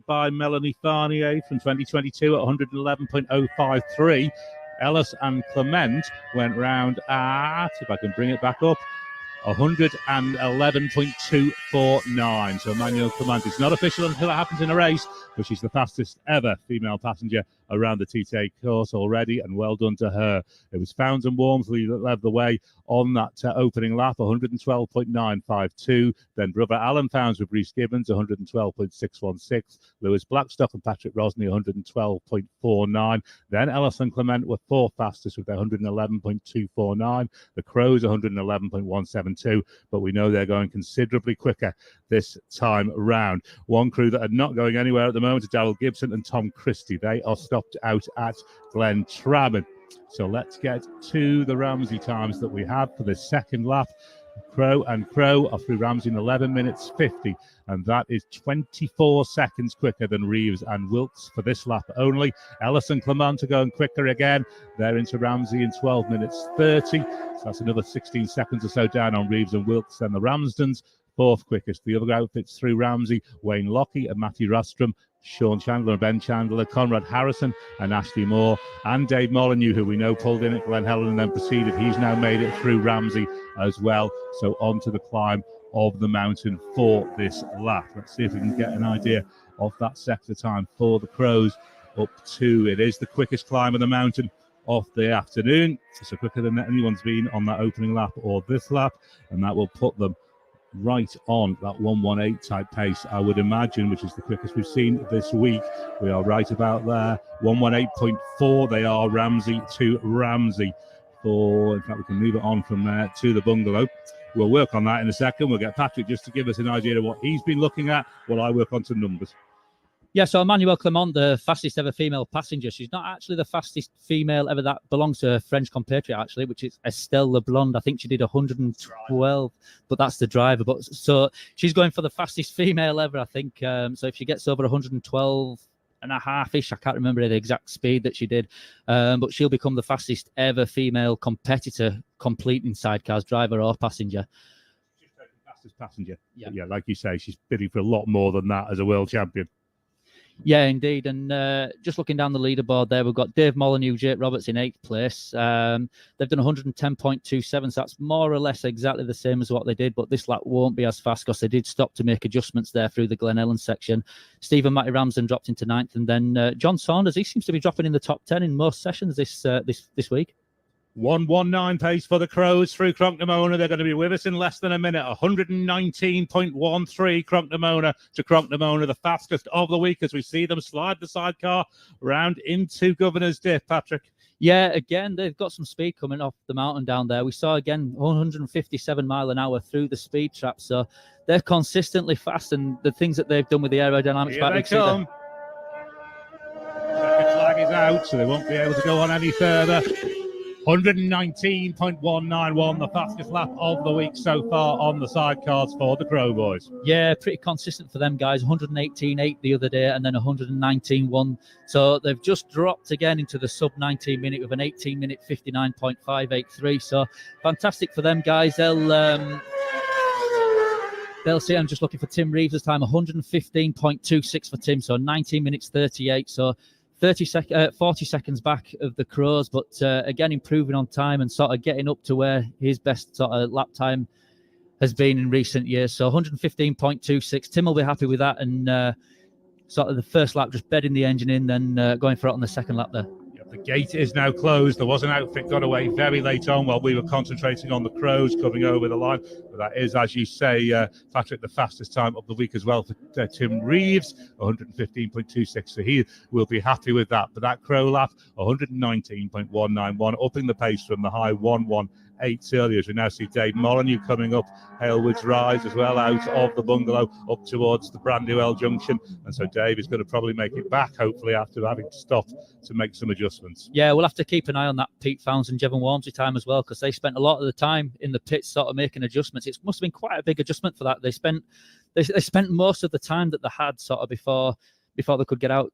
by Melanie Farnier from 2022 at 111.053. Ellis and Clement went round at, if I can bring it back up, 111.249. So Emmanuel Clement is not official until it happens in a race, but she's the fastest ever female passenger around the TTA course already, and well done to her. It was Founds and Walmsley that led the way on that opening lap, 112.952. Then brother Alan Founds with Reece Gibbons, 112.616. Lewis Blackstock and Patrick Rosney, 112.49. Then Ellis and Clement were fourth fastest with their 111.249. The Crows, 111.172. But we know they're going considerably quicker this time round. One crew that are not going anywhere at the moment is Darrell Gibson and Tom Christie. They are stopped out at Glen Trammon. So let's get to the Ramsey times that we have for the second lap. Crow are through Ramsey in 11 minutes 50, and that is 24 seconds quicker than Reeves and Wilkes for this lap only. Ellis and Clement are going quicker again. They're into Ramsey in 12 minutes 30, so that's another 16 seconds or so down on Reeves and Wilkes. Then the Ramsdens, fourth quickest. The other outfits through Ramsey, Wayne Lockie and Matthew Rostrom, Sean Chandler and Ben Chandler, Conrad Harrison and Ashley Moore, and Dave Molyneux, who we know pulled in at Glen Helen and then proceeded. He's now made it through Ramsey as well. So on to the climb of the mountain for this lap. Let's see if we can get an idea of that sector time for the Crows. Up to, it is the quickest climb of the mountain of the afternoon. So quicker than anyone's been on that opening lap or this lap, and that will put them right on that 118 type pace, I would imagine, which is the quickest we've seen this week. We are right about there. 118.4 they are, Ramsey to Ramsey. In fact, we can move it on from there to the bungalow. We'll work on that in a second. We'll get Patrick just to give us an idea of what he's been looking at while I work on some numbers. Yeah, so Emmanuel Clement, the fastest ever female passenger. She's not actually the fastest female ever. That belongs to a French compatriot, actually, which is Estelle Leblond. I think she did 112, but that's the driver. But so she's going for the fastest female ever, I think. So if she gets over 112 and a half-ish, I can't remember the exact speed that she did, but she'll become the fastest ever female competitor completing sidecars, driver or passenger. She's the fastest passenger. Yeah, like you say, she's bidding for a lot more than that as a world champion. Yeah, indeed. And just looking down the leaderboard there, we've got Dave Molyneux, Jake Roberts in 8th place. They've done 110.27, so that's more or less exactly the same as what they did, but this lap won't be as fast because they did stop to make adjustments there through the Glen Ellen section. Stephen Matty Ramsden dropped into 9th, and then John Saunders, he seems to be dropping in the top 10 in most sessions this week. 119 pace for the Crows through Cronknamona. They're going to be with us in less than a minute. 119.13 Cronknamona to Cronknamona, the fastest of the week as we see them slide the sidecar round into Governor's Dip. Patrick. Yeah, again, they've got some speed coming off the mountain down there. We saw, again, 157 mile an hour through the speed trap. So they're consistently fast, and the things that they've done with the aerodynamics. Here they come. Second flag is out, so they won't be able to go on any further. 119.191, the fastest lap of the week so far on the sidecars for the Crow boys. Yeah, pretty consistent for them guys. 118.8 the other day and then 119.1. So they've just dropped again into the sub 19 minute with an 18 minute 59.583. So fantastic for them guys. They'll see. I'm just looking for Tim Reeves this time. 115.26 for Tim. So 19 minutes 38. So 40 seconds back of the Crows, but again, improving on time and sort of getting up to where his best sort of lap time has been in recent years. So 115.26. Tim will be happy with that, and sort of the first lap just bedding the engine in, then going for it on the second lap there. The gate is now closed. There was an outfit got away very late on while we were concentrating on the Crows coming over the line. But that is, as you say, Patrick, the fastest time of the week as well for Tim Reeves, 115.26. So he will be happy with that. But that Crow lap, 119.191, upping the pace from the high 118 earlier. As we now see Dave Molyneux coming up Halewood's Rise as well, out of the bungalow up towards the Brandywell Junction. And so Dave is going to probably make it back, hopefully, after having stopped to make some adjustments. Yeah, we'll have to keep an eye on that Pete Founds and Jevon Walmsley time as well, because they spent a lot of the time in the pits sort of making adjustments. It must have been quite a big adjustment for that. They spent most of the time that they had sort of before they could get out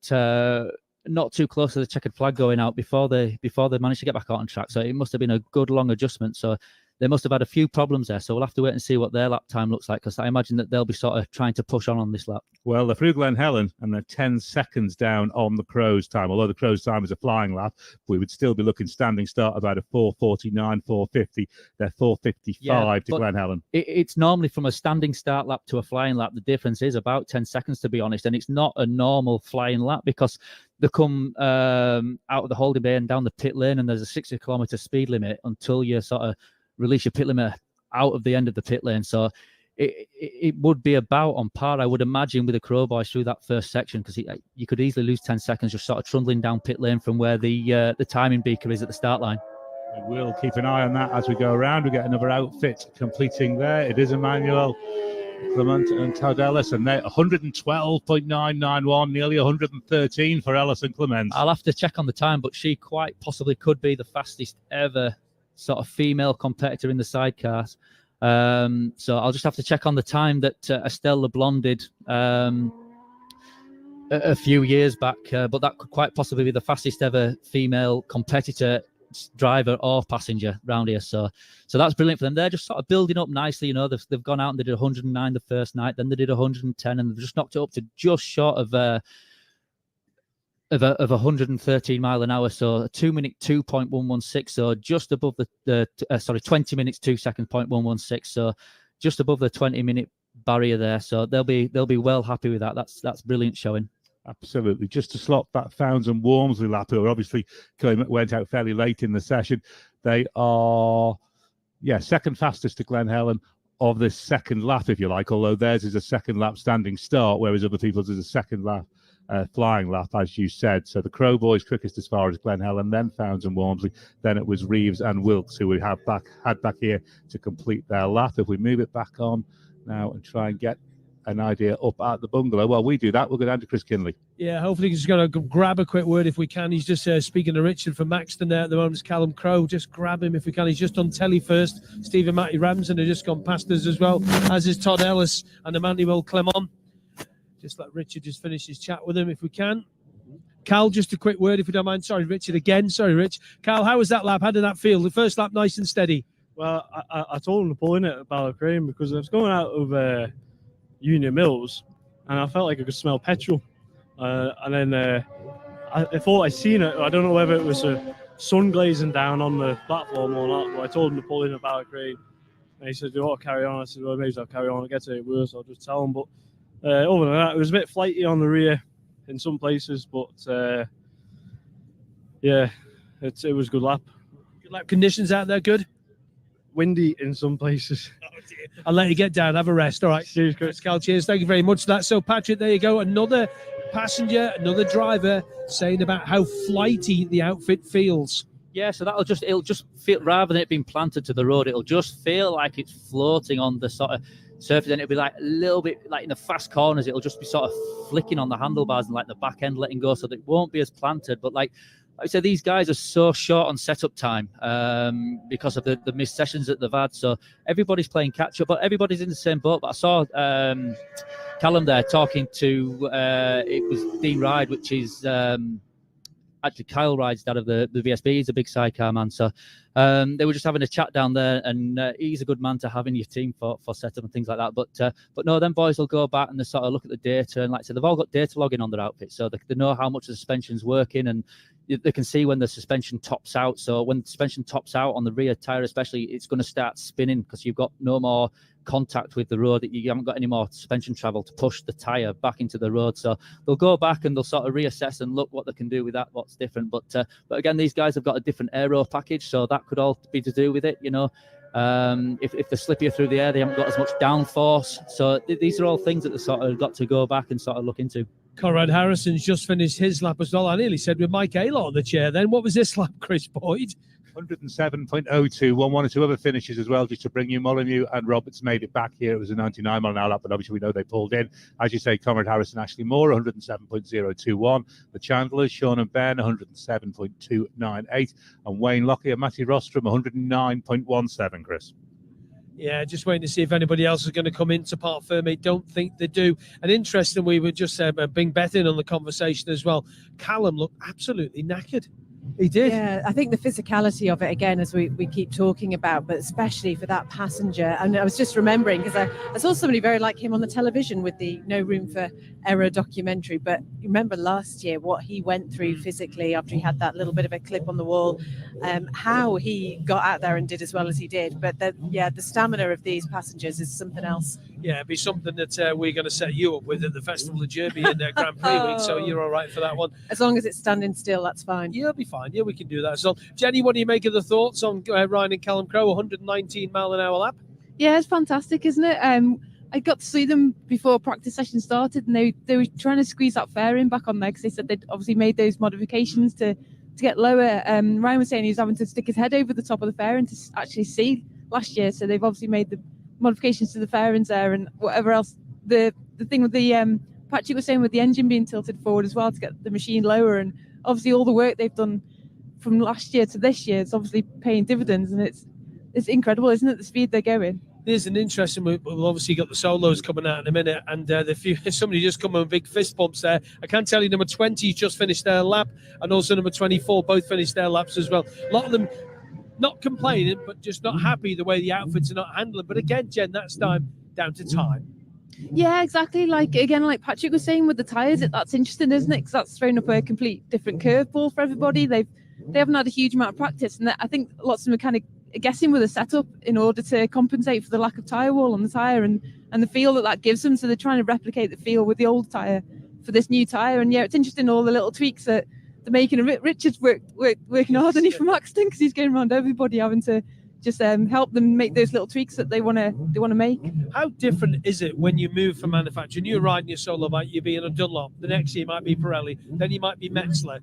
not too close to the checkered flag going out before they managed to get back out on track. So it must have been a good long adjustment. So they must have had a few problems there. So we'll have to wait and see what their lap time looks like, because I imagine that they'll be sort of trying to push on this lap. Well, they're through Glen Helen and they're 10 seconds down on the Crows' time. Although the Crows' time is a flying lap, we would still be looking standing start about a 4:49, 4:50. They're 4:55 to Glen Helen. It's normally from a standing start lap to a flying lap. The difference is about 10 seconds, to be honest. And it's not a normal flying lap because they come out of the holding bay and down the pit lane, and there's a 60-kilometre speed limit until you sort of release your pit limit out of the end of the pit lane. So it would be about on par, I would imagine, with the Crow Boys through that first section, because you could easily lose 10 seconds just sort of trundling down pit lane from where the timing beaker is at the start line. We will keep an eye on that as we go around. We get another outfit completing there. It is Emmanuel, Clement and Todd Ellis, and they're 112.991, nearly 113 for Ellis and Clement. I'll have to check on the time, but she quite possibly could be the fastest ever sort of female competitor in the sidecars. So I'll just have to check on the time that Estelle LeBlanc did a few years back, but that could quite possibly be the fastest ever female competitor, driver or passenger round here. So that's brilliant for them. They're just sort of building up nicely. You know, they've gone out and they did 109 the first night, then they did 110, and they've just knocked it up to just short of 113 mile an hour, so a 2 minute 2.116, so just above the 20 minutes 2 seconds 0.116, so just above the 20-minute barrier there. So they'll be well happy with that. That's brilliant showing. Absolutely. Just to slot that Founds and Walmsley lap, who obviously went out fairly late in the session. They are, second fastest to Glen Helen of this second lap, if you like, although theirs is a second lap standing start, whereas other people's is a second lap flying lap, as you said. So the Crow Boys quickest as far as Glen Helen, then Founds and Walmsley, then it was Reeves and Wilkes who we had back here to complete their lap. If we move it back on now and try and get an idea up at the bungalow, while we do that, we'll go down to Chris Kinley. Yeah, hopefully he's going to grab a quick word if we can. He's just speaking to Richard from Maxton there at the moment. It's Callum Crowe. Just grab him if we can. He's just on telly first. Steve and Matty Ramsden have just gone past us as well, as is Todd Ellis and Emmanuel Clement. Just let Richard just finish his chat with him if we can. Cal, just a quick word if you don't mind. Sorry, Richard, again. Sorry, Rich. Cal, how was that lap? How did that feel? The first lap nice and steady? Well, I told him to pull in at Ballacrane because I was going out of Union Mills and I felt like I could smell petrol. And then I thought I seen it. I don't know whether it was sun glazing down on the platform or not, but I told him to pull in at Ballacrane. And he said, do you want to carry on? I said, well, maybe I'll carry on. It gets any worse, I'll just tell him. But other than that, it was a bit flighty on the rear in some places, but it was a good lap. Good lap conditions out there, good? Windy in some places. Oh, dear. I'll let you get down, have a rest. All right. Cheers, Chris. Cal, cheers. Thank you very much for that. So, Patrick, there you go. Another passenger, another driver saying about how flighty the outfit feels. Yeah, so it'll just feel, rather than it being planted to the road, it'll just feel like it's floating on the sort of surface, and it'll be like a little bit like in the fast corners, it'll just be sort of flicking on the handlebars and like the back end letting go, so that it won't be as planted. But like I said, these guys are so short on setup time because of the missed sessions that they've had. So everybody's playing catch up, but everybody's in the same boat. But I saw Callum there talking to it was Dean Ride, which is actually Kyle Ride's dad of the VSB. He's a big sidecar man. So they were just having a chat down there, and he's a good man to have in your team for setup and things like that. But no, them boys will go back and they sort of look at the data, and like I said, they've all got data logging on their outfit, so they know how much the suspension's working, and they can see when the suspension tops out. So when the suspension tops out on the rear tyre especially, it's going to start spinning because you've got no more contact with the road, that you haven't got any more suspension travel to push the tyre back into the road. So they'll go back and they'll sort of reassess and look what they can do with that, what's different. But again, these guys have got a different aero package, so that could all be to do with it, you know. If they're slippier through the air, they haven't got as much downforce. So these are all things that they sort of got to go back and sort of look into. Conrad Harrison's just finished his lap as well. I nearly said with Mike Aylott on the chair then. What was this lap, Chris Boyd? 107.02, one or two other finishes as well, just to bring you. Molyneux and Roberts made it back here. It was a 99 mile an hour lap, but obviously we know they pulled in. As you say, Conrad Harrison, Ashley Moore, 107.021. The Chandlers, Sean and Ben, 107.298. And Wayne Lockyer and Matty Rostrom, 109.17, Chris. Yeah, just waiting to see if anybody else is going to come into Parc Fermé. Don't think they do. And interesting, we were just being bet in on the conversation as well. Callum looked absolutely knackered. He did. Yeah, I think the physicality of it, again, as we keep talking about, but especially for that passenger. And I was just remembering, because I saw somebody very like him on the television with the No Room for Error documentary. But remember last year what he went through physically after he had that little bit of a clip on the wall, how he got out there and did as well as he did. But the stamina of these passengers is something else. Yeah, it'd be something that we're going to set you up with at the Festival of Derby in Grand Prix week, so you're all right for that one. As long as it's standing still, that's fine. Yeah, it'll be fine. Yeah, we can do that. So, Jenny, what do you make of the thoughts on Ryan and Callum Crowe, 119 mile an hour lap? Yeah, it's fantastic, isn't it? I got to see them before practice session started, and they were trying to squeeze that fairing back on there because they said they'd obviously made those modifications to get lower. Ryan was saying he was having to stick his head over the top of the fairing to actually see last year, so they've obviously made the modifications to the fairings there and whatever else. The thing with the Patrick was saying with the engine being tilted forward as well to get the machine lower, and obviously all the work they've done from last year to this year, it's obviously paying dividends, and it's incredible, isn't it, the speed they're going. There's an interesting. We've obviously got the solos coming out in a minute, and somebody just come on big fist bumps there. I can tell you, number 20 just finished their lap, and also number 24 both finished their laps as well. A lot of them not complaining, but just not happy the way the outfits are not handling. But again, Jen, that's down to time. Yeah, exactly. Like Patrick was saying with the tyres, that's interesting, isn't it? Because that's thrown up a complete different curveball for everybody. They haven't had a huge amount of practice, and I think lots of them are kind of guessing with a setup in order to compensate for the lack of tyre wall on the tyre and the feel that gives them. So they're trying to replicate the feel with the old tyre for this new tyre. And yeah, it's interesting all the little tweaks that they're making. And Richard's working hard on it from Maxton because he's going around everybody having to just help them make those little tweaks that they want to make. How different is it when you move from manufacturing? You're riding your solo bike, you're being a Dunlop. The next year you might be Pirelli, then you might be Metzler.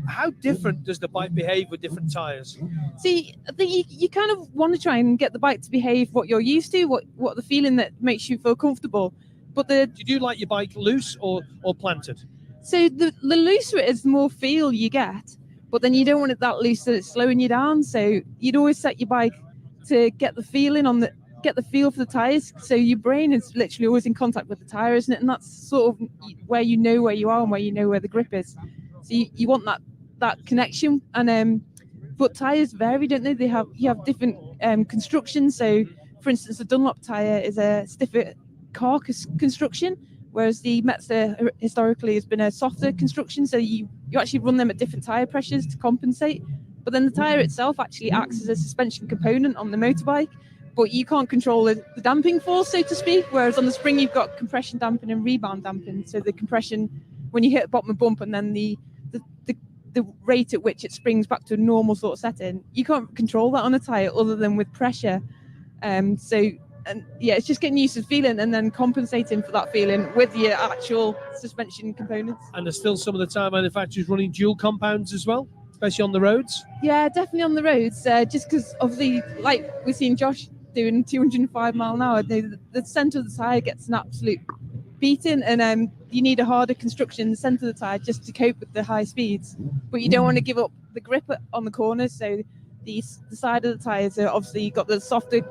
How different does the bike behave with different tyres? See, I think you kind of want to try and get the bike to behave what you're used to, what the feeling that makes you feel comfortable. But do you like your bike loose or planted? So the looser it is, the more feel you get. But then you don't want it that loose that it's slowing you down. So you'd always set your bike to get the feeling get the feel for the tires. So your brain is literally always in contact with the tire, isn't it? And that's sort of where you know where you are and where you know where the grip is. So you want that connection. And but tires vary, don't they? You have different constructions. So for instance, the Dunlop tire is a stiffer carcass construction, whereas the Metzler historically has been a softer construction. So you actually run them at different tire pressures to compensate. But then the tyre itself actually acts as a suspension component on the motorbike, but you can't control the damping force, so to speak, whereas on the spring you've got compression damping and rebound damping. So the compression when you hit the bottom of a bump and then the rate at which it springs back to a normal sort of setting, you can't control that on a tyre other than with pressure. It's just getting used to the feeling and then compensating for that feeling with your actual suspension components. And there's still some of the tyre manufacturers running dual compounds as well, especially on the roads? Yeah, definitely on the roads. Just because obviously, like we've seen Josh doing 205 mile an hour, the centre of the tyre gets an absolute beating, and you need a harder construction in the centre of the tyre just to cope with the high speeds. But you don't want to give up the grip on the corners, so the side of the tyres are obviously got the softer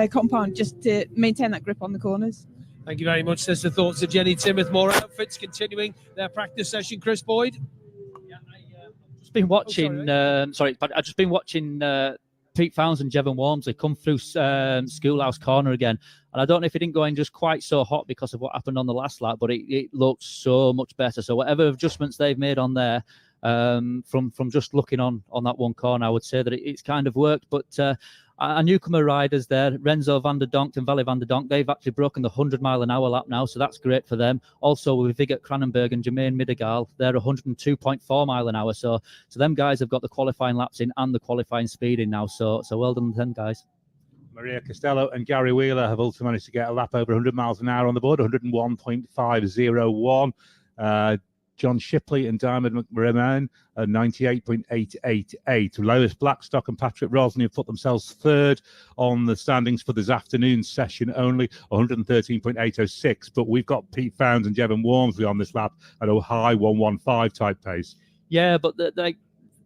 compound just to maintain that grip on the corners. Thank you very much. There's the thoughts of Jenny Timoth. More outfits continuing their practice session. Chris Boyd. Yeah, I've just been watching. I've just been watching Pete Founds and Jevon Walmsley come through Schoolhouse Corner again, and I don't know if it didn't go in just quite so hot because of what happened on the last lap, but it looks so much better. So whatever adjustments they've made on there, from just looking on that one corner, I would say that it's kind of worked. But our newcomer riders there, Renzo van der Donk and Valley van der Donk, they've actually broken the 100 mile an hour lap now, so that's great for them. Also with Vigert Kranenberg and Jermaine Midegal, they're 102.4 mile an hour. So them guys have got the qualifying laps in and the qualifying speed in now. So well done to them guys. Maria Costello and Gary Wheeler have also managed to get a lap over 100 miles an hour on the board, 101.501. John Shipley and Diamond McRaman at 98.888. Lois Blackstock and Patrick Rosney have put themselves third on the standings for this afternoon's session, only 113.806. But we've got Pete Founds and Jevon Walmsley on this lap at a high 115 type pace. Yeah, but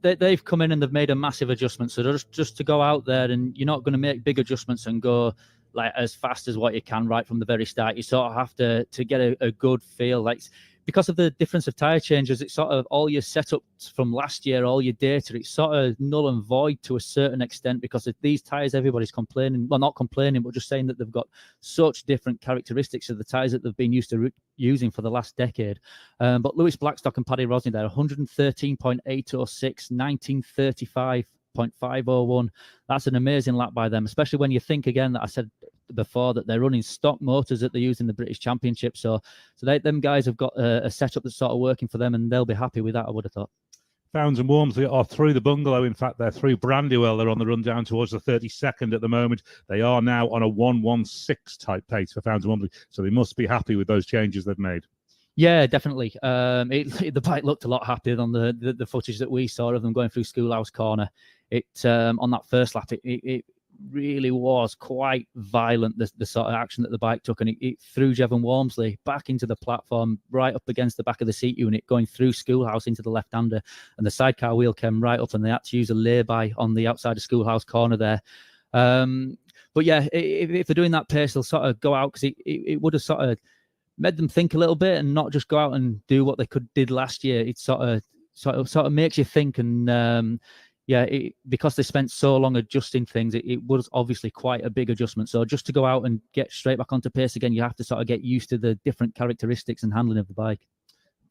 they've come in and they've made a massive adjustment. So just to go out there, and you're not going to make big adjustments and go like as fast as what you can right from the very start. You sort of have to get a good feel. Like because of the difference of tyre changes, it's sort of all your setups from last year, all your data, it's sort of null and void to a certain extent, because of these tyres, everybody's complaining, well, not complaining, but just saying that they've got such different characteristics of the tyres that they've been used to using for the last decade. But Lewis Blackstock and Paddy Rosney there, 113.806, 1935.501. That's an amazing lap by them, especially when you think again that I said before that they're running stock motors that they use in the British Championship. So them guys have got a setup that's sort of working for them, and they'll be happy with that, I would have thought. Founds and Wormsley are through the bungalow. In fact, they're through Brandywell. They're on the run down towards the 32nd at the moment. They are now on a 1:16 type pace for Founds and Wormsley, so they must be happy with those changes they've made. Yeah, definitely. The bike looked a lot happier than the footage that we saw of them going through Schoolhouse Corner. It on that first lap, it really was quite violent, the sort of action that the bike took, and it threw Jevon Wormsley back into the platform, right up against the back of the seat unit, going through Schoolhouse into the left-hander, and the sidecar wheel came right up, and they had to use a lay-by on the outside of Schoolhouse Corner there. But yeah, if they're doing that pace, they'll sort of go out, because it would have sort of made them think a little bit and not just go out and do what they did last year. It sort of makes you think, and because they spent so long adjusting things, it was obviously quite a big adjustment. So just to go out and get straight back onto pace again, you have to sort of get used to the different characteristics and handling of the bike.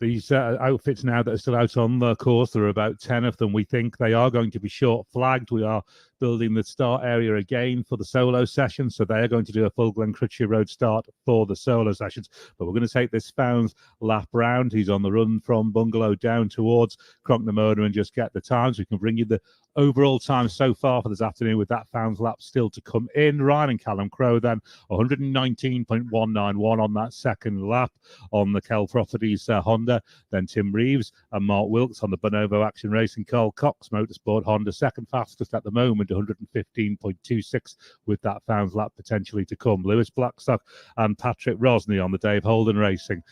These outfits now that are still out on the course, there are about 10 of them. We think they are going to be short flagged. We are building the start area again for the solo session, so they are going to do a full Glen Crutchley Road start for the solo sessions. But we're going to take this Founds lap round. He's on the run from Bungalow down towards Cronknamoda and just get the times. We can bring you the overall time so far for this afternoon, with that Founds lap still to come in. Ryan and Callum Crowe then 119.191 on that second lap on the Kell Properties Honda. Then Tim Reeves and Mark Wilkes on the Bonovo Action Racing Carl Cox Motorsport Honda, second fastest at the moment, 115.26 with that Founds lap potentially to come. Lewis Blackstock and Patrick Rosney on the Dave Holden Racing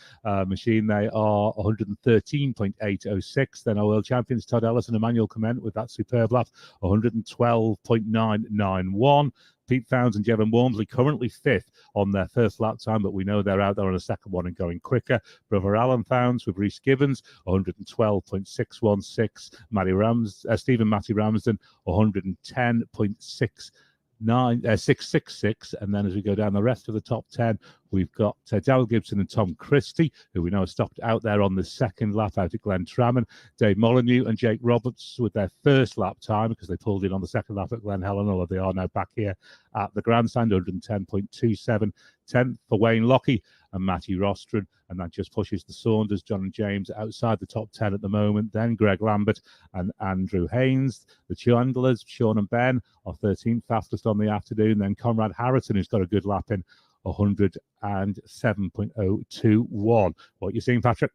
machine, they are 113.806. Then our world champions Todd Ellis and Emmanuel Clement with that superb lap, 112.991. Pete Founds and Jevon Wormsley currently fifth on their first lap time, but we know they're out there on a second one and going quicker. Brother Alan Founds with Rhys Gibbons, 112.616. Stephen Matty Ramsden, 110.666. And then as we go down the rest of the top 10, we've got Darryl Gibson and Tom Christie, who we know have stopped out there on the second lap out at Glen Tramon. Dave Molyneux and Jake Roberts with their first lap time, because they pulled in on the second lap at Glen Helen, although they are now back here at the grandstand, 110.27. 10th for Wayne Lockie and Matty Rostron, and that just pushes the Saunders, John and James outside the top 10 at the moment. Then Greg Lambert and Andrew Haynes. The Chandlers, Sean and Ben, are 13th fastest on the afternoon. Then Conrad Harrison, who's got a good lap in, 107.021. What are you seeing, Patrick?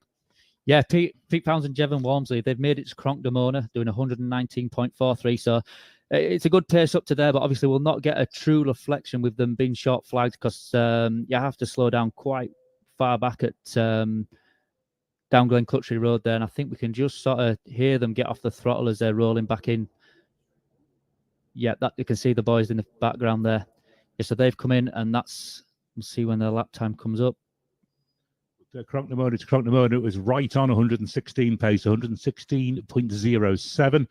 Yeah, Pete Founds and Jevon Wormsley, they've made it to Cronknamoda, doing 119.43. So it's a good pace up to there, but obviously we'll not get a true reflection with them being short flagged, because you have to slow down quite far back at down Glen Crutchley Road there, and I think we can just sort of hear them get off the throttle as they're rolling back in. Yeah, that you can see the boys in the background there. Yeah, so they've come in, and that's, we'll see when their lap time comes up. Cronknamoda to Cronknamoda, it was right on 116 pace, 116.07.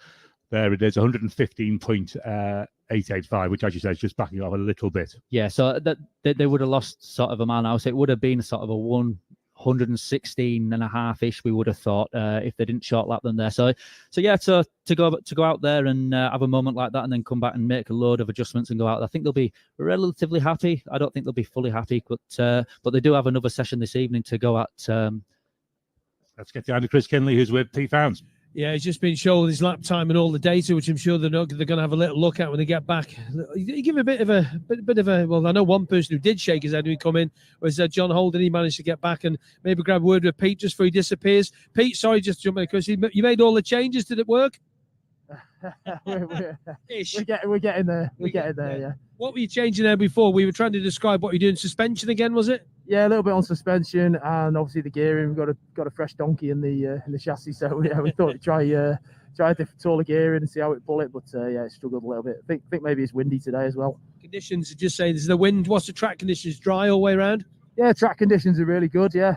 There it is, 115.885, which, as you say, is just backing off a little bit. Yeah, so that they would have lost sort of a mile an hour. So it would have been sort of a 116 and a half ish, we would have thought, if they didn't short lap them there. So yeah, to go out there and have a moment like that, and then come back and make a load of adjustments and go out, I think they'll be relatively happy. I don't think they'll be fully happy, but they do have another session this evening to go at. Let's get down to Chris Kinley, who's with Pete Founds. Yeah, he's just been shown his lap time and all the data, which I'm sure they're going to have a little look at when they get back. You give a bit of a. Well, I know one person who did shake his head when he come in was John Holden. He managed to get back and maybe grab a word with Pete just before he disappears. Pete, sorry, just jumping because you made all the changes. Did it work? we're getting there. We're getting there. Yeah. What were you changing there before? We were trying to describe what you're doing. Suspension again, was it? Yeah, a little bit on suspension, and obviously the gearing. We've got a fresh donkey in the chassis, so yeah, we thought we'd try a different taller gearing and see how it pull it. But yeah, it struggled a little bit. I think maybe it's windy today as well. Conditions, just say there's the wind. What's the track conditions? Dry all the way around? Yeah, track conditions are really good. Yeah.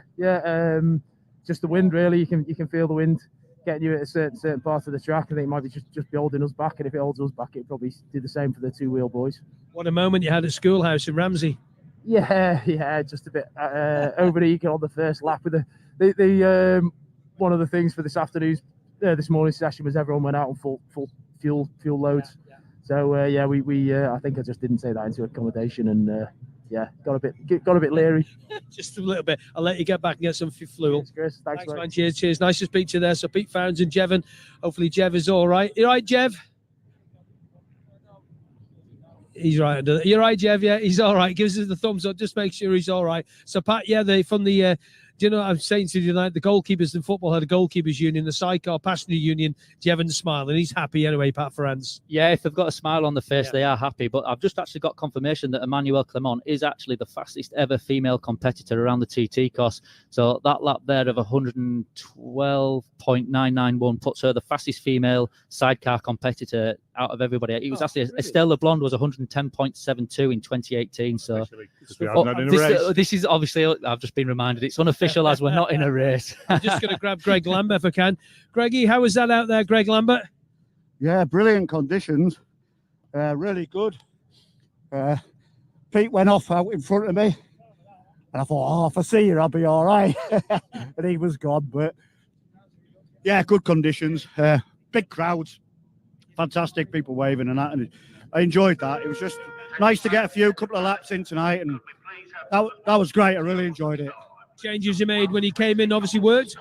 just the wind really. You can feel the wind getting you at a certain part of the track. I think it might be just be holding us back, and if it holds us back, it probably do the same for the two-wheel boys. What a moment you had at Schoolhouse in Ramsey. Yeah, just a bit overeager on the first lap. With the one of the things for this morning's session was everyone went out on full fuel loads. So we I think I just didn't take that into accommodation, and got a bit leery. Just a little bit. I'll let you get back and get some fuel. Cheers, Chris. Thanks man. Cheers. Nice to speak to you there. So Pete Founds and Jevon. Hopefully Jev is all right. You all right, Jev? He's right. You're right, Jev. Yeah, he's all right. Gives us the thumbs up. Just make sure he's all right. So Pat, from the. Do you know what I'm saying to you tonight? The goalkeepers in football had a goalkeepers union, the Sidecar passenger union. Jevon's smiling. He's happy anyway, Pat Ferrans. Yeah, if they've got a smile on the face, they are happy. But I've just actually got confirmation that Emmanuelle Clement is actually the fastest ever female competitor around the TT course. So that lap there of 112.991 puts her the fastest female sidecar competitor out of everybody. It was actually Estelle Leblond was 110.72 in 2018. So this is obviously, I've just been reminded, it's unofficial as we're not in a race. I'm just going to grab Greg Lambert if I can. Greggy, how was that out there, Greg Lambert? Yeah, brilliant conditions. Really good. Pete went off out in front of me. And I thought, if I see you, I'll be all right. And he was gone. But yeah, good conditions. Big crowds. Fantastic people waving and that. And I enjoyed that. It was just nice to get a couple of laps in tonight. And that was great. I really enjoyed it. Changes you made when you came in obviously worked?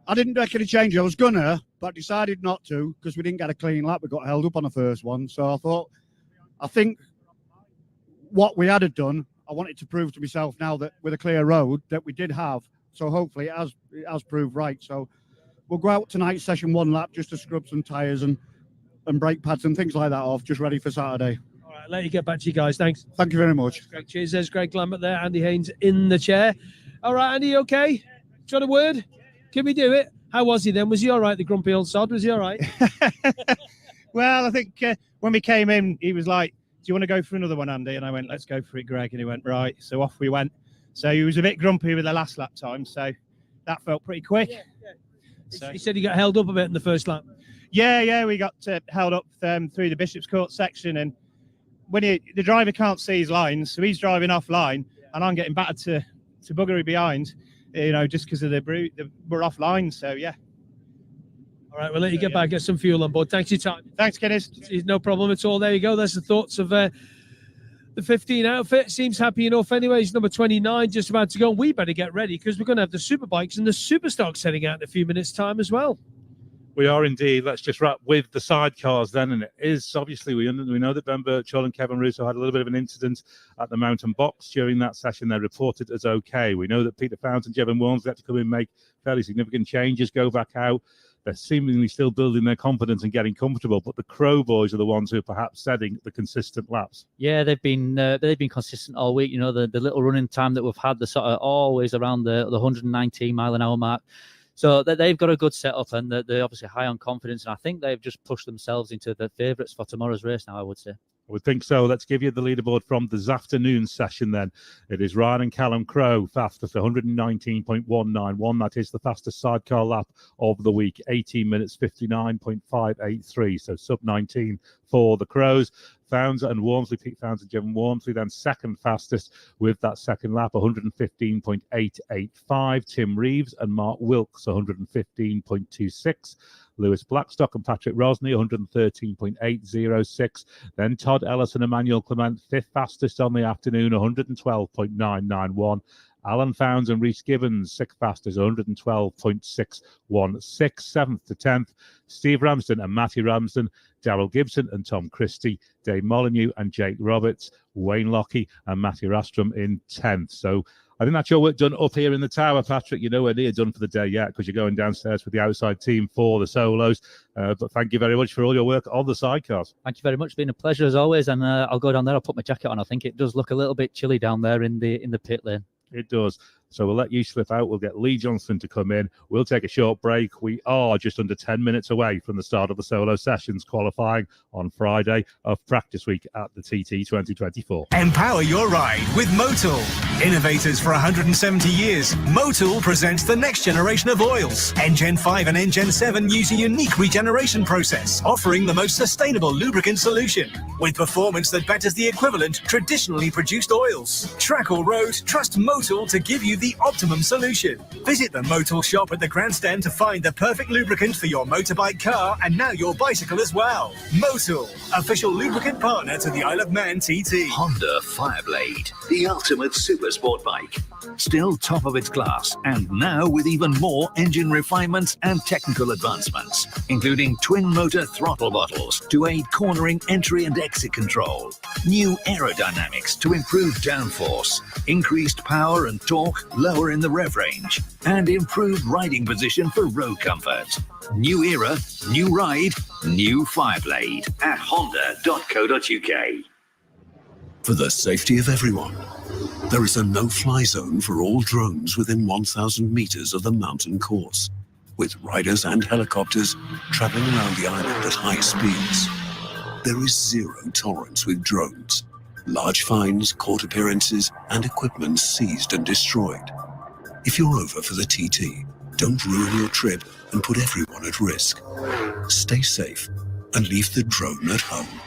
I didn't make any changes. I was gonna, but decided not to because we didn't get a clean lap. We got held up on the first one. So I think what we had done, I wanted to prove to myself now that with a clear road that we did have. So hopefully it has proved right. So we'll go out tonight, session 1 lap, just to scrub some tyres and brake pads and things like that off, just ready for Saturday. All right, let you get back to you guys. Thanks. Thank you very much. Greg, cheers. There's Greg Lambert there. Andy Haynes in the chair. All right, Andy, okay? Got a word? Can we do it? How was he then? Was he all right, the grumpy old sod? Was he all right? Well, I think when we came in, he was like, do you want to go for another one, Andy? And I went, let's go for it, Greg. And he went, right. So off we went. So he was a bit grumpy with the last lap time. So that felt pretty quick. Yeah. So, he said he got held up a bit in the first lap. Yeah, we got held up through the Bishop's Court section. And when the driver can't see his lines, so he's driving offline, and I'm getting battered to buggery behind, just because of we're offline. So, yeah. All right, we'll let you get back, get some fuel on board. Thanks for your time. Thanks, Kenneth. No problem at all. There you go. That's the thoughts of the 15 outfit. Seems happy enough anyway. He's number 29, just about to go. We better get ready because we're going to have the Superbikes and the Superstocks heading out in a few minutes' time as well. We are indeed. Let's just wrap with the sidecars then. And it is obviously, we know that Ben Birchall and Kevin Russo had a little bit of an incident at the mountain box during that session. They're reported as okay. We know that Peter Founds and Jevon Wormsley had to come in and make fairly significant changes, go back out. They're seemingly still building their confidence and getting comfortable, but the Crow boys are the ones who are perhaps setting the consistent laps. Yeah, they've been consistent all week. The little running time that we've had, the sort of always around the 119 mile an hour mark. So they've got a good setup, and they're obviously high on confidence. And I think they've just pushed themselves into the favourites for tomorrow's race now, I would say. I would think so. Let's give you the leaderboard from this afternoon's session then. It is Ryan and Callum Crow, fastest 119.191. That is the fastest sidecar lap of the week, 18 minutes 59.583. So sub 19 for the Crows. Founds and Wormsley, Pete Founds and Jevon Wormsley, then second fastest with that second lap, 115.885. Tim Reeves and Mark Wilkes, 115.26. Lewis Blackstock and Patrick Rosney, 113.806. Then Todd Ellis and Emmanuelle Clement, fifth fastest on the afternoon, 112.991. Alan Founds and Rhys Gibbons, sixth fastest, 112.616. Seventh to 10th, Steve Ramsden and Matty Ramsden, Daryl Gibson and Tom Christie, Dave Molyneux and Jake Roberts, Wayne Lockie and Matthew Rastrom in 10th. So I think that's your work done up here in the tower, Patrick. You're nowhere near done for the day yet because you're going downstairs with the outside team for the solos. But thank you very much for all your work on the sidecars. Thank you very much. It's been a pleasure as always. And I'll go down there. I'll put my jacket on. I think it does look a little bit chilly down there in the pit lane. It does. So we'll let you slip out. We'll get Lee Johnston to come in. We'll take a short break. We are just under 10 minutes away from the start of the solo sessions qualifying on Friday of practice week at the TT 2024. Empower your ride with Motul. Innovators for 170 years, Motul presents the next generation of oils. N-Gen 5 and N-Gen 7 use a unique regeneration process, offering the most sustainable lubricant solution with performance that betters the equivalent traditionally produced oils. Track or road, trust Motul to give you the optimum solution. Visit the Motul shop at the grandstand to find the perfect lubricant for your motorbike, car, and now your bicycle as well. Motul, official lubricant partner to the Isle of Man TT. Honda Fireblade, the ultimate super sport bike. Still top of its class, and now with even more engine refinements and technical advancements, including twin motor throttle bottles to aid cornering, entry and exit control, new aerodynamics to improve downforce, increased power and torque lower in the rev range, and improved riding position for road comfort. New era, new ride, new Fireblade at honda.co.uk. For the safety of everyone, there is a no-fly zone for all drones within 1,000 meters of the mountain course, with riders and helicopters traveling around the island at high speeds. There is zero tolerance with drones. Large fines, court appearances, and equipment seized and destroyed. If you're over for the TT, don't ruin your trip and put everyone at risk. Stay safe and leave the drone at home.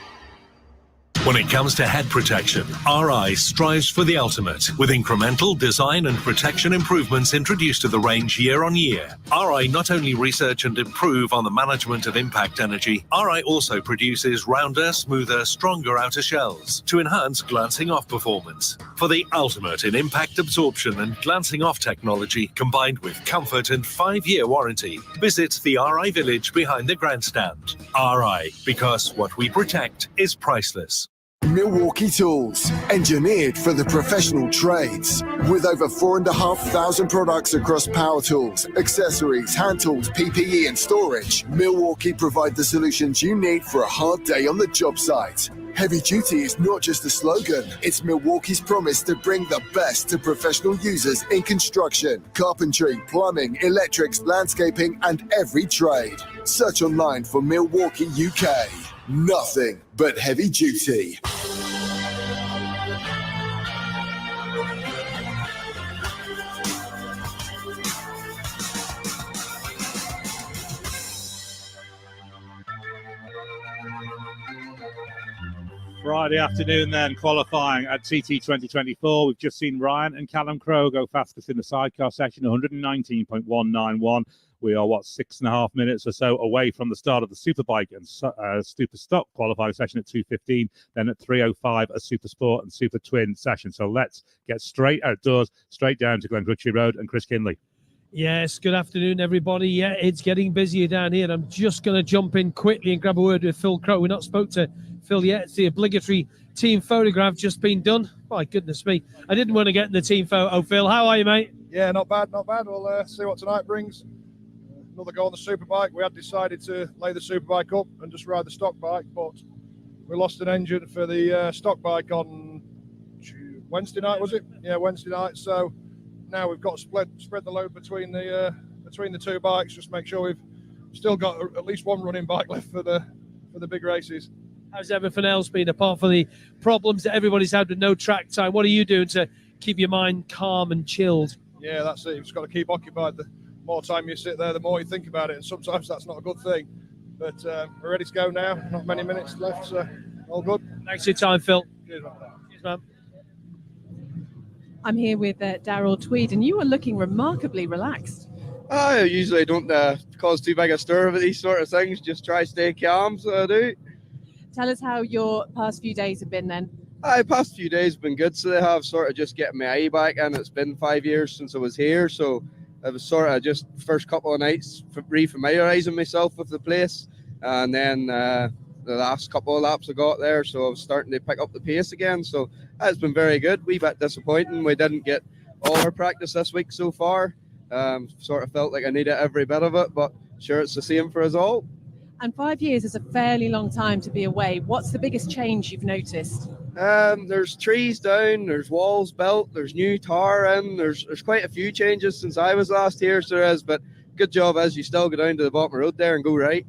When it comes to head protection, RI strives for the ultimate, with incremental design and protection improvements introduced to the range year on year. RI not only research and improve on the management of impact energy, RI also produces rounder, smoother, stronger outer shells to enhance glancing off performance. For the ultimate in impact absorption and glancing off technology, combined with comfort and 5-year warranty, visit the RI Village behind the grandstand. RI, because what we protect is priceless. Milwaukee Tools, engineered for the professional trades. With over 4,500 products across power tools, accessories, hand tools, PPE and storage, Milwaukee provide the solutions you need for a hard day on the job site. Heavy duty is not just a slogan, it's Milwaukee's promise to bring the best to professional users in construction, carpentry, plumbing, electrics, landscaping and every trade. Search online for Milwaukee UK. Nothing but heavy duty. Friday afternoon then, qualifying at TT 2024. We've just seen Ryan and Callum Crowe go fastest in the sidecar session, 119.191. We are, 6.5 minutes or so away from the start of the Superbike and Superstock qualifying session at 2:15, then at 3:05 a Supersport and Supertwin session. So let's get straight outdoors, straight down to Glencrutchy Road and Chris Kinley. Yes, good afternoon, everybody. Yeah, it's getting busier down here. I'm just going to jump in quickly and grab a word with Phil Crowe. We're not spoke to Phil yet. It's the obligatory team photograph just been done. My goodness me. I didn't want to get in the team photo. Phil, how are you, mate? Yeah, not bad, not bad. We'll see what tonight brings. Another go on the Superbike. We had decided to lay the Superbike up and just ride the stock bike, but we lost an engine for the stock bike on Wednesday night, was it? Yeah, Wednesday night. So now we've got to spread the load between the two bikes. Just make sure we've still got at least one running bike left for the big races. How's everything else been, apart from the problems that everybody's had with no track time? What are you doing to keep your mind calm and chilled? Yeah, that's it. You've just got to keep occupied. The more time you sit there, the more you think about it, and sometimes that's not a good thing. But we're ready to go now. Not many minutes left, so all good. Thanks for your time, Phil. Cheers, man. Cheers, man. I'm here with Daryl Tweed, and you are looking remarkably relaxed. I usually don't cause too big a stir with these sort of things. Just try to stay calm, so I do. Tell us how your past few days have been then. Past few days have been good, so they have sort of just getting my eye back in. It's been 5 years since I was here, so I was sort of just first couple of nights re-familiarising myself with the place, and then the last couple of laps I got there, so I was starting to pick up the pace again. So it's been very good. Wee bit disappointing we didn't get all our practice this week so far. Sort of felt like I needed every bit of it, but sure, it's the same for us all. And 5 years is a fairly long time to be away. What's the biggest change you've noticed? There's trees down, there's walls built, there's new tar in, there's quite a few changes since I was last here, so there is, but good job as you still go down to the bottom of the road there and go right.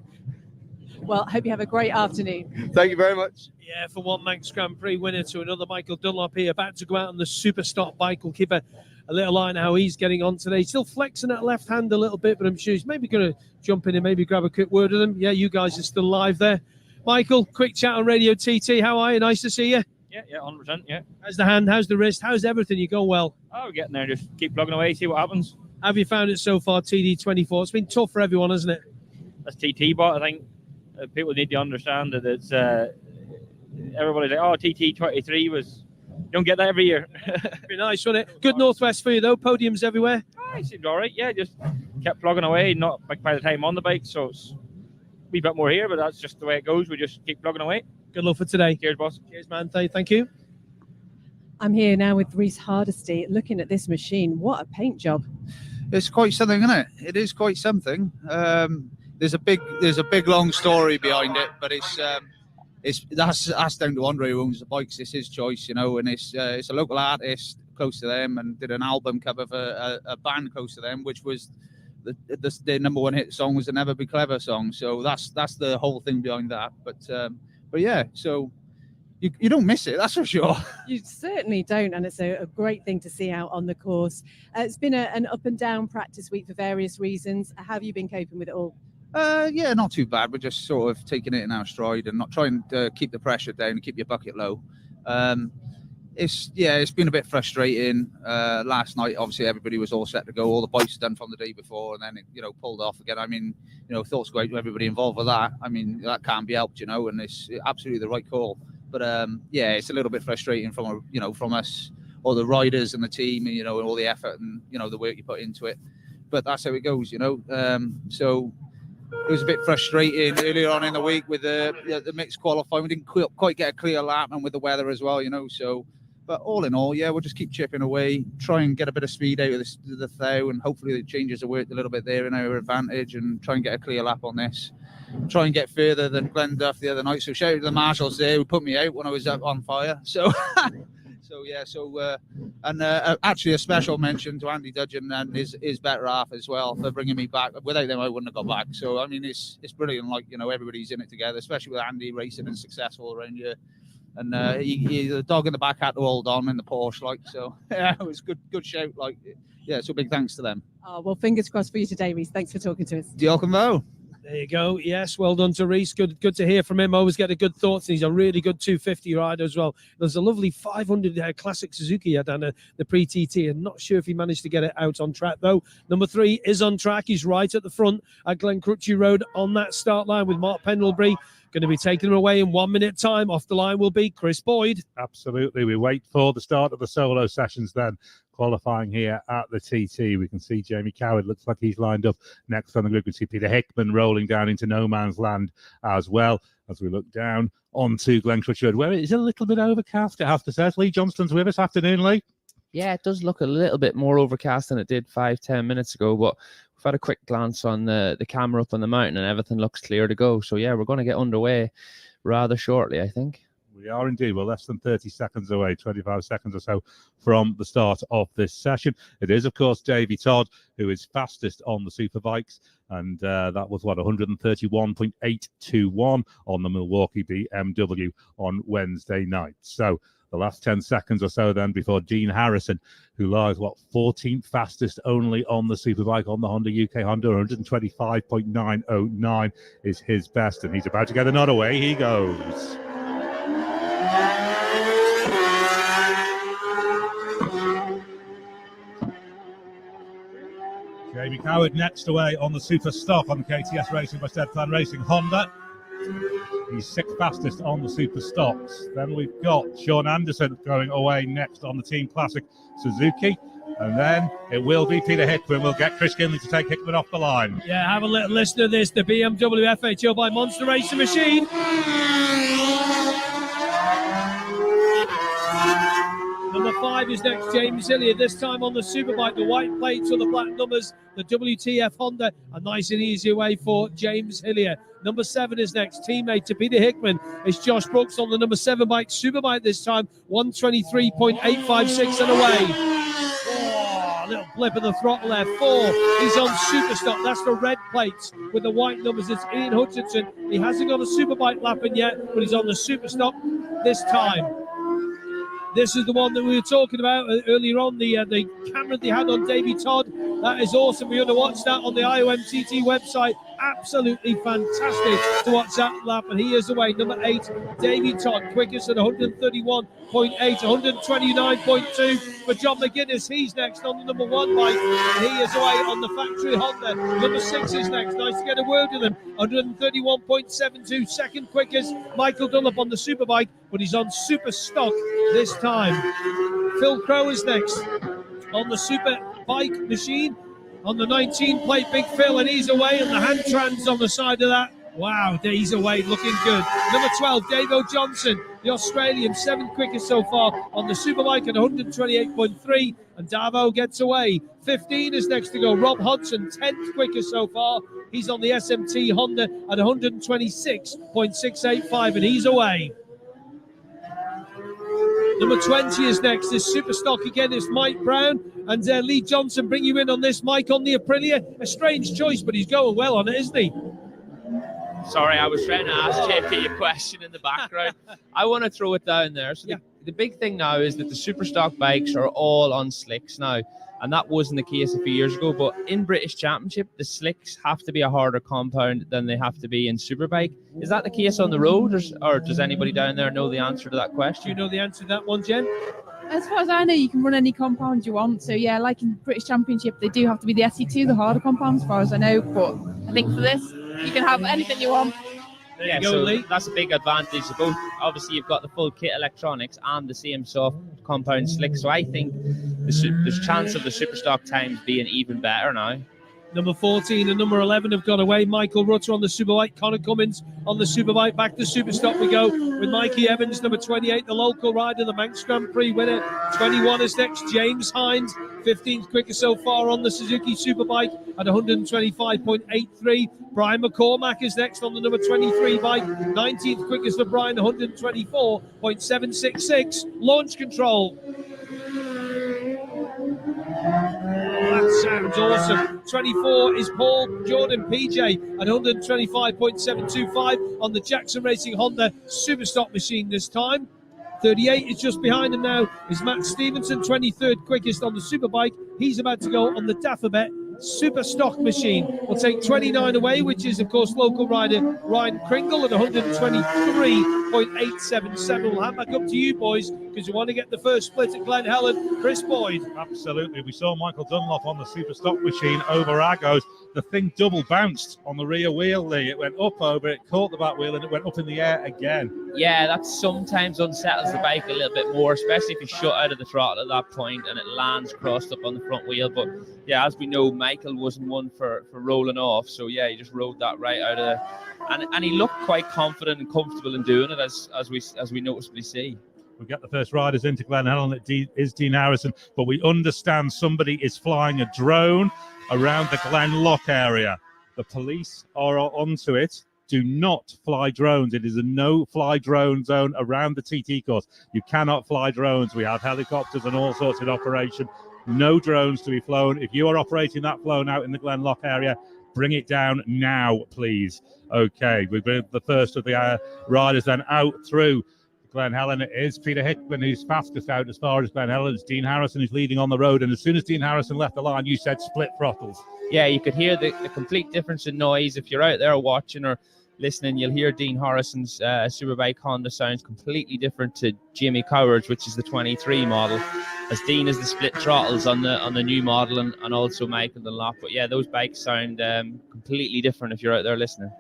Well, I hope you have a great afternoon. Thank you very much. Yeah, from one Manx Grand Prix winner to another, Michael Dunlop here, about to go out on the Superstock bike. We'll keep a little eye on how he's getting on today. Still flexing that left hand a little bit, but I'm sure he's maybe going to jump in and maybe grab a quick word with him. Yeah, you guys are still live there. Michael, quick chat on Radio TT. How are you? Nice to see you. Yeah, 100%, yeah. How's the hand? How's the wrist? How's everything? You go well? Oh, we're getting there. Just keep plugging away, see what happens. Have you found it so far, TD24? It's been tough for everyone, hasn't it? That's TT, but I think people need to understand that it's everybody's like, oh, TT23 was. You don't get that every year. Be nice, wouldn't it? Good Northwest for you though. Podiums everywhere. Oh, it seemed all right. Yeah, just kept plugging away. Not like by the time on the bike, so it's a wee bit more here, but that's just the way it goes. We just keep plugging away. Good luck for today. Cheers, boss. Cheers, man. Thank you. I'm here now with Rhys Hardesty looking at this machine. What a paint job. It's quite something, isn't it? It is quite something. There's a big long story behind it, but that's down to Andre who owns the bikes. It's his choice, and it's a local artist close to them and did an album cover for a band close to them, which was the number one hit song was the Never Be Clever song. So that's the whole thing behind that. But yeah, so you don't miss it, that's for sure. You certainly don't, and it's a great thing to see out on the course. It's been an up and down practice week for various reasons. How have you been coping with it all? Yeah, not too bad. We're just sort of taking it in our stride and not trying to keep the pressure down and keep your bucket low. It's been a bit frustrating. Last night, obviously, everybody was all set to go. All the bikes done from the day before, and then it pulled off again. I mean, thoughts go out to everybody involved with that. I mean, that can't be helped, and it's absolutely the right call. But yeah, it's a little bit frustrating from us, all the riders and the team, and all the effort and the work you put into it. But that's how it goes, So it was a bit frustrating earlier on in the week with the mixed qualifying. We didn't quite get a clear lap, and with the weather as well, So, but all in all, yeah, we'll just keep chipping away, try and get a bit of speed out of the Thau, and hopefully the changes have worked a little bit there in our advantage, and try and get a clear lap on this. Try and get further than Glenn Duff the other night. So shout out to the marshals there who put me out when I was up on fire. So. Actually a special mention to Andy Dudgeon and his better half as well for bringing me back. Without them, I wouldn't have got back. So I mean, it's brilliant. Like everybody's in it together, especially with Andy racing and successful around here. And the dog in the back had to hold on in the Porsche, like so. Yeah, it was good shout. Like yeah, so big thanks to them. Oh well, fingers crossed for you today, Rhys. Thanks for talking to us. Diolch yn fawr. There you go. Yes, well done to Rhys. Good to hear from him. Always get a good thoughts. And he's a really good 250 rider as well. There's a lovely 500 classic Suzuki had on the pre-TT, and not sure if he managed to get it out on track though. Number 3 is on track. He's right at the front at Glen Crutchy Road on that start line with Mark Pendlebury. Going to be taking him away in 1 minute time. Off the line will be Chris Boyd. Absolutely. We wait for the start of the solo sessions then. Qualifying here at the TT. We can see Jamie Coward. Looks like he's lined up next on the grid. We see Peter Hickman rolling down into no man's land as well as we look down onto Glen Crutchy Road, where it is a little bit overcast, I have to say. Lee Johnston's with us. Afternoon, Lee. Yeah, it does look a little bit more overcast than it did 5-10 minutes ago, but we've had a quick glance on the camera up on the mountain and everything looks clear to go. So yeah, we're going to get underway rather shortly, I think. We are indeed. We're less than 30 seconds away, 25 seconds or so from the start of this session. It is, of course, Davey Todd, who is fastest on the Superbikes. And that was, 131.821 on the Milwaukee BMW on Wednesday night. So the last 10 seconds or so then before Dean Harrison, who lies, 14th fastest only on the Superbike on the Honda UK Honda, 125.909 is his best. And he's about to get the nod away. He goes. Jamie Coward next away on the Superstock on the KTS Racing by Stead Plan Racing Honda. He's 6th fastest on the Superstocks. Then we've got Sean Anderson going away next on the Team Classic Suzuki. And then it will be Peter Hickman. We'll get Chris Kinley to take Hickman off the line. Yeah, have a little listen to this. The BMW FHO by Monster Racing Machine. Number 5 is next, James Hillier. This time on the Superbike, the white plates or the black numbers, the WTF Honda. A nice and easy way for James Hillier. Number 7 is next. Teammate to Peter Hickman is Josh Brooks on the number 7 bike. Superbike this time, 123.856 and away. Oh, a little blip of the throttle there. 4, he's on Superstock. That's the red plates with the white numbers. It's Ian Hutchinson. He hasn't got a Superbike lapping yet, but he's on the Superstock this time. This is the one that we were talking about earlier on, the camera they had on Davey Todd. That is awesome. We're going to watch that on the IOMTT website. Absolutely fantastic to watch that lap. And he is away. Number 8, Davey Todd, quickest at 131.8, 129.2 for John McGuinness. He's next on the number 1 bike. And he is away on the factory Honda. Number 6 is next. Nice to get a word with him. 131.72, second quickest. Michael Dunlop on the Superbike, but he's on Superstock this time. Phil Crow is next on the Superbike machine. On the 19 plate, Big Phil, and he's away, and the hand trans on the side of that. Wow, he's away, looking good. Number 12, Dave Johnson, the Australian, 7th quickest so far on the Superbike at 128.3, and Davo gets away. 15 is next to go, Rob Hodgson, 10th quickest so far. He's on the SMT Honda at 126.685, and he's away. Number 20 is next. This Superstock again is Mike Brown and Lee Johnson. Bring you in on this. Mike on the Aprilia. A strange choice, but he's going well on it, isn't he? Sorry, I was trying to ask JP a question in the background. I want to throw it down there. So the big thing now is that the Superstock bikes are all on slicks now. And that wasn't the case a few years ago. But in British Championship, the slicks have to be a harder compound than they have to be in Superbike. Is that the case on the road, or does anybody down there know the answer to that question? Do you know the answer to that one, Jen? As far as I know, you can run any compound you want. So yeah, like in British Championship, they do have to be the SE2, the harder compound, as far as I know. But I think for this, you can have anything you want. Yeah, so that's a big advantage. Both, obviously, you've got the full kit electronics and the same soft compound slick. So I think there's chance of the Superstock times being even better now. Number 14 and number 11 have gone away. Michael Rutter on the Superbike, Connor Cummins on the Superbike. Back to Superstock we go with Mikey Evans, number 28, the local rider, the Manx Grand Prix winner. 21 is next, James Hines, 15th quickest so far on the Suzuki Superbike at 125.83. Brian McCormack is next on the number 23 bike. 19th quickest for Brian, 124.766. Launch control. That sounds awesome. 24 is Paul Jordan PJ at 125.725 on the Jackson Racing Honda Superstock machine this time. 38 is just behind him now is Matt Stevenson, 23rd quickest on the Superbike. He's about to go on the Dafabet Superstock machine. We'll take 29 away, which is, of course, local rider Ryan Kringle at 123.877. We'll hand back up to you, boys, because you want to get the first split at Glen Helen. Chris Boyd. Absolutely. We saw Michael Dunlop on the Superstock machine over Argos. The thing double bounced on the rear wheel, Lee. It went up over, it caught the back wheel, and it went up in the air again. Yeah, that sometimes unsettles the bike a little bit more, especially if you shut out of the throttle at that point and it lands crossed up on the front wheel. But yeah, as we know, Michael wasn't one for rolling off. So yeah, he just rode that right out of there. And he looked quite confident and comfortable in doing it, as we noticeably see. We get the first riders into Glen Helen. It is Dean Harrison, but we understand somebody is flying a drone around the Glen Lock area. The police are onto it. Do not fly drones. It is a no-fly drone zone around the TT course. You cannot fly drones. We have helicopters and all sorts in operation. No drones to be flown. If you are operating that flown out in the Glen Lock area, bring it down now, please. Okay, we bring the first of the riders then out through Glen Helen. It is Peter Hickman who's fastest out as far as Glen Helen. It's Dean Harrison who's leading on the road. And as soon as Dean Harrison left the line, you said split throttles. Yeah, you could hear the complete difference in noise. If you're out there watching or listening, you'll hear Dean Harrison's Superbike Honda sounds completely different to Jimmy Coward's, which is the 23 model, as Dean is the split throttles on the new model, and also Michael Dunlop. But yeah, those bikes sound completely different if you're out there listening.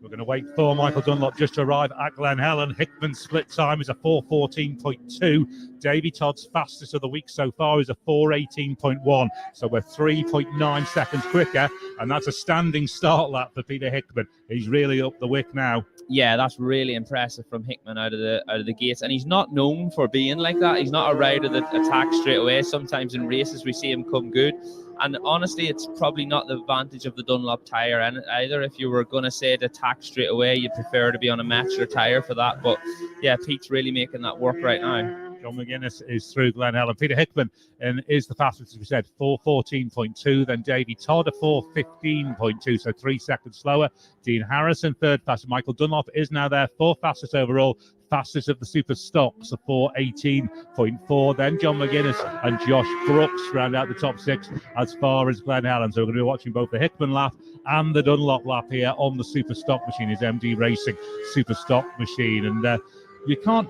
We're going to wait for Michael Dunlop just to arrive at Glen Helen. Hickman's split time is a 4:14.2. Davy Todd's fastest of the week so far is a 4:18.1. So we're 3.9 seconds quicker, and that's a standing start lap for Peter Hickman. He's really up the wick now. Yeah, that's really impressive from Hickman out of the gates, and he's not known for being like that. He's not a rider that attacks straight away. Sometimes in races we see him come good, and honestly, it's probably not the advantage of the Dunlop tyre either. If you were going to say to attack straight away, you'd prefer to be on a Metzer tyre for that. But yeah, Pete's really making that work right now. John McGuinness is through Glen Helen. Peter Hickman is the fastest, as we said, 4:14.2. Then Davy Todd, a 4:15.2, so 3 seconds slower. Dean Harrison, third fastest. Michael Dunlop is now there, fourth fastest overall. Fastest of the super stocks, a 4:18.4. Then John McGuinness and Josh Brooks round out the top six as far as Glen Helen. So we're going to be watching both the Hickman lap and the Dunlop lap here on the super stock machine, his MD Racing super stock machine. And you can't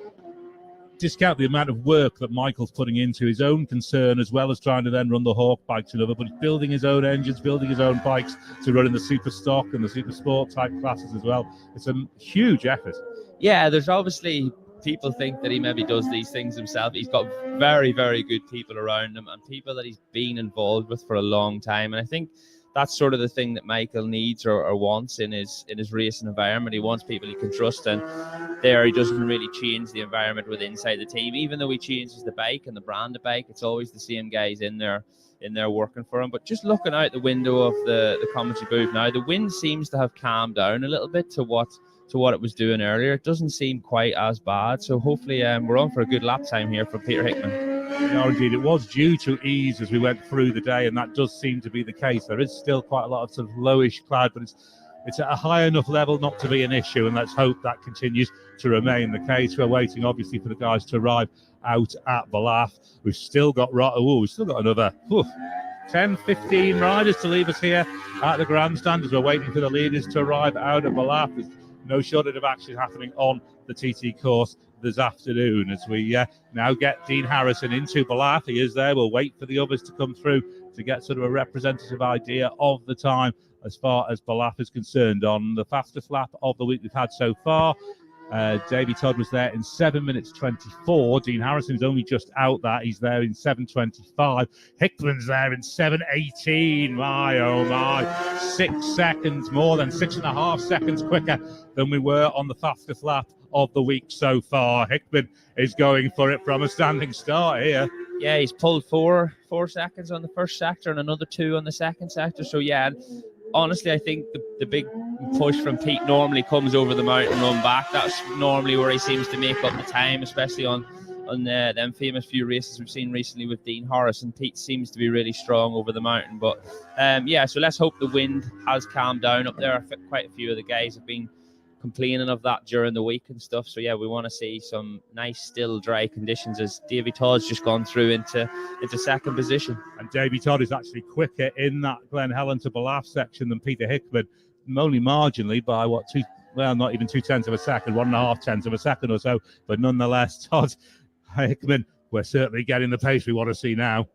discount the amount of work that Michael's putting into his own concern, as well as trying to then run the Hawk bikes and other, but he's building his own engines, building his own bikes to run in the super stock and the super sport type classes as well. It's a huge effort. Yeah, there's obviously people think that he maybe does these things himself. He's got very, very good people around him and people that he's been involved with for a long time. And I think that's sort of the thing that Michael needs or wants in his racing environment. He wants people he can trust, and there he doesn't really change the environment with inside the team. Even though he changes the bike and the brand of bike, it's always the same guys in there working for him. But just looking out the window of the commentary booth now, the wind seems to have calmed down a little bit to what it was doing earlier. It doesn't seem quite as bad. So hopefully we're on for a good lap time here for Peter Hickman. No, indeed, it was due to ease as we went through the day, and that does seem to be the case. There is still quite a lot of sort of lowish cloud, but it's at a high enough level not to be an issue, and let's hope that continues to remain the case. We're waiting, obviously, for the guys to arrive out at Ballaugh. We've still got another 10, 15 riders to leave us here at the grandstand as we're waiting for the leaders to arrive out at Ballaugh. There's no shortage of action happening on the TT course this afternoon as we now get Dean Harrison into Ballaugh. He is there. We'll wait for the others to come through to get sort of a representative idea of the time as far as Ballaugh is concerned. On the fastest lap of the week we've had so far, Davy Todd was there in 7 minutes 24. Dean Harrison's only just out that. He's there in 7:25. Hickman's there in 7:18. My, oh my. 6 seconds, more than 6.5 seconds quicker than we were on the fastest lap of the week so far. Hickman is going for it from a standing start here. Yeah, he's pulled four seconds on the first sector and another 2 on the second sector. So yeah, honestly, I think the big push from Pete normally comes over the mountain run back. That's normally where he seems to make up the time, especially on them famous few races we've seen recently with Dean Harrison. Pete seems to be really strong over the mountain. But yeah, so let's hope the wind has calmed down up there. Quite a few of the guys have been complaining of that during the week and stuff. So yeah, we want to see some nice still dry conditions as Davy Todd's just gone through into second position. And Davy Todd is actually quicker in that Glen Helen to Ballaugh section than Peter Hickman, only marginally by not even 0.2 of a second, 1.5 tenths of a second or so, but nonetheless, Todd Hickman, we're certainly getting the pace we want to see now.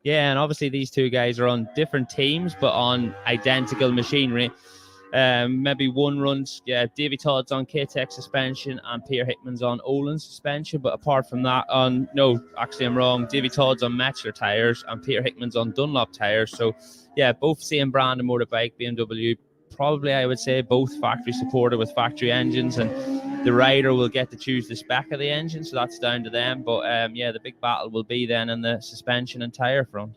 Yeah, and obviously these two guys are on different teams but on identical machinery. Maybe one runs, Davy Todd's on K-Tech suspension and Peter Hickman's on Olin suspension. But apart from that, I'm wrong. Davy Todd's on Metzer tyres and Peter Hickman's on Dunlop tyres. So yeah, both same brand of motorbike, BMW. Probably, I would say, both factory supported with factory engines, and the rider will get to choose the spec of the engine, so that's down to them. But yeah, the big battle will be then in the suspension and tyre front.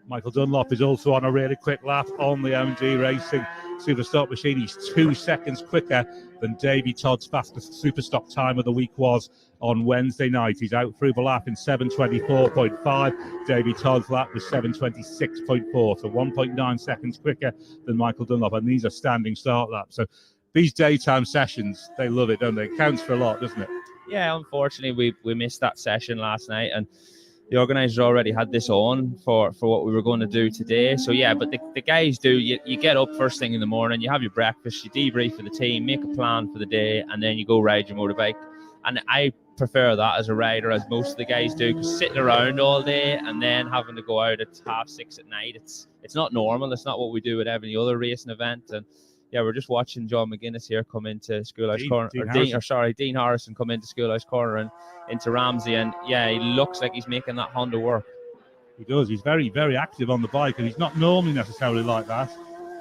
Michael Dunlop is also on a really quick lap on the MD Racing Superstock machine. He's 2 seconds quicker than Davy Todd's fastest Superstock time of the week was on Wednesday night. He's out through Ballaugh in 7:24.5. Davy Todd's lap was 7:26.4, so 1.9 seconds quicker than Michael Dunlop. And these are standing start laps. So these daytime sessions, they love it, don't they? It counts for a lot, doesn't it? Yeah, unfortunately, we missed that session last night, and the organisers already had this on for what we were going to do today. So yeah, but the guys do, you get up first thing in the morning, you have your breakfast, you debrief for the team, make a plan for the day, and then you go ride your motorbike. And I prefer that as a rider, as most of the guys do, because sitting around all day and then having to go out at 6:30 at night, it's not normal. It's not what we do at every other racing event. And yeah, we're just watching John McGuinness here come into Schoolhouse Corner. Dean Harrison come into Schoolhouse Corner and into Ramsey. And yeah, he looks like he's making that Honda work. He does. He's very, very active on the bike, and he's not normally necessarily like that.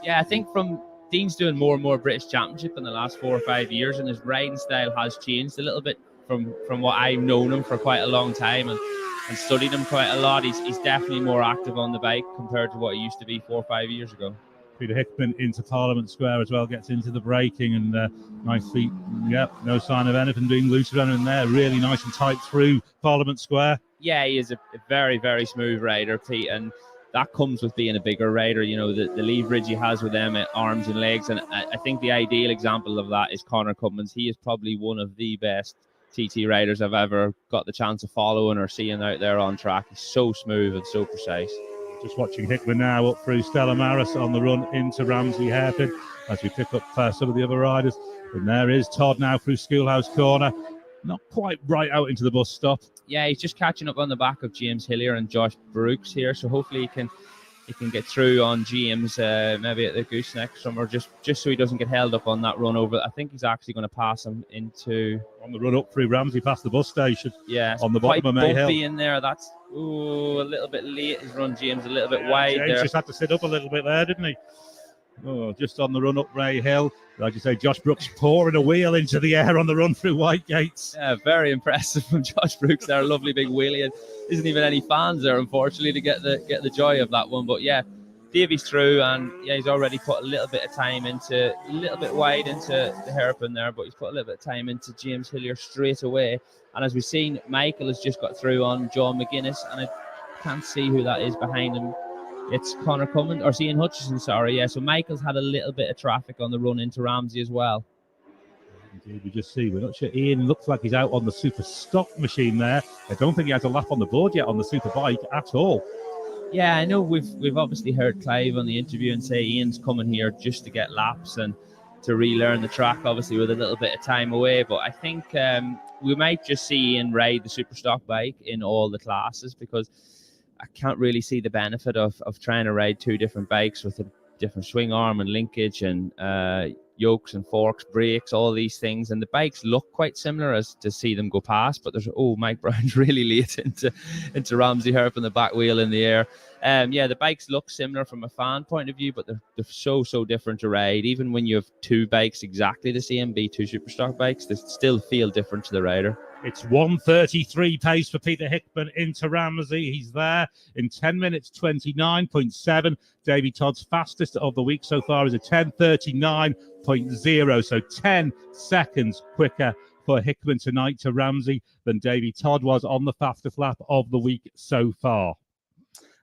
Yeah, I think Dean's doing more and more British Championship in the last 4 or 5 years, and his riding style has changed a little bit from what I've known him for quite a long time and studied him quite a lot. He's definitely more active on the bike compared to what he used to be 4 or 5 years ago. Peter Hickman into Parliament Square as well, gets into the braking, and nicely, no sign of anything being loose around in there. Really nice and tight through Parliament Square. Yeah, he is a very, very smooth rider, Pete, and that comes with being a bigger rider. You know, the leverage he has with them at arms and legs, and I think the ideal example of that is Conor Cummins. He is probably one of the best TT riders I've ever got the chance of following or seeing out there on track. He's so smooth and so precise. Just watching Hickman now up through Stella Maris on the run into Ramsey Hairpin as we pick up some of the other riders. And there is Todd now through Schoolhouse Corner. Not quite right out into the bus stop. Yeah, he's just catching up on the back of James Hillier and Josh Brooks here. So hopefully he can get through on James maybe at the gooseneck somewhere, just so he doesn't get held up on that run over. I think he's actually going to pass him into... On the run up through Ramsey past the bus station. Yeah, on the bottom of May Hill. In there. That's a little bit late. He's run James a little bit wide James there. Just had to sit up a little bit there, didn't he? Oh, just on the run up Ray Hill. Like you say, Josh Brooks pouring a wheel into the air on the run through White Gates. Yeah, very impressive from Josh Brooks there. A lovely big wheelie. And isn't even any fans there, unfortunately, to get the joy of that one. But yeah, Davy's through, and yeah, he's already put a little bit of time into, a little bit wide into the hairpin there, but he's put a little bit of time into James Hillier straight away. And as we've seen, Michael has just got through on John McGuinness, and I can't see who that is behind him. It's Conor Cummins, or Ian Hutchison, sorry. Yeah, so Michael's had a little bit of traffic on the run into Ramsey as well. Indeed, we just see, we're not sure. Ian looks like he's out on the super stock machine there. I don't think he has a lap on the board yet on the super bike at all. Yeah, I know we've obviously heard Clive on the interview and say Ian's coming here just to get laps and to relearn the track, obviously with a little bit of time away. But I think we might just see Ian ride the super stock bike in all the classes, because I can't really see the benefit of trying to ride two different bikes with a different swing arm and linkage and yokes and forks, brakes, all these things. And the bikes look quite similar as to see them go past, but there's, Mike Brown's really late into Ramsey Hairpin, the back wheel in the air. Yeah, the bikes look similar from a fan point of view, but they're so different to ride. Even when you have two bikes exactly the same, be two Superstock bikes, they still feel different to the rider. It's 1:33 pace for Peter Hickman into Ramsey. He's there in 10 minutes 29.7. Davy Todd's fastest of the week so far is a 10:39.0. So 10 seconds quicker for Hickman tonight to Ramsey than Davy Todd was on the fastest lap of the week so far.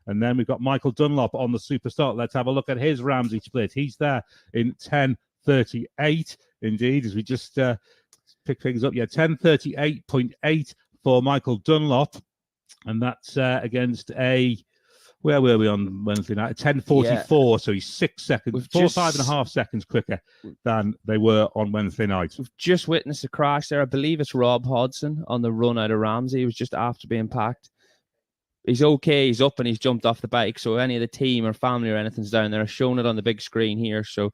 And then we've got Michael Dunlop on the Superstock. Let's have a look at his Ramsey split. He's there in 10:38. Indeed, as we just pick things up. Yeah, 10:38.8 for Michael Dunlop. And that's against where were we on Wednesday night? 10:44. Yeah. So he's 6 seconds, 5.5 seconds quicker than they were on Wednesday night. We've just witnessed a crash there. I believe it's Rob Hodson on the run out of Ramsey. He was just after being packed. He's okay. He's up and he's jumped off the bike. So any of the team or family or anything's down there, I've shown it on the big screen here. So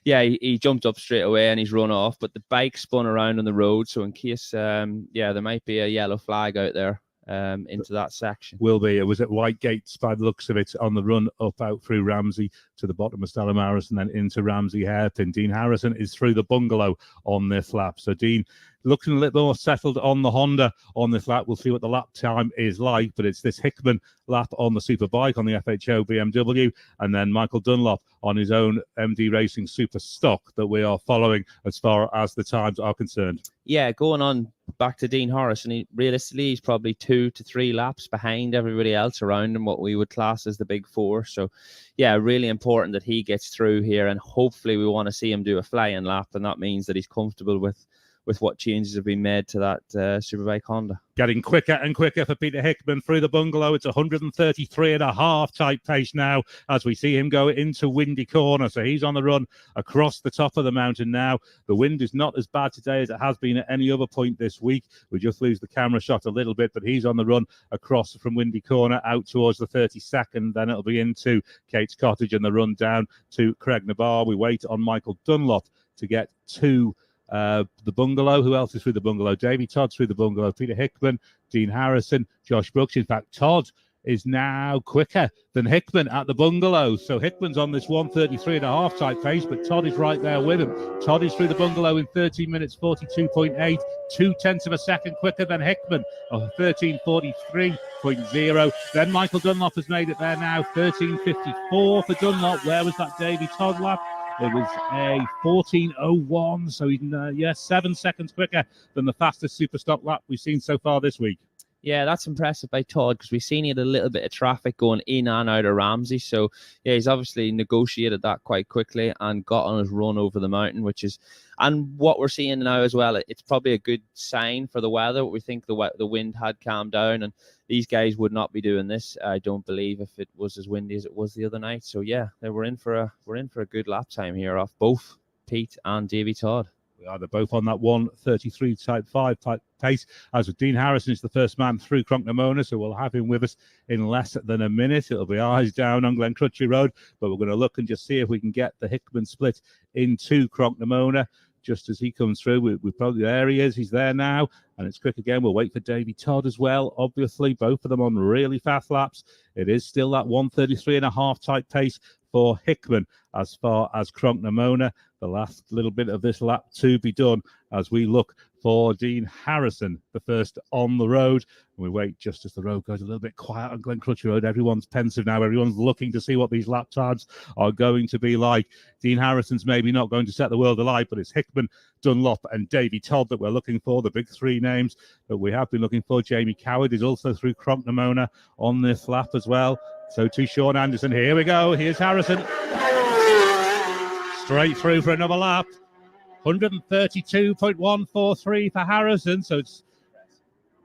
yeah, he jumped up straight away and he's run off. But the bike spun around on the road. So in case, there might be a yellow flag out there into that section. Will be. It was at White Gates by the looks of it on the run up out through Ramsey to the bottom of Stella Maris and then into Ramsey Hairpin. Dean Harrison is through the bungalow on this lap. So Dean looking a little more settled on the Honda on this lap. We'll see what the lap time is like, but it's this Hickman lap on the Superbike on the FHO BMW, and then Michael Dunlop on his own MD Racing Super Stock that we are following as far as the times are concerned. Yeah, going on back to Dean Harrison, realistically, he's probably 2 to 3 laps behind everybody else around him, what we would class as the big four. So, yeah, really important that he gets through here, and hopefully we want to see him do a flying lap, and that means that he's comfortable with with what changes have been made to that Superbike Honda. Getting quicker and quicker for Peter Hickman through the bungalow. It's 133.5 type pace now as we see him go into Windy Corner. So he's on the run across the top of the mountain now. The wind is not as bad today as it has been at any other point this week. We just lose the camera shot a little bit, but he's on the run across from Windy Corner out towards the 32nd. Then it'll be into Kate's Cottage and the run down to Craig Nabar. We wait on Michael Dunlop to get to the bungalow. Who else is through the bungalow? Davey Todd's through the bungalow. Peter Hickman, Dean Harrison, Josh Brooks. In fact, Todd is now quicker than Hickman at the bungalow. So Hickman's on this 133.5 type pace, but Todd is right there with him. Todd is through the bungalow in 13 minutes 42.8, 0.2 of a second quicker than Hickman, 13:43.0. Then Michael Dunlop has made it there now, 13:54 for Dunlop. Where was that Davey Todd lap? It was a 14:01, so he's 7 seconds quicker than the fastest Superstock lap we've seen so far this week. Yeah, that's impressive by Todd because we've seen he had a little bit of traffic going in and out of Ramsey. So, yeah, he's obviously negotiated that quite quickly and got on his run over the mountain, which is, and what we're seeing now as well, it's probably a good sign for the weather. We think the wind had calmed down and these guys would not be doing this, I don't believe, if it was as windy as it was the other night. So, yeah, we're in for a good lap time here off both Pete and Davey Todd. They're both on that 1:33 type 5 type pace. As with Dean Harrison is the first man through Cronknamona, so we'll have him with us in less than a minute. It'll be eyes down on Glen Crutchley Road, but we're going to look and just see if we can get the Hickman split into Cronknamona just as he comes through. We probably, there he is, he's there now, and it's quick again. We'll wait for Davey Todd as well. Obviously, both of them on really fast laps. It is still that 1:33.5 type pace for Hickman as far as Cronknamona. The last little bit of this lap to be done as we look for Dean Harrison, the first on the road. And we wait just as the road goes a little bit quiet on Glen Crutchley Road. Everyone's pensive now. Everyone's looking to see what these lap times are going to be like. Dean Harrison's maybe not going to set the world alight, but it's Hickman, Dunlop and Davey Todd that we're looking for, the big three names that we have been looking for. Jamie Coward is also through Cronknamona on this lap as well. So to Sean Anderson. Here we go. Here's Harrison. Straight through for another lap. 132.143 for Harrison. So it's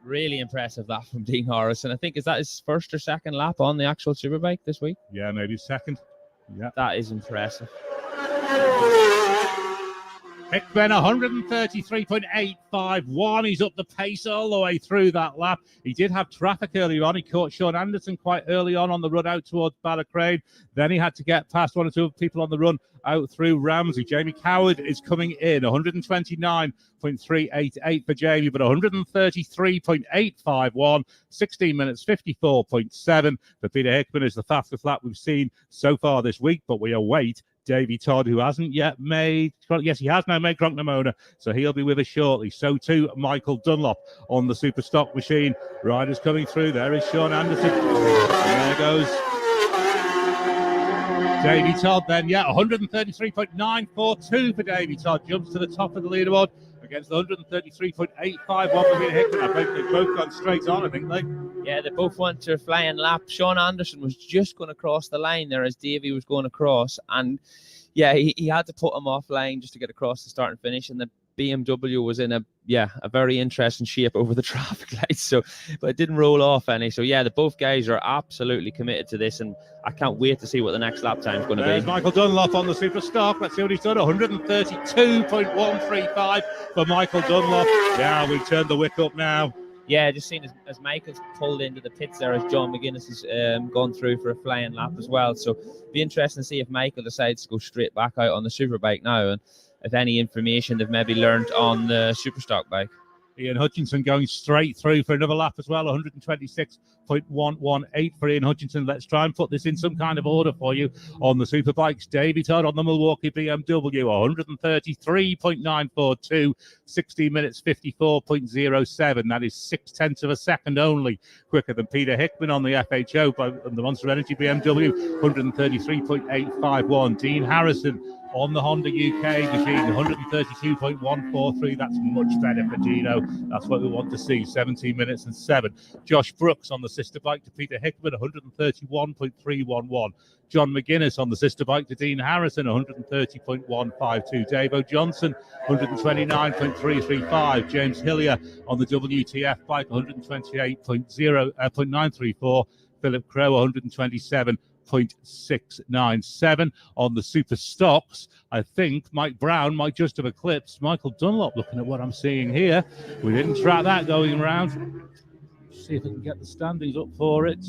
really impressive lap from Dean Harrison. I think, is that his first or second lap on the actual Superbike this week? Yeah, maybe second. Yeah. That is impressive. Hickman 133.851. He's up the pace all the way through that lap. He did have traffic earlier on. He caught Sean Anderson quite early on the run out towards Paddock. Then he had to get past one or two people on the run out through Ramsey. Jamie Coward is coming in 129.388 for Jamie, but 133.851, 16 minutes 54.7 for Peter Hickman is the fastest lap we've seen so far this week. But we await Davey Todd, who hasn't yet made, yes, he has now made Cronknamona, so he'll be with us shortly. So too Michael Dunlop on the Superstock machine. Riders coming through. There is Sean Anderson. And there goes Davey Todd then. Yeah, 133.942 for Davey Todd. Jumps to the top of the leaderboard against the 133.851 for Peter Hickman. I think they've both gone straight on, I think they. Yeah, they both went to a flying lap. Sean Anderson was just going to cross the line there as Davey was going across. And yeah, he had to put him offline just to get across the start and finish. And the BMW was in a very interesting shape over the traffic lights. So, but it didn't roll off any. So yeah, both guys are absolutely committed to this, and I can't wait to see what the next lap time is going to be. There's Michael Dunlop on the Superstock. Let's see what he's done. 132.135 for Michael Dunlop. Yeah, we've turned the wick up now. Yeah, just seen as Michael's pulled into the pits there as John McGuinness has gone through for a flying lap as well. So be interesting to see if Michael decides to go straight back out on the Superbike now, and if any information they've maybe learned on the Superstock bike. Ian Hutchinson going straight through for another lap as well. 126.118 for Ian Hutchinson. Let's try and put this in some kind of order for you on the Superbikes. Davey Todd on the Milwaukee BMW, 133.942, 16 minutes 54.07. That is 0.6 of a second only quicker than Peter Hickman on the FHO, but the Monster Energy BMW, 133.851. Dean Harrison on the Honda UK machine, 132.143. That's much better for Dino. That's what we want to see. 17 minutes and 7. Josh Brooks on the sister bike to Peter Hickman, 131.311. John McGuinness on the sister bike to Dean Harrison, 130.152. Dave O'Johnson, 129.335. James Hillier on the WTF bike, 128.934. Philip Crow, 127.697. On the super stocks, I think Mike Brown might just have eclipsed Michael Dunlop, looking at what I'm seeing here. We didn't track that going around. See if we can get the standings up for it.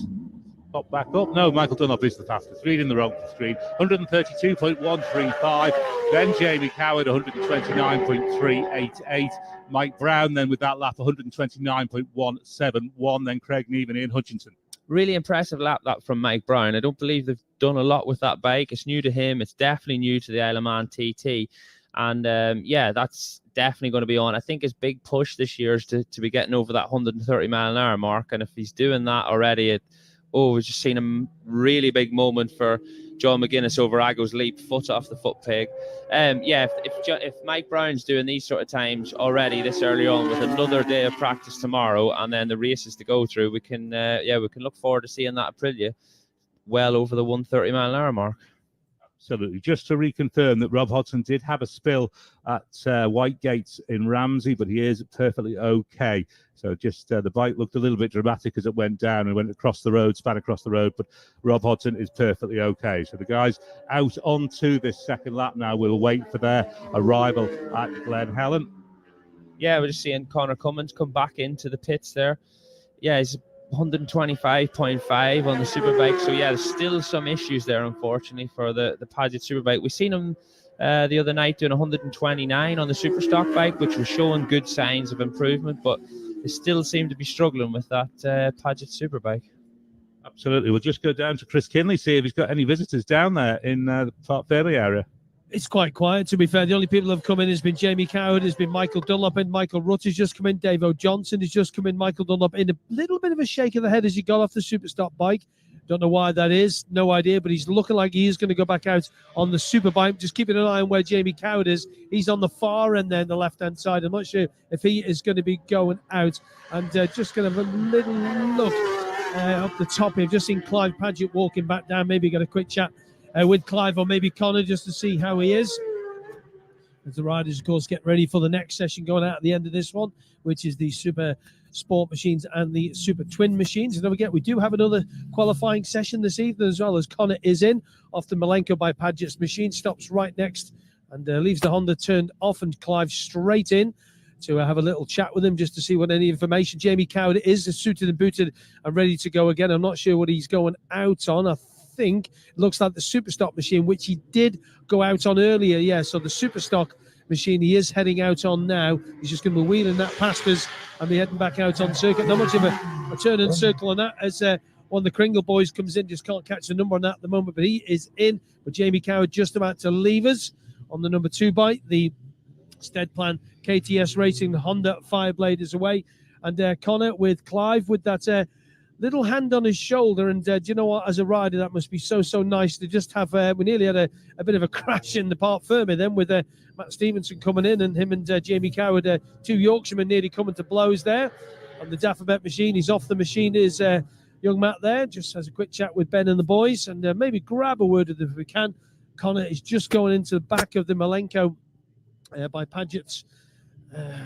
Pop back up. No, Michael Dunlop is the fastest. Reading the wrong screen. 132.135. Then Jamie Coward, 129.388. Mike Brown, then with that lap, 129.171. Then Craig Neave and Ian Hutchinson. Really impressive lap that from Mike Brown. I don't believe they've done a lot with that bike. It's new to him. It's definitely new to the Isle of Man TT. And yeah, that's definitely going to be on. I think his big push this year is to be getting over that 130 mile an hour mark. And if he's doing that already, we've just seen a really big moment for John McGuinness over Ago's leap, foot off the foot peg. Yeah, if Mike Brown's doing these sort of times already this early on with another day of practice tomorrow and then the races to go through, we can look forward to seeing that Aprilia well over the 130 mile an hour mark. Absolutely. Just to reconfirm that Rob Hodson did have a spill at Whitegate in Ramsey, but he is perfectly okay. So just the bike looked a little bit dramatic as it went down and went across the road, span across the road, but Rob Hodson is perfectly okay. So the guys out onto this second lap now will wait for their arrival at Glen Helen. Yeah, we're just seeing Connor Cummins come back into the pits there. Yeah, he's 125.5 on the Superbike. So yeah, there's still some issues there, unfortunately, for the Padgett Superbike. We've seen him the other night doing 129 on the Superstock bike, which was showing good signs of improvement, but they still seem to be struggling with that Padgett Superbike. Absolutely. We'll just go down to Chris Kinley, see if he's got any visitors down there in the Park Fairley area. It's quite quiet, to be fair. The only people who have come in has been Jamie Coward, has been Michael Dunlop, and Michael Rutt has just come in. Dave O'Johnson has just come in. Michael Dunlop in a little bit of a shake of the head as he got off the Superstock bike. Don't know why that is, no idea, but he's looking like he is going to go back out on the Superbike. Just keeping an eye on where Jamie Coward is. He's on the far end there, the left-hand side. I'm not sure if he is going to be going out. And just going to have a little look up the top here. Just seen Clive Padgett walking back down. Maybe get a quick chat with Clive or maybe Connor just to see how he is. As the riders, of course, get ready for the next session going out at the end of this one, which is the Super Sport machines and the Super Twin machines. And don't forget, we do have another qualifying session this evening as well, as Connor is in off the Malenko by Padgett's machine, stops right next and leaves the Honda turned off, and Clive straight in to have a little chat with him just to see what any information. Jamie Coward is suited and booted and ready to go again. I'm not sure what he's going out on. I think it looks like the Superstock machine, which he did go out on earlier. Yeah, so the Superstock machine he is heading out on now. He's just going to be wheeling that past us and be heading back out on circuit. Not much of a turn and circle on that as one of the Kringle boys comes in. Just can't catch the number on that at the moment, but he is in. But Jamie Coward just about to leave us on the number 2 bike. The Steadplan KTS Racing, the Honda Fireblade is away. And Connor with Clive with that little hand on his shoulder. And do you know what, as a rider, that must be so nice to just have, we nearly had a bit of a crash in the Park Fermi then with Matt Stevenson coming in and him and Jamie Coward, 2 Yorkshiremen nearly coming to blows there on the Daffabet machine. He's off the machine, is young Matt there, just has a quick chat with Ben and the boys and maybe grab a word with them if we can. Connor is just going into the back of the Malenko by Padgett's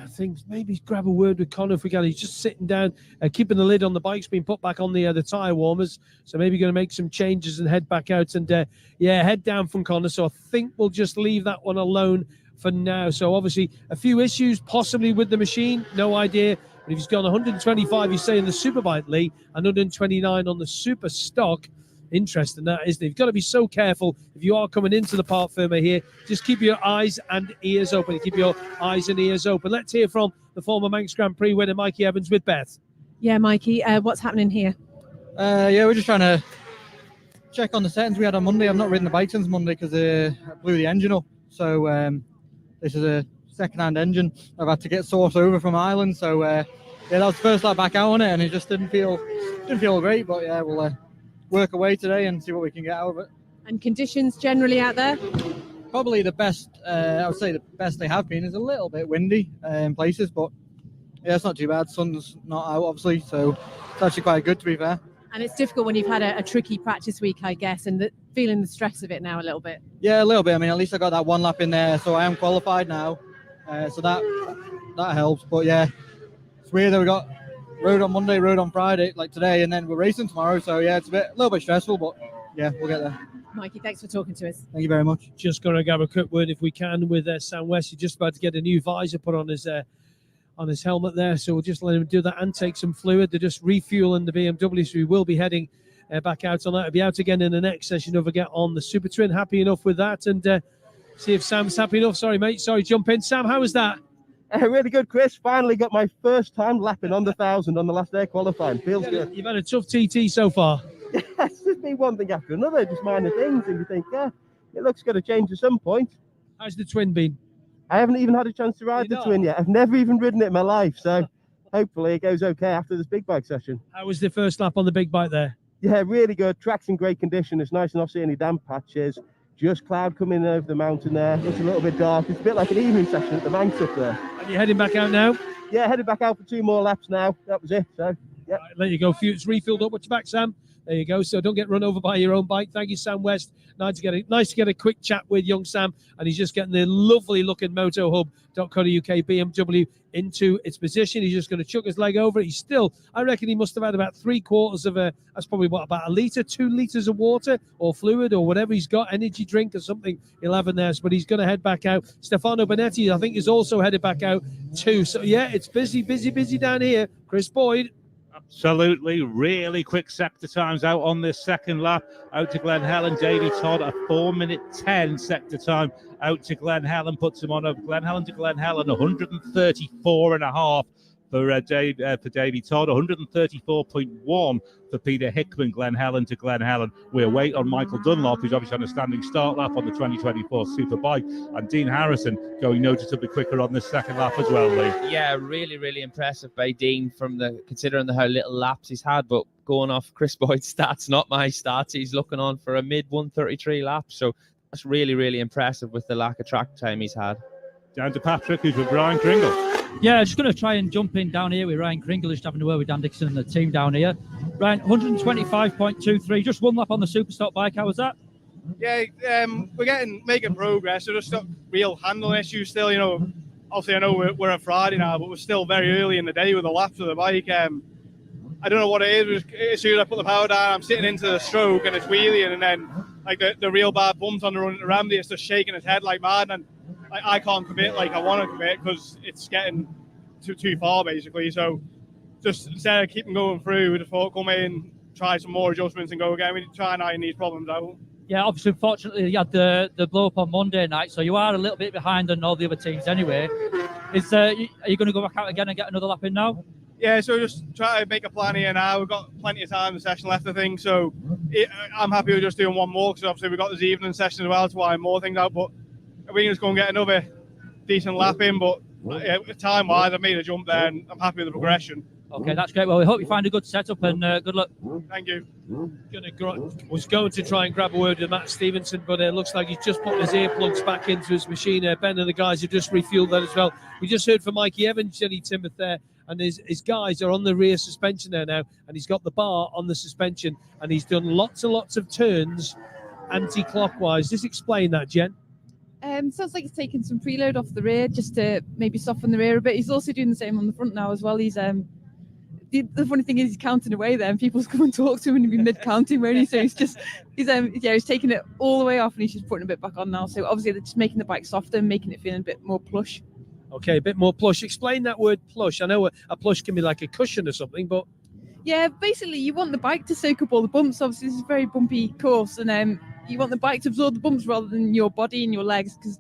things. Maybe grab a word with Connor if we can. He's just sitting down, keeping the lid on the bike's been put back on the tyre warmers, so maybe going to make some changes and head back out and head down from Connor. So I think we'll just leave that one alone for now. So obviously a few issues possibly with the machine, no idea, but if he's gone 125 you say in the Superbike, Lee, and 129 on the Superstock. Interesting that, isn't it? You've got to be so careful if you are coming into the Park Fermi here. Just keep your eyes and ears open. Keep your eyes and ears open. Let's hear from the former Manx Grand Prix winner, Mikey Evans, with Beth. Yeah, Mikey, what's happening here? Yeah, we're just trying to check on the settings we had on Monday. I've not ridden the bike since Monday because I blew the engine up. So this is a second-hand engine I've had to get sourced over from Ireland. So yeah, that was the first lap back out on it, and it just didn't feel great. But yeah, we'll work away today and see what we can get out of it. And conditions generally out there? Probably the best. I would say the best they have been. Is a little bit windy in places, but yeah, it's not too bad. Sun's not out, obviously, so it's actually quite good, to be fair. And it's difficult when you've had a tricky practice week, I guess, and feeling the stress of it now a little bit. Yeah, a little bit. I mean, at least I got that one lap in there, so I am qualified now. So that helps. But yeah, it's weird that we got road on Monday, road on Friday, like today, and then we're racing tomorrow. So yeah, it's a little bit stressful, but yeah, we'll get there. Mikey, thanks for talking to us. Thank you very much. Just going to grab a quick word, if we can, with Sam West. He's just about to get a new visor put on his helmet there, so we'll just let him do that and take some fluid. They're just refueling the BMW, so we will be heading back out on that. I'll be out again in the next session. Don't forget on the Supertwin. Happy enough with that, and see if Sam's happy enough. Sorry, mate. Sorry, jump in. Sam, how was that? Really good, Chris. Finally got my first time lapping on the 1,000 on the last day of qualifying. Feels good. You've had a tough TT so far. It's just been one thing after another, just minor things, and you think, yeah, it looks going to change at some point. How's the Twin been? I haven't even had a chance to ride the Twin yet. I've never even ridden it in my life, so hopefully it goes okay after this big bike session. How was the first lap on the big bike there? Yeah, really good. Track's in great condition. It's nice not seeing any damp patches. Just cloud coming over the mountain there. Looks a little bit dark. It's a bit like an evening session at the Manx up there. And you're heading back out now? Yeah, headed back out for 2 more laps now. That was it. So, yeah. Right, let you go. It's refilled up. Watch your back, Sam. There you go. So don't get run over by your own bike. Thank you, Sam West. Nice to get a quick chat with young Sam, and he's just getting the lovely looking motohub.co.uk BMW into its position. He's just going to chuck his leg over it. He's still, I reckon he must have had about 3/4 of that's probably about a litre, 2 litres of water or fluid or whatever he's got, energy drink or something he'll have in there. But he's going to head back out. Stefano Bonetti, I think, is also headed back out too. So yeah, it's busy down here. Chris Boyd. Absolutely, really quick sector times out on this second lap. Out to Glen Helen, Davey Todd, a 4:10 sector time. Out to Glen Helen, puts him on over Glen Helen to Glen Helen, 134.5 for Davey Todd, 134.1 for Peter Hickman. Glen Helen to Glen Helen. We're waiting on Michael Dunlop, who's obviously on a standing start lap on the 2024 Superbike, and Dean Harrison going noticeably quicker on this second lap as well, Lee. Yeah, really impressive by Dean considering how little laps he's had, but going off Chris Boyd's stats, not my stats, he's looking on for a mid 133 lap, so that's really impressive with the lack of track time he's had. Down to Patrick, who's with Brian Kringle. Yeah, just going to try and jump in down here with Ryan Kringle, just having a word with Dan Dixon and the team down here. Ryan, 125.23, just 1 lap on the Superstock bike. How was that? Yeah, we're making progress. There's just real handling issues still. You know, obviously I know we're a Friday now, but we're still very early in the day with the laps of the bike. I don't know what it is. As soon as I put the power down, I'm sitting into the stroke and it's wheeling, and then like the real bad bumps on the run around me, it's just shaking its head like mad, and I can't commit like I want to commit because it's getting too far basically. So just instead of keeping going through, we just thought come in, try some more adjustments and go again. We try and iron these problems out. Yeah, obviously, unfortunately, you had the blow up on Monday night, so you are a little bit behind on all the other teams anyway. Are you going to go back out again and get another lap in now? Yeah, so just try to make a plan here now. We've got plenty of time in the session left, I think. So I'm happy with just doing one more because obviously we've got this evening session as well to iron more things out. But we can just go and get another decent lap in. But time-wise, I made a jump there and I'm happy with the progression. Okay, that's great. Well, we hope you find a good setup and good luck. Thank you. Was going to try and grab a word with Matt Stevenson, but it looks like he's just put his earplugs back into his machine. Ben and the guys have just refueled that as well. We just heard from Mikey Evans, Jenny Timoth there, and his guys are on the rear suspension there now, and he's got the bar on the suspension, and he's done lots and lots of turns anti-clockwise. Just explain that, Jen. Sounds like he's taking some preload off the rear just to maybe soften the rear a bit. He's also doing the same on the front now as well. He's the funny thing is he's counting away there and people's come and talk to him and he'd be mid-counting really, so he's taking it all the way off and he's just putting a bit back on now. So obviously they're just making the bike softer and making it feel a bit more plush. Okay, a bit more plush. Explain that word plush. I know a plush can be like a cushion or something, but yeah, basically you want the bike to soak up all the bumps. Obviously this is a very bumpy course, and you want the bike to absorb the bumps rather than your body and your legs, because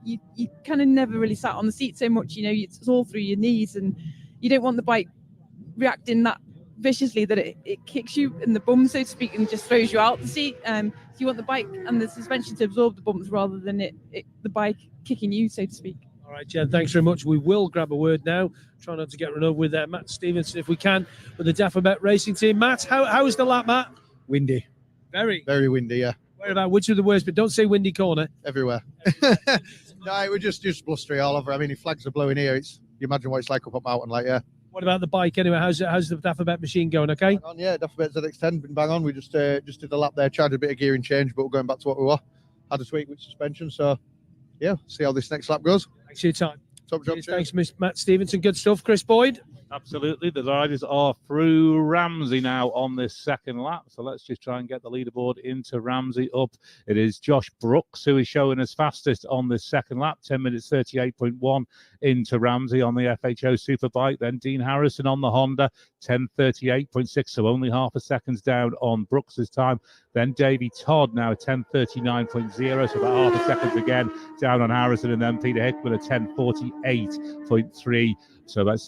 you kind of never really sat on the seat so much, it's all through your knees, and you don't want the bike reacting that viciously that it kicks you in the bum, so to speak, and just throws you out the seat. So you want the bike and the suspension to absorb the bumps rather than the bike kicking you, so to speak. All right, Jen, thanks very much. We will grab a word now. Try not to get run over with Matt Stevenson if we can, with the Dafabet Racing team. Matt, how was the lap, Matt? Windy. Very windy, yeah. Where about? Which are the worst? But don't say windy corner. Everywhere. No, it was just blustery all over. I mean, if flags are blowing here, you imagine what it's like up at mountain, like, yeah. What about the bike anyway? How's the Daffabet machine going? Okay. On, yeah, Daffabet ZX10 been bang on. We just did a lap there, tried a bit of gearing change, but we're going back to what we were. Had a tweak with suspension, so yeah, see how this next lap goes. Thanks for your time. Top job. Thanks, Miss Matt Stevenson. Good stuff, Chris Boyd. Absolutely. The riders are through Ramsey now on this second lap. So let's just try and get the leaderboard into Ramsey up. It is Josh Brooks who is showing us fastest on this second lap. 10 minutes 38.1 into Ramsey on the FHO Superbike. Then Dean Harrison on the Honda. 10:38.6, so only half a second down on Brooks's time. Then Davey Todd now 10:39.0, so about half a second again down on Harrison. And then Peter Hickman at 10:48.3. So about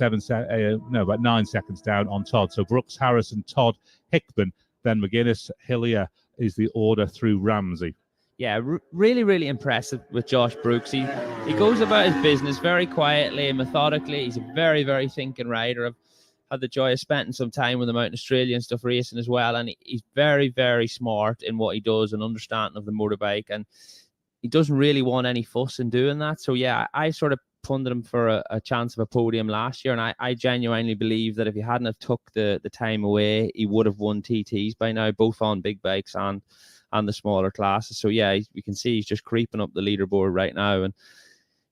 9 seconds down on Todd. So Brooks, Harrison, Todd, Hickman, then McGuinness, Hillier is the order through Ramsey. Yeah, really, really impressive with Josh Brooks. He goes about his business very quietly and methodically. He's a very, very thinking rider. I've had the joy of spending some time with him out in Australia and stuff racing as well. And he's very, very smart in what he does and understanding of the motorbike. And he doesn't really want any fuss in doing that. So yeah, I sort of punted him for a chance of a podium last year, and I genuinely believe that if he hadn't have took the time away, he would have won TTs by now, both on big bikes and the smaller classes. So yeah, we can see he's just creeping up the leaderboard right now, and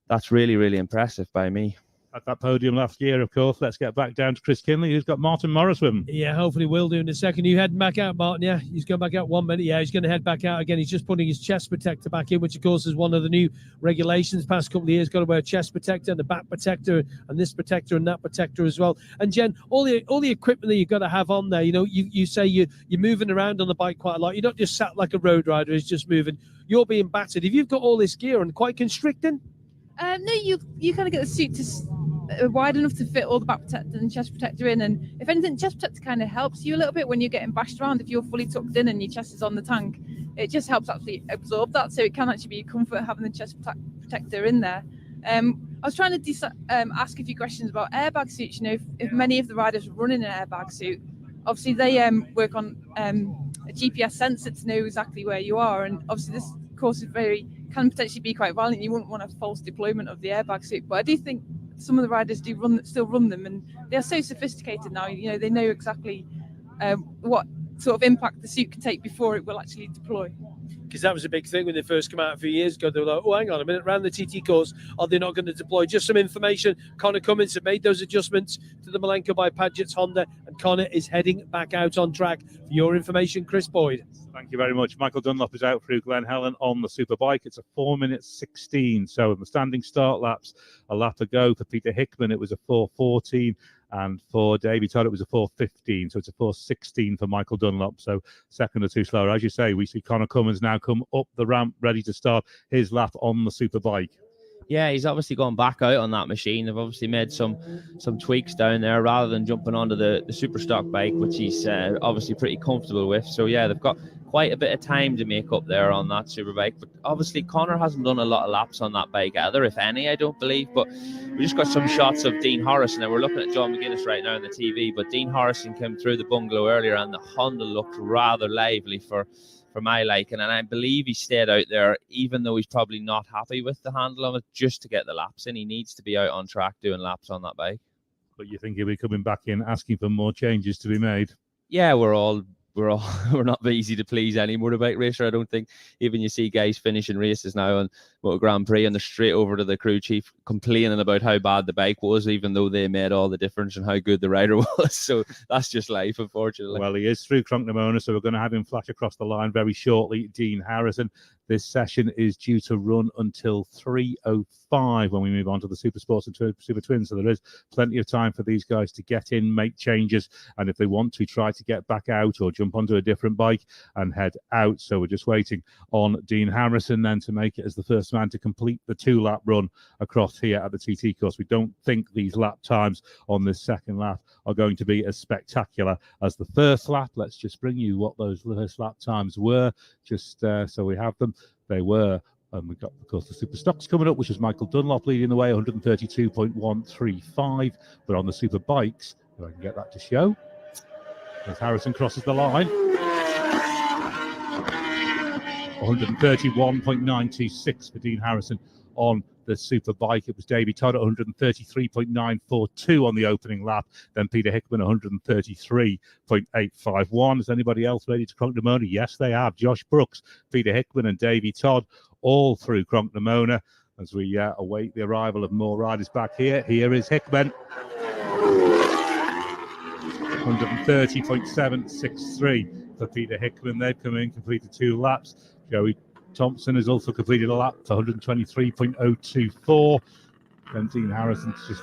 that's really, really impressive by me. At that podium last year, of course. Let's get back down to Chris Kinley, who's got Martin Morris with him. Yeah, hopefully we'll do in a second. You heading back out, Martin? Yeah, he's going back out 1 minute. Yeah, he's going to head back out again. He's just putting his chest protector back in, which of course is one of the new regulations. Past couple of years, got to wear a chest protector and a back protector and this protector and that protector as well. And Jen, all the equipment that you've got to have on there. You know, you say you're moving around on the bike quite a lot. You're not just sat like a road rider who's just moving. You're being battered. If you've got all this gear on, quite constricting. No, you kind of get the suit to wide enough to fit all the back protector and chest protector in, and if anything, chest protector kind of helps you a little bit when you're getting bashed around. If you're fully tucked in and your chest is on the tank, it just helps actually absorb that, so it can actually be a comfort having the chest protector in there. I was trying to ask a few questions about airbag suits. You know, if many of the riders run in an airbag suit, obviously they work on a GPS sensor to know exactly where you are, and obviously this course is can potentially be quite violent. You wouldn't want a false deployment of the airbag suit, but I do think some of the riders still run them, and they are so sophisticated now. You know, they know exactly what sort of impact the suit can take before it will actually deploy. Because that was a big thing when they first came out a few years ago. They were like, oh, hang on a minute, around the TT course, are they not going to deploy? Just some information. Connor Cummins have made those adjustments to the Malenko by Padgett's Honda, and Connor is heading back out on track. For your information, Chris Boyd. Thank you very much. Michael Dunlop is out through Glen Helen on the Superbike. It's a 4:16. So in the standing start laps, a lap ago for Peter Hickman, it was a 4:14. And for Davey Todd, it was a 4:15. So it's a 4:16 for Michael Dunlop. So second or two slower. As you say, we see Connor Cummins now come up the ramp, ready to start his lap on the Superbike. Yeah, he's obviously gone back out on that machine. They've obviously made some tweaks down there rather than jumping onto the Superstock bike, which he's obviously pretty comfortable with. So yeah, they've got quite a bit of time to make up there on that Superbike. But obviously Connor hasn't done a lot of laps on that bike either, if any, I don't believe. But we just got some shots of Dean Harrison, and we're looking at John McGuinness right now on the TV. But Dean Harrison came through the bungalow earlier, and the Honda looked rather lively for my liking, and I believe he stayed out there even though he's probably not happy with the handle of it, just to get the laps in. He needs to be out on track doing laps on that bike. But you think he'll be coming back in asking for more changes to be made? Yeah, we're not easy to please any motorbike racer. I don't think. Even you see guys finishing races now on Moto Grand Prix and they're straight over to the crew chief complaining about how bad the bike was, even though they made all the difference and how good the rider was. So that's just life, unfortunately. Well, he is through Cronknamona, so we're going to have him flash across the line very shortly. Dean Harrison. This session is due to run until 3:05 when we move on to the Supersport and Supertwin. So there is plenty of time for these guys to get in, make changes, and if they want to, try to get back out or jump onto a different bike and head out. So we're just waiting on Dean Harrison then to make it as the first man to complete the 2-lap run across here at the TT course. We don't think these lap times on this second lap are going to be as spectacular as the first lap. Let's just bring you what those first lap times were, just so we have them. They were, and we've got, of course, the Superstocks coming up, which is Michael Dunlop leading the way, 132.135. But on the Superbikes, if I can get that to show, as Harrison crosses the line. 131.926 for Dean Harrison on the Superbike. It was Davey Todd at 133.942 on the opening lap. Then Peter Hickman 133.851. Is anybody else ready to Cronknamona? Yes, they have. Josh Brooks, Peter Hickman and Davey Todd all through Cronknamona as we await the arrival of more riders back here. Here is Hickman. 130.763 for Peter Hickman. They've come in, completed 2 laps. Joey Thompson has also completed a lap for 123.024. Then Dean Harrison's just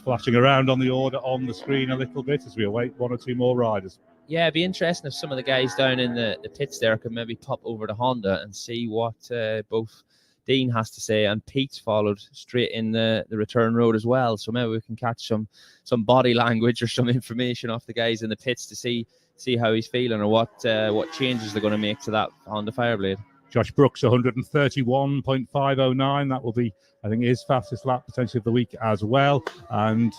flashing around on the order on the screen a little bit as we await 1 or 2 more riders. Yeah, it'd be interesting if some of the guys down in the pits there could maybe pop over to Honda and see what both Dean has to say, and Pete's followed straight in the return road as well. So maybe we can catch some body language or some information off the guys in the pits to see how he's feeling or what changes they're going to make to that Honda Fireblade. Josh Brooks 131.509. That will be, I think, his fastest lap potentially of the week as well. And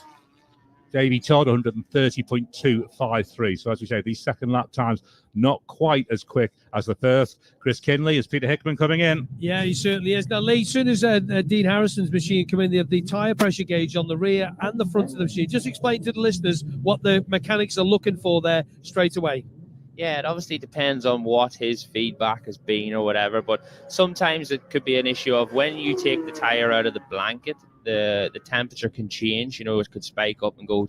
Davey Todd 130.253. So as we say, these second lap times not quite as quick as the first. Chris Kinley is Peter Hickman coming in. Yeah, he certainly is. Now, Lee, as soon as Dean Harrison's machine come in, they have the tyre pressure gauge on the rear and the front of the machine. Just explain to the listeners what the mechanics are looking for there straight away. Yeah, it obviously depends on what his feedback has been or whatever, but sometimes it could be an issue of when you take the tyre out of the blanket, the temperature can change. It could spike up and go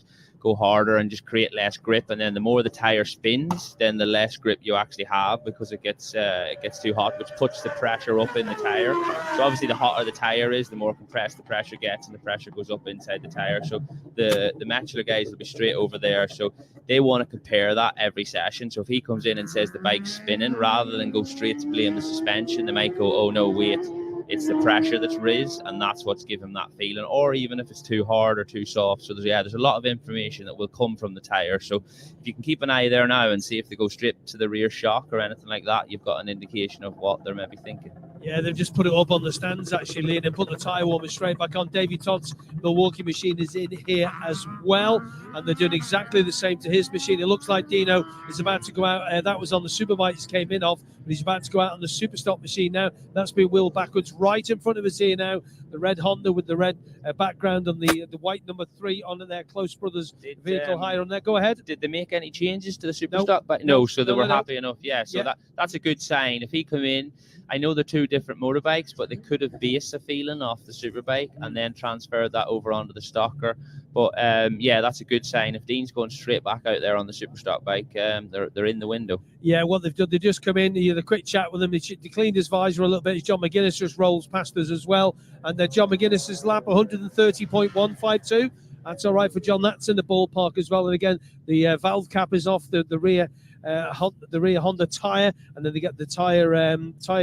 harder and just create less grip, and then the more the tire spins, then the less grip you actually have because it gets too hot, which puts the pressure up in the tire. So obviously the hotter the tire is, the more compressed the pressure gets, and the pressure goes up inside the tire. So the Metula guys will be straight over there, so they want to compare that every session. So if he comes in and says the bike's spinning, rather than go straight to blame the suspension, they might go, oh no, wait, it's the pressure that's raised, and that's what's giving him that feeling, or even if it's too hard or too soft. So there's a lot of information that will come from the tire. So if you can keep an eye there now and see if they go straight to the rear shock or anything like that, you've got an indication of what they're maybe thinking. Yeah, they've just put it up on the stands actually, and put the tyre warmer straight back on. Davey Todd's Milwaukee machine is in here as well, and they're doing exactly the same to his machine. It looks like Dino is about to go out. That was on the Superbike he came in off, but he's about to go out on the Superstock machine now. That's been wheeled backwards. Right in front of us here now, the red Honda with the red background and the white number 3 on their Close Brothers vehicle higher on there. Go ahead. Did they make any changes to the Superstock? No, so they were happy enough. Yeah, so Yeah. That's a good sign. If he come in, I know they're 2 different motorbikes, but they could have based a feeling off the Superbike and then transferred that over onto the Stocker. But yeah, that's a good sign. If Dean's going straight back out there on the Superstock bike, they're in the window. Yeah, what they've done, they just come in, he had a quick chat with him, they cleaned his visor a little bit. John McGuinness just rolls past us as well, and John McGuinness's lap 130.152. That's all right for John. That's in the ballpark as well. And again, the valve cap is off the rear Honda tyre, and then they get the tyre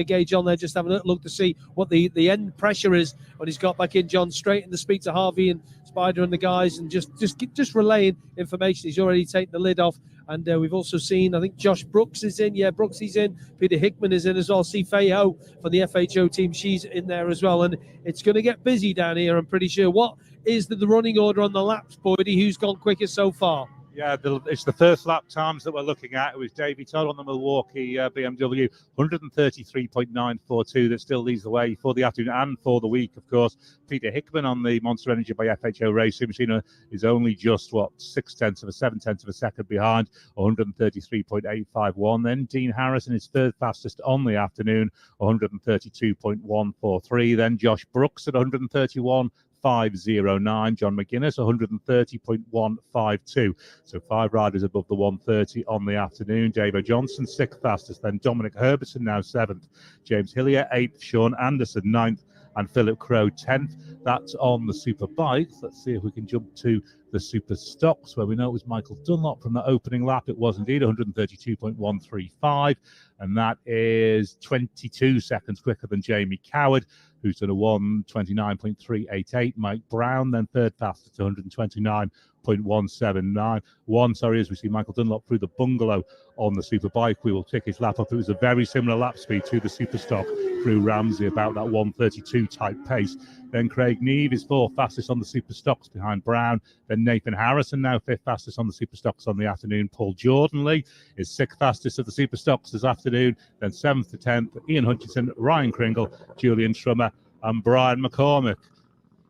gauge on there. Just having a look to see what the end pressure is when he's got back in. John straight in the speed to Harvey and Spider and the guys, and just relaying information. He's already taken the lid off. And we've also seen, I think Josh Brooks is in. Yeah, Brooks is in. Peter Hickman is in as well. See Fei Ho from the FHO team. She's in there as well. And it's going to get busy down here, I'm pretty sure. What is the running order on the laps, Boydie? Who's gone quickest so far? Yeah, it's the first lap times that we're looking at. It was Davey Todd on the Milwaukee BMW, 133.942. That still leads the way for the afternoon and for the week, of course. Peter Hickman on the Monster Energy by FHO Racing Machine is only just, 7/10 of a second behind, 133.851. Then Dean Harrison is third fastest on the afternoon, 132.143. Then Josh Brooks at 131.509. John McGuinness 130.152. So 5 riders above the 130 on the afternoon. Davo Johnson 6th fastest, then Dominic Herbertson now 7th, James Hillier 8th, Sean Anderson 9th, and Philip Crow 10th. That's on the Superbikes. Let's see if we can jump to the Superstocks, where we know it was Michael Dunlop from the opening lap. It was indeed 132.135, and that is 22 seconds quicker than Jamie Coward, who's done a 129.388. Mike Brown, then third fastest, 129.179. As we see Michael Dunlop through the bungalow on the Superbike. We will tick his lap up. It was a very similar lap speed to the Superstock through Ramsey, about that 132 type pace. Then Craig Neve is fourth fastest on the Superstocks behind Brown. Then Nathan Harrison now 5th fastest on the Superstocks on the afternoon. Paul Jordan Lee is 6th fastest of the Superstocks this afternoon. Then 7th to 10th, Ian Hutchinson, Ryan Kringle, Julian Trummer and Brian McCormick.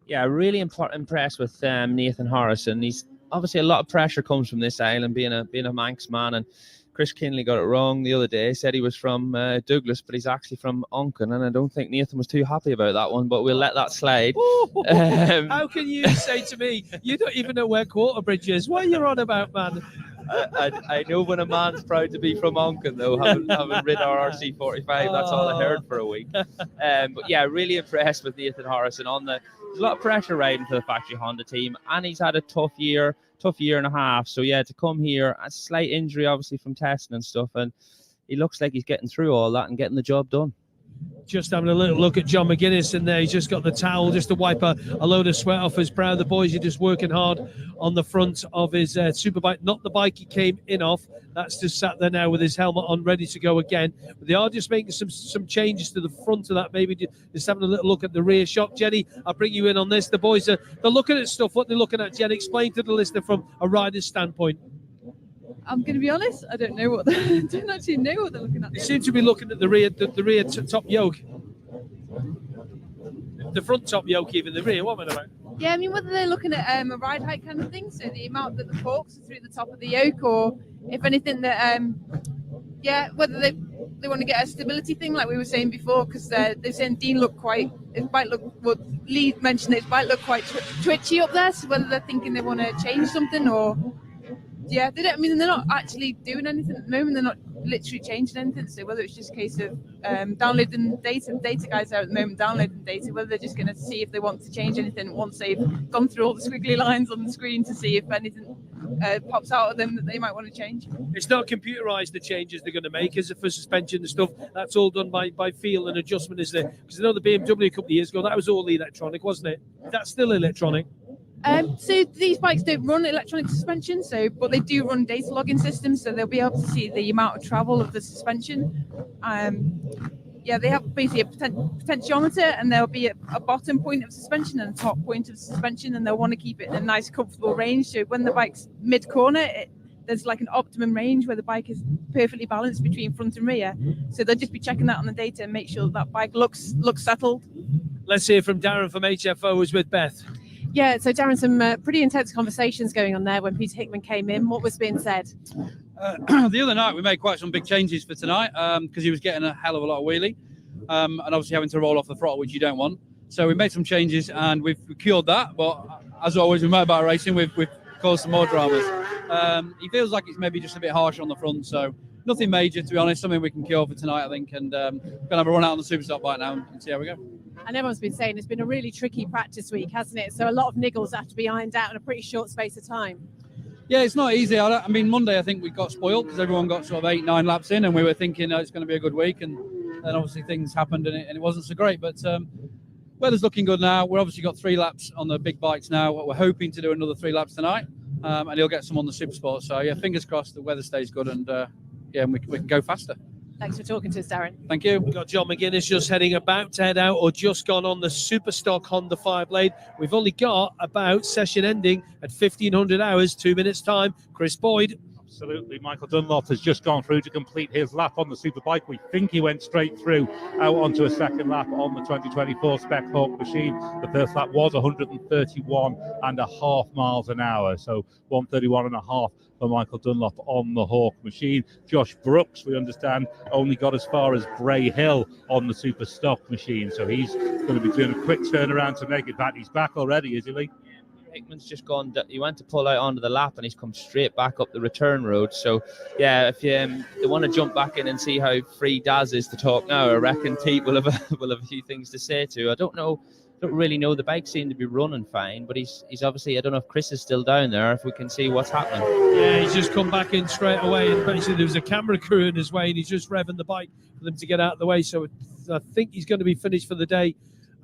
Yeah, really impressed with Nathan Harrison. He's obviously a lot of pressure comes from this island, being a Manx man, and Chris Kinley got it wrong the other day. Said he was from Douglas, but he's actually from Onken, and I don't think Nathan was too happy about that one, but we'll let that slide. How can you say to me, you don't even know where Quarterbridge is? What are you on about, man? I know when a man's proud to be from Onken, though, having rid our RC45. That's all I heard for a week. But yeah, really impressed with Nathan Harrison. There's a lot of pressure riding for the factory Honda team, and he's had a tough year and a half. So yeah, to come here, a slight injury obviously from testing and stuff, and he looks like he's getting through all that and getting the job done. Just having a little look at John McGuinness in there. He's just got the towel just to wipe a load of sweat off his brow. The boys are just working hard on the front of his Superbike, not the bike he came in off. That's just sat there now with his helmet on, ready to go again. But they are just making some changes to the front of that, maybe just having a little look at the rear shock. Jenny, I'll bring you in on this. The boys they're looking at stuff. What they're looking at, Jenny, explain to the listener from a rider's standpoint. I'm going to be honest, I don't know what don't actually know what they're looking at. They seem to be looking at the rear top yoke. The front top yoke, even the rear. What am I about? Yeah, I mean, whether they're looking at a ride height kind of thing, so the amount that the forks are through the top of the yoke, or if anything that, whether they want to get a stability thing like we were saying before, because they're saying Dean looked quite, Lee mentioned that his bike looked quite twitchy up there, so whether they're thinking they want to change something or... Yeah, they don't. I mean, they're not actually doing anything at the moment. They're not literally changing anything. So whether it's just a case of downloading data guys are at the moment downloading data, whether they're just going to see if they want to change anything once they've gone through all the squiggly lines on the screen to see if anything pops out of them that they might want to change. It's not computerized, the changes they're going to make, is it, for suspension and stuff? That's all done by feel and adjustment, is there? Because I know the BMW a couple of years ago, that was all electronic, wasn't it? That's still electronic. So these bikes don't run electronic suspension, but they do run data logging systems, so they'll be able to see the amount of travel of the suspension. They have basically a potentiometer, and there'll be a bottom point of suspension and a top point of suspension, and they'll want to keep it in a nice, comfortable range. So when the bike's mid-corner, there's like an optimum range where the bike is perfectly balanced between front and rear. So they'll just be checking that on the data and make sure that bike looks settled. Let's hear from Darren from HFO, who's with Beth. Yeah, so Darren, some pretty intense conversations going on there when Peter Hickman came in. What was being said? The other night we made quite some big changes for tonight because he was getting a hell of a lot of wheelie and obviously having to roll off the throttle, which you don't want. So we made some changes and we've cured that. But as always with motorbike racing, we've caused some more dramas. He feels like it's maybe just a bit harsh on the front. So nothing major, to be honest. Something we can cure for tonight, I think. And going to have a run out on the Superstock bike now and see how we go. And everyone's been saying it's been a really tricky practice week, hasn't it? So a lot of niggles have to be ironed out in a pretty short space of time. Yeah, it's not easy. I mean, Monday I think we got spoiled because everyone got sort of 8-9 laps in, and we were thinking it's going to be a good week, and then obviously things happened and it wasn't so great. But weather's looking good now. We've obviously got 3 laps on the big bikes now. We're hoping to do another 3 laps tonight, and he'll get some on the Supersport. So yeah, fingers crossed the weather stays good, and and we can go faster. Thanks for talking to us, Darren. Thank you. We've got John McGuinness just about to head out, or just gone on the Superstock Honda 5-blade. We've only got about session ending at 1500 hours, 2 minutes time. Chris Boyd. Absolutely. Michael Dunlop has just gone through to complete his lap on the Superbike. We think he went straight through out onto a second lap on the 2024 Spec Hawk machine. The first lap was 131.5 miles an hour. So 131.5 for Michael Dunlop on the Hawk machine. Josh Brooks, we understand, only got as far as Bray Hill on the Superstock machine. So he's going to be doing a quick turnaround to make it back. He's back already, is he, Lee? Hickman's just gone. He went to pull out onto the lap, and he's come straight back up the return road. So, yeah, if you want to jump back in and see how free Daz is to talk now, I reckon Pete will have a few things to say to. I don't really know. The bike seemed to be running fine, but he's obviously. I don't know if Chris is still down there. If we can see what's happening. Yeah, he's just come back in straight away, and basically there was a camera crew in his way, and he's just revving the bike for them to get out of the way. So I think he's going to be finished for the day.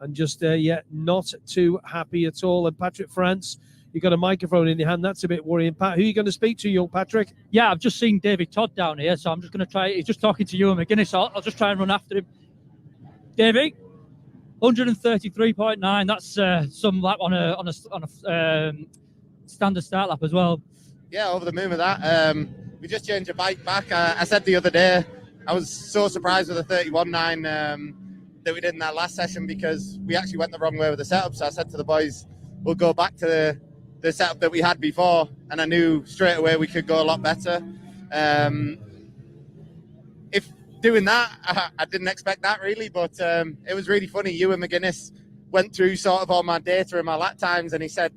And just not too happy at all. And Patrick France, you've got a microphone in your hand. That's a bit worrying. Pat, who are you going to speak to, young Patrick? Yeah, I've just seen David Todd down here, so I'm just going to try. He's just talking to you and McGuinness. I'll just try and run after him. Davey, 133.9. That's some lap on a standard start lap as well. Yeah, over the moon with that. We just changed the bike back. I said the other day, I was so surprised with the 31.9 that we did in that last session because we actually went the wrong way with the setup. So I said to the boys, we'll go back to the setup that we had before. And I knew straight away we could go a lot better. If doing that, I didn't expect that really, but it was really funny. Ewan McGuinness went through sort of all my data and my lap times, and he said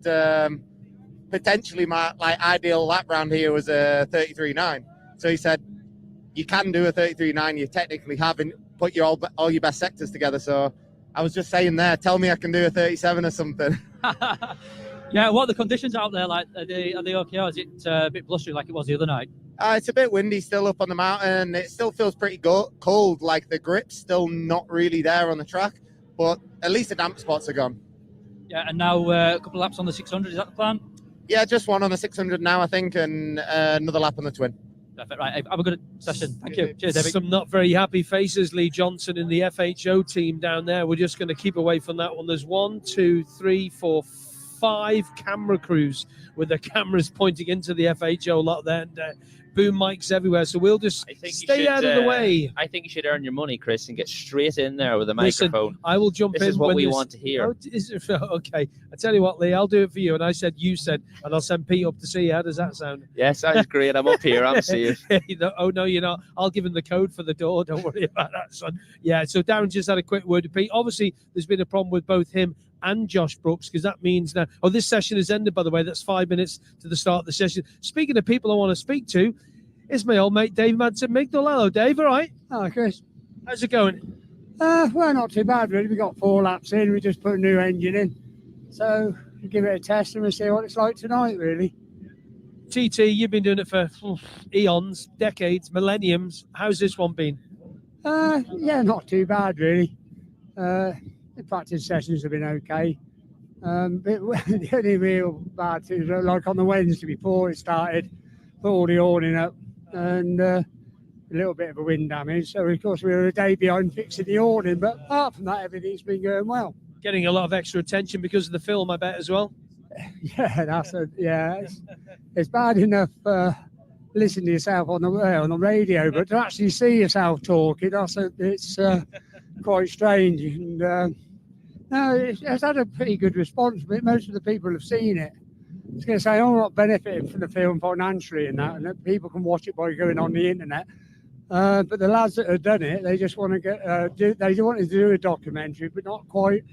potentially my ideal lap round here was a 33.9. So he said you can do a 33.9. You technically haven't put all your best sectors together. So I was just saying there, tell me I can do a 37 or something. Yeah, what are the conditions out there like? Are they okay, or is it a bit blustery like it was the other night? It's a bit windy still up on the mountain. It still feels pretty cold, like the grip's still not really there on the track, but at least the damp spots are gone. Yeah, and now a couple of laps on the 600, is that the plan? Yeah, just one on the 600 now, I think, and another lap on the twin. Perfect, right. Have a good session. Thank you. Cheers, David. Some not very happy faces. Lee Johnson in the FHO team down there. We're just going to keep away from that one. There's 1, 2, 3, 4, 5 camera crews with the cameras pointing into the FHO lot there, and boom mics everywhere. So we'll just stay out of the way. I think you should earn your money, Chris, and get straight in there with a Listen, microphone. I will jump in. This is what when we this- want to hear. Oh, okay. I tell you what, Lee, I'll do it for you. And I said, you said, and I'll send Pete up to see you. How does that sound? Yeah, sounds great. I'm up here. I'm safe. Oh, no, you're not. I'll give him the code for the door. Don't worry about that, son. Yeah, so Darren just had a quick word to Pete. Obviously, there's been a problem with both him and Josh Brooks, because that means now, this session has ended, by the way. That's 5 minutes to the start of the session. Speaking of people I want to speak to, it's my old mate Dave Madsen-Migdal. Hello, Dave. All right? Hello, Chris. How's it going? Well, not too bad, really. We got 4 laps in. We just put a new engine in. So we'll give it a test and we'll see what it's like tonight, really. TT, you've been doing it for eons, decades, millenniums. How's this one been? Yeah, not too bad, really. The practice sessions have been okay. But the only real bad things were like on the Wednesday before it started, put all the awning up and a little bit of a wind damage. So, of course, we were a day behind fixing the awning. But apart from that, everything's been going well. Getting a lot of extra attention because of the film, I bet, as well. Yeah, it's bad enough listening to yourself on the radio, but to actually see yourself talking, it's quite strange. And no, it's had a pretty good response, but most of the people have seen it. I was going to say, I'm not benefiting from the film financially and that people can watch it by going on the internet. But the lads that have done it, they just want to they wanted to do a documentary, but not quite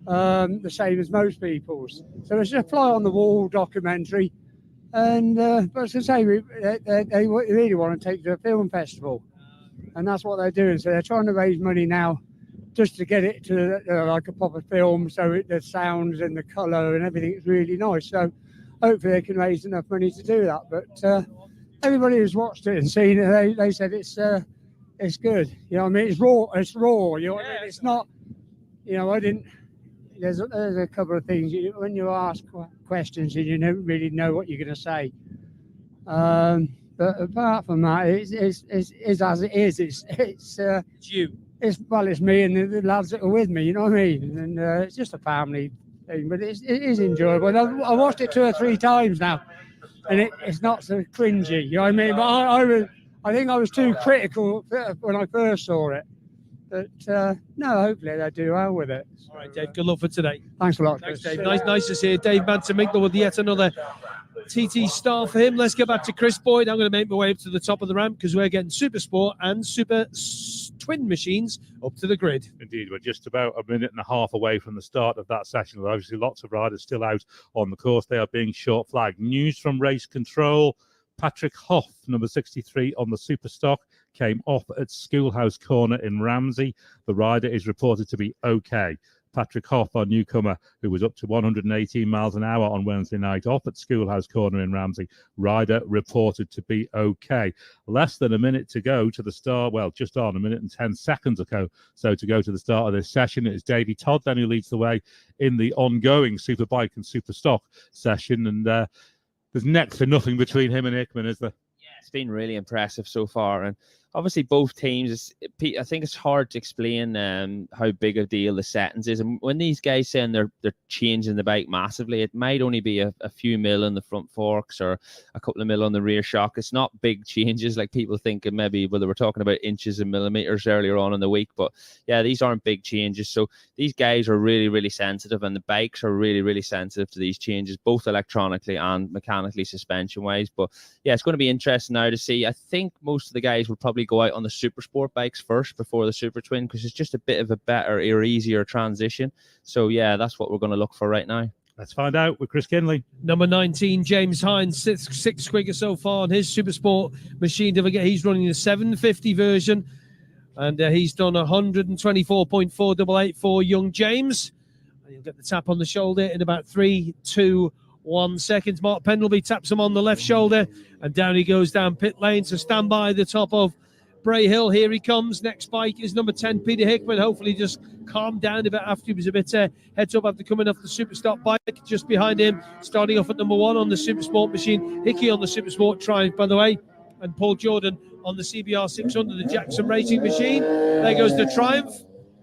the same as most people's. So it's just a fly on the wall documentary. And but as I say, they really want to take to a film festival, and that's what they're doing. So they're trying to raise money now, just to get it to like a proper film, so the sounds and the colour and everything is really nice. So hopefully they can raise enough money to do that. But everybody who's watched it and seen it, they said it's good. You know what I mean? It's raw. It's raw. You know what I mean? It's not. You know, I didn't. There's a couple of things when you ask questions and you don't really know what you're going to say. But apart from that, it's as it is. It's you. It's me and the lads that are with me. You know what I mean? And it's just a family thing, but it is enjoyable. I watched it 2 or 3 times now, and it's not so cringy. You know what I mean? But I think I was too critical when I first saw it. But no, hopefully they do well with it. All right, Dave. Good luck for today. Thanks a lot, Thanks, Chris. Dave. Nice to see you. Dave Madsen-Migdal with yet another TT star for him. Let's get back to Chris Boyd. I'm going to make my way up to the top of the ramp because we're getting Supersport and Supertwin machines up to the grid. Indeed, we're just about a minute and a half away from the start of that session. There's obviously lots of riders still out on the course. They are being short flagged. News from race control. Patrick Hoff, number 63 on the Superstock, came off at Schoolhouse Corner in Ramsey. The rider is reported to be okay. Patrick Hoff, our newcomer, who was up to 118 miles an hour on Wednesday night, off at Schoolhouse Corner in Ramsey. Rider reported to be okay. Less than a minute to go to the start. Well, just on a minute and 10 seconds ago. So to go to the start of this session, it is Davey Todd then who leads the way in the ongoing Superbike and Superstock session. And there's next to nothing between him and Hickman, is there? It's been really impressive so far, and obviously both teams, I think it's hard to explain how big a deal the settings is. And when these guys saying they're changing the bike massively, it might only be a few mil on the front forks or a couple of mil on the rear shock. It's not big changes like people think it maybe, whether we're talking about inches and millimeters earlier on in the week. But yeah, these aren't big changes. So these guys are really, really sensitive, and the bikes are really, really sensitive to these changes, both electronically and mechanically suspension wise. But yeah, it's going to be interesting now to see. I think most of the guys will probably go out on the Supersport bikes first before the Supertwin, because it's just a bit of a better or easier transition. So yeah, that's what we're going to look for right now. Let's find out with Chris Kinley. Number 19, James Hines, six quicker so far on his Supersport machine. Don't forget, he's running the 750 version, and he's done 124.4884, young James. And he'll get the tap on the shoulder in about 3, 2, 1 seconds. Mark Pendleby taps him on the left shoulder, and down he goes down pit lane. So stand by the top of Bray Hill. Here he comes. Next bike is number 10, Peter Hickman. Hopefully just calmed down a bit after he was a bit heads up after coming off the Superstock bike. Just behind him, starting off at number 1 on the Supersport machine. Hickey on the Supersport Triumph, by the way, and Paul Jordan on the CBR 600, the Jackson Racing machine. There goes the Triumph.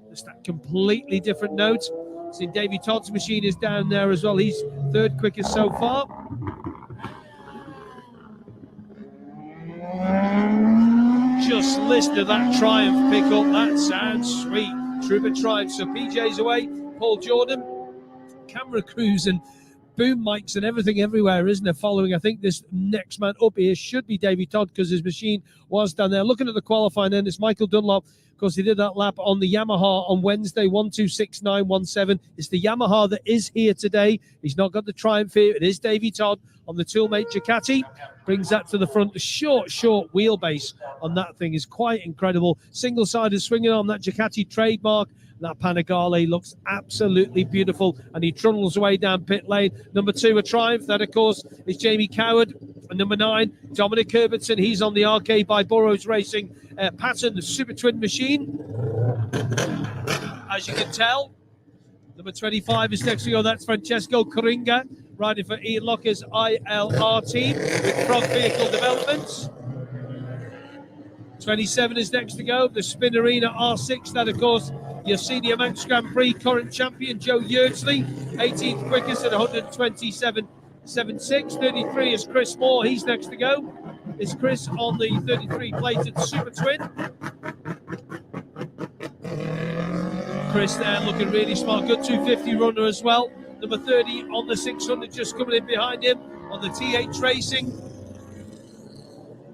Just that completely different note. See, Davey Todd's machine is down there as well. He's third quickest so far. Just listen to that Triumph pick up. That sounds sweet. Trooper Triumph. So PJ's away. Paul Jordan. Camera crews and boom mics and everything everywhere, isn't there? Following, I think this next man up here should be Davey Todd, because his machine was down there. Looking at the qualifying end, it's Michael Dunlop. Of course, he did that lap on the Yamaha on Wednesday, 1:2:69:17. It's the Yamaha that is here today. He's not got the Triumph here. It is Davey Todd on the Toolmate Ducati. Brings that to the front. The short wheelbase on that thing is quite incredible. Single-sided swinging arm, that Ducati trademark. That Panigale looks absolutely beautiful, and he trundles away down pit lane. Number 2, a Triumph. That, of course, is Jamie Coward. And number 9, Dominic Herbertson. He's on the RK by Burrows Racing pattern, the Supertwin machine. As you can tell, number 25 is next to go. That's Francesco Coringa, riding for Ian Locker's ILR team with Frog Vehicle Developments. 27 is next to go, the Spin Arena R6. That, of course, your Senior Manx Grand Prix current champion, Joe Yardley. 18th quickest at 127.76. 33 is Chris Moore. He's next to go. It's Chris on the 33 plated Supertwin. Chris there looking really smart. Good 250 runner as well. Number 30 on the 600 just coming in behind him on the T8 Racing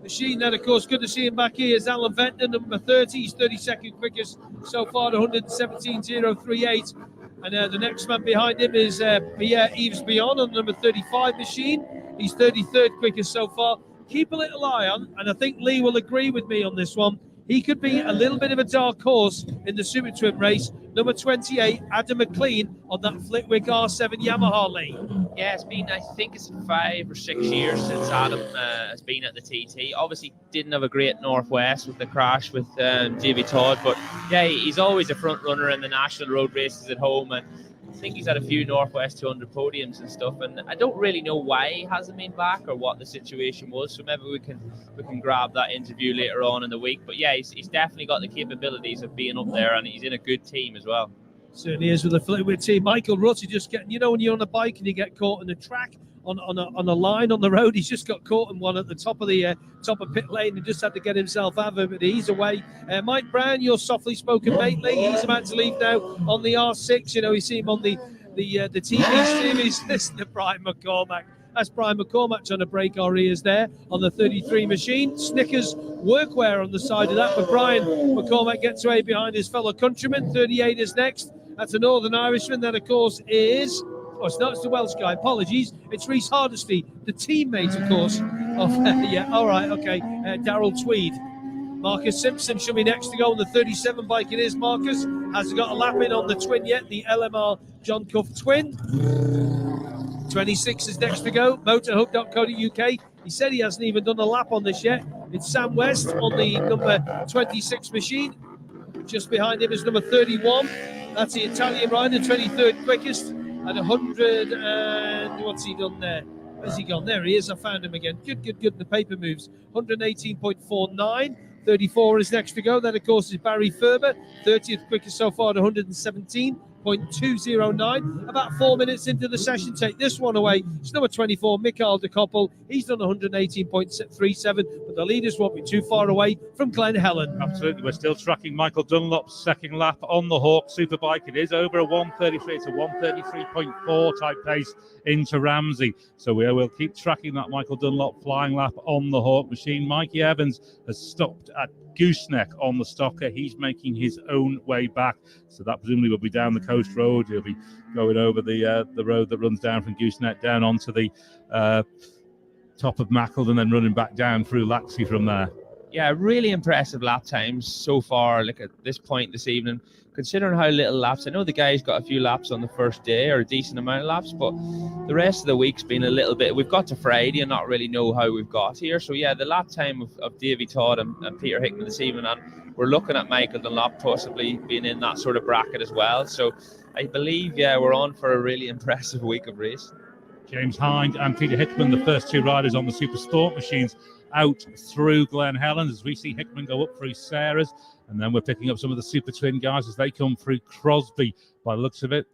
machine. Then, of course, good to see him back here is Alan Ventnor, number 30. He's 32nd quickest so far at 117.038. And the next man behind him is Pierre-Yves Bion on number 35 machine. He's 33rd quickest so far. Keep a little eye on, and I think Lee will agree with me on this one. He could be a little bit of a dark horse in the Supertwin race. Number 28, Adam McLean on that Flitwick R7 Yamaha, Lee. Yeah, it's been, I think it's 5 or 6 years since Adam has been at the TT. Obviously didn't have a great Northwest with the crash with Davey Todd, but yeah, he's always a front runner in the national road races at home, and I think he's had a few Northwest 200 podiums and stuff, and I don't really know why he hasn't been back or what the situation was, so maybe we can grab that interview later on in the week. But yeah, he's definitely got the capabilities of being up there, and he's in a good team as well. Certainly is with the Flitwick team. Michael Rutt, just getting, you know, when you're on a bike and you get caught in the track on a line on the road, he's just got caught in one at the top of pit lane and just had to get himself out of it, but he's away. Mike Brown, your softly spoken mate, Lee, he's about to leave now on the R6. You know, you see him on the TV stream. He's listening to Brian McCormack. That's Brian McCormack trying to break our ears there on the 33 machine. Snickers workwear on the side of that, but Brian McCormack gets away behind his fellow countryman. 38 is next. That's a Northern Irishman. That, of course, is... Oh, it's not, it's the Welsh guy. Apologies. It's Rhys Hardesty, the teammate, of course, of... yeah, all right, okay. Darrell Tweed. Marcus Simpson should be next to go on the 37 bike. It is Marcus. Hasn't got a lap in on the twin yet, the LMR John Cuff twin. 26 is next to go. Motorhub.co.uk. He said he hasn't even done a lap on this yet. It's Sam West on the number 26 machine. Just behind him is number 31. That's the Italian rider, 23rd quickest at 100 and what's he done there? Where's he gone? There he is. I found him again. Good. The paper moves. 118.49 34 is next to go. Then, of course, is Barry Ferber, 30th quickest so far at 117.209. About 4 minutes into the session, take this one away. It's number 24, Mikael de Koppel. He's done 118.37, but the leaders won't be too far away from Glen Helen. Absolutely. We're still tracking Michael Dunlop's second lap on the Hawk Superbike. It is over a 133. It's a 133.4 type pace into Ramsey. So we will keep tracking that Michael Dunlop flying lap on the Hawk machine. Mikey Evans has stopped at Gooseneck on the Stocker. He's making his own way back. So that presumably will be down the coast road. He'll be going over the road that runs down from Gooseneck down onto the top of Mackle and then running back down through Laxey from there. Yeah, really impressive lap times so far. Look at this point this evening, considering how little laps. I know the guys got a few laps on the first day, or a decent amount of laps, but the rest of the week's been a little bit. We've got to Friday and not really know how we've got here. So yeah, the lap time of Davy Todd and Peter Hickman this evening, and we're looking at Michael Dunlop possibly being in that sort of bracket as well. So I believe, yeah, we're on for a really impressive week of race. James Hind and Peter Hickman, the first two riders on the Super Sport machines, out through Glen Helen as we see Hickman go up through Sarah's, and then we're picking up some of the Super Twin guys as they come through Crosby. By the looks of it,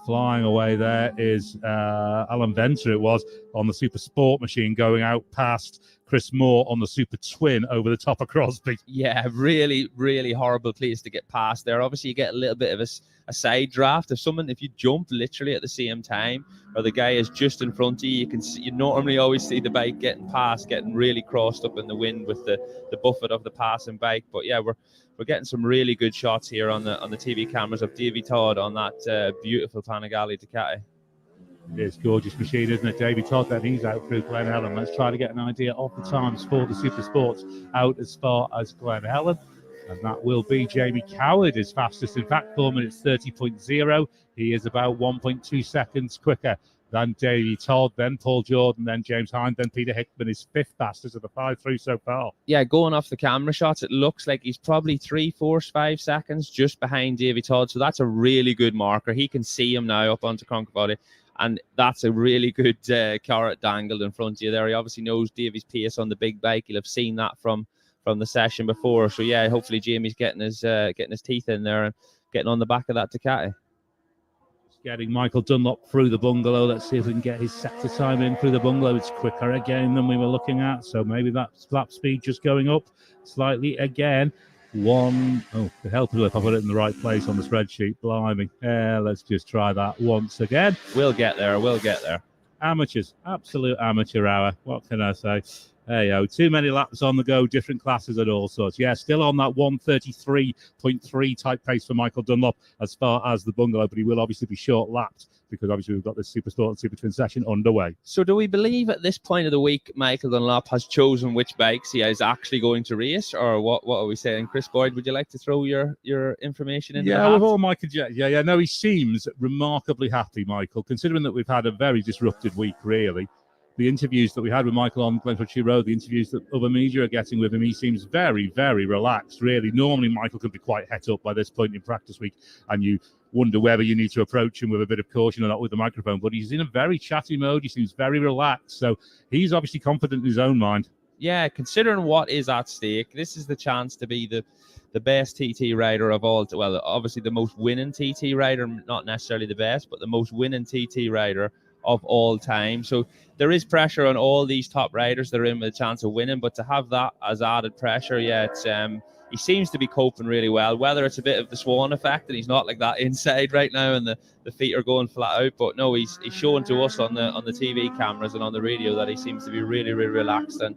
flying away there is Alan Venter, it was, on the Super Sport machine, going out past Chris Moore on the Super Twin over the top of Crosby. Yeah, really, really horrible place to get past there. Obviously, you get a little bit of a side draft. If you jump literally at the same time, or the guy is just in front of you, you normally always see the bike getting really crossed up in the wind with the buffet of the passing bike. But yeah, we're getting some really good shots here on the TV cameras of Davy Todd on that beautiful Panigale Ducati. It is gorgeous machine, isn't it? Davy Todd, then he's out through Glen Helen. Let's try to get an idea of the times for the Super Sports out as far as Glen Helen. And that will be Jamie Coward is fastest. In fact, 4 minutes 30.0. He is about 1.2 seconds quicker than Davy Todd, then Paul Jordan, then James Hind, then Peter Hickman is fifth fastest of the 5 through so far. Yeah, going off the camera shots, it looks like he's probably 3, 4, 5 seconds just behind Davy Todd. So that's a really good marker. He can see him now up onto Conquer, and that's a really good carrot dangled in front of you there. He obviously knows Davy's pace on the big bike. He'll have seen that from the session before. So yeah, hopefully Jamie's getting his teeth in there and getting on the back of that Ducati. Getting Michael Dunlop through the bungalow. Let's see if we can get his sector time in through the bungalow. It's quicker again than we were looking at, so maybe that lap speed just going up slightly again. The help if I put it in the right place on the spreadsheet. Blimey. Let's just try that once again. We'll get there. Amateurs, absolute amateur hour. What can I say? Hey, too many laps on the go, different classes and all sorts. Yeah, still on that 133.3 type pace for Michael Dunlop as far as the bungalow, but he will obviously be short-lapped because obviously we've got this Supersport and Super Twin session underway. So do we believe at this point of the week Michael Dunlop has chosen which bikes he is actually going to race, or what are we saying? Chris Boyd, would you like to throw your information in? Yeah, with all Michael. Yeah. No, he seems remarkably happy, Michael, considering that we've had a very disrupted week, really. The interviews that we had with Michael on Glenfordshire Road, the interviews that other media are getting with him, he seems very, very relaxed, really. Normally, Michael could be quite het up by this point in practice week, and you wonder whether you need to approach him with a bit of caution or not with the microphone. But he's in a very chatty mode. He seems very relaxed. So he's obviously confident in his own mind. Yeah, considering what is at stake, this is the chance to be the best TT rider of all. Well, obviously the most winning TT rider, not necessarily the best, but the most winning TT rider of all time. So there is pressure on all these top riders that are in with a chance of winning, but to have that as added pressure, yeah, it's he seems to be coping really well. Whether it's a bit of the Swan effect and he's not like that inside right now and the feet are going flat out, but no, he's showing to us on the TV cameras and on the radio that he seems to be really, really relaxed and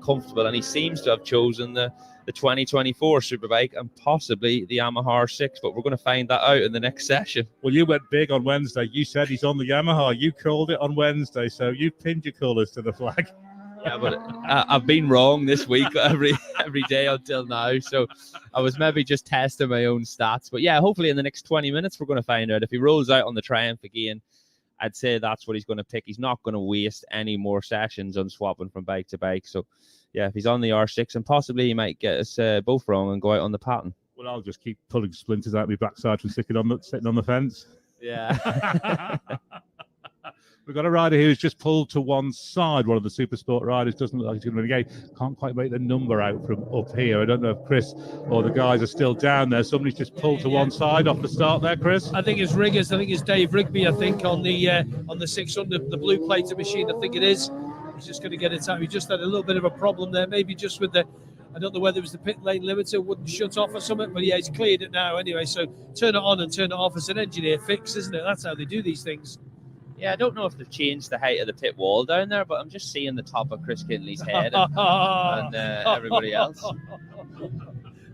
comfortable, and he seems to have chosen the 2024 Superbike and possibly the Yamaha R6, but we're going to find that out in the next session. Well, you went big on Wednesday. You said he's on the Yamaha. You called it on Wednesday, so you pinned your colours to the flag. Yeah, but I've been wrong this week every day until now, so I was maybe just testing my own stats. But yeah, hopefully in the next 20 minutes we're going to find out. If he rolls out on the Triumph again, I'd say that's what he's going to pick. He's not going to waste any more sessions on swapping from bike to bike. So yeah, if he's on the R6, and possibly he might get us both wrong and go out on the pattern. Well, I'll just keep pulling splinters out of my backside from sitting on the fence. Yeah. We've got a rider who's just pulled to one side. One of the Supersport riders doesn't look like he's going to renegade. Can't quite make the number out from up here. I don't know if Chris or the guys are still down there. Somebody's just pulled to one side off the start there, Chris. I think it's Riggers. I think it's Dave Rigby. I think on the 600, the blue plated machine. I think it is. He's just going to get it out. He just had a little bit of a problem there. Maybe just with the. I don't know whether it was the pit lane limiter wouldn't shut off or something, but yeah, he's cleared it now anyway. So turn it on and turn it off. It's an engineer fix, isn't it? That's how they do these things. Yeah, I don't know if they've changed the height of the pit wall down there, but I'm just seeing the top of Chris Kinley's head and everybody else.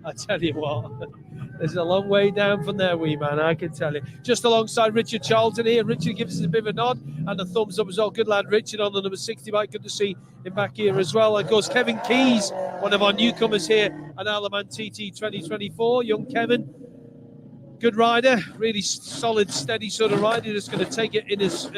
I tell you what, there's a long way down from there, wee man, I can tell you. Just alongside Richard Charlton here. Richard gives us a bit of a nod and a thumbs up as well. Good lad, Richard, on the number 60 bike. Good to see him back here as well. Of course, Kevin Keys, one of our newcomers here at Alaman TT 2024. Young Kevin. Good rider, really solid, steady sort of rider. Just going to take it in his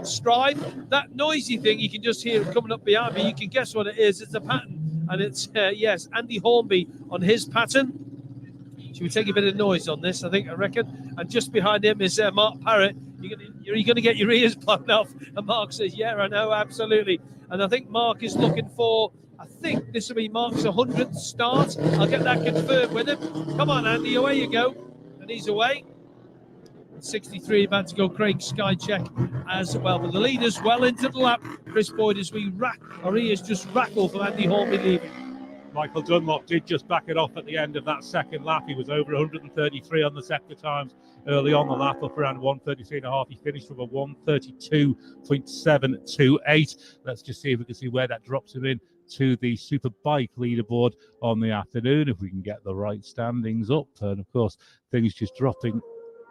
stride. That noisy thing, you can just hear it coming up behind me. You can guess what it is. It's a pattern, and it's yes, Andy Hornby on his pattern. Should we take a bit of noise on this? I reckon. And just behind him is Mark Parrott. You're going to get your ears blown off. And Mark says, "Yeah, I know, absolutely." And I think Mark is looking for. I think this will be Mark's 100th start. I'll get that confirmed with him. Come on, Andy, away you go. And he's away. 63 about to go. Craig Skycheck as well. But the leader's well into the lap. Chris Boyd as we he is just rattled from Andy Hornby leaving. Michael Dunlop did just back it off at the end of that second lap. He was over 133 on the sector times early on the lap, up around 133.5. He finished with a 132.728. Let's just see if we can see where that drops him in to the Superbike leaderboard on the afternoon, if we can get the right standings up. And of course, things just dropping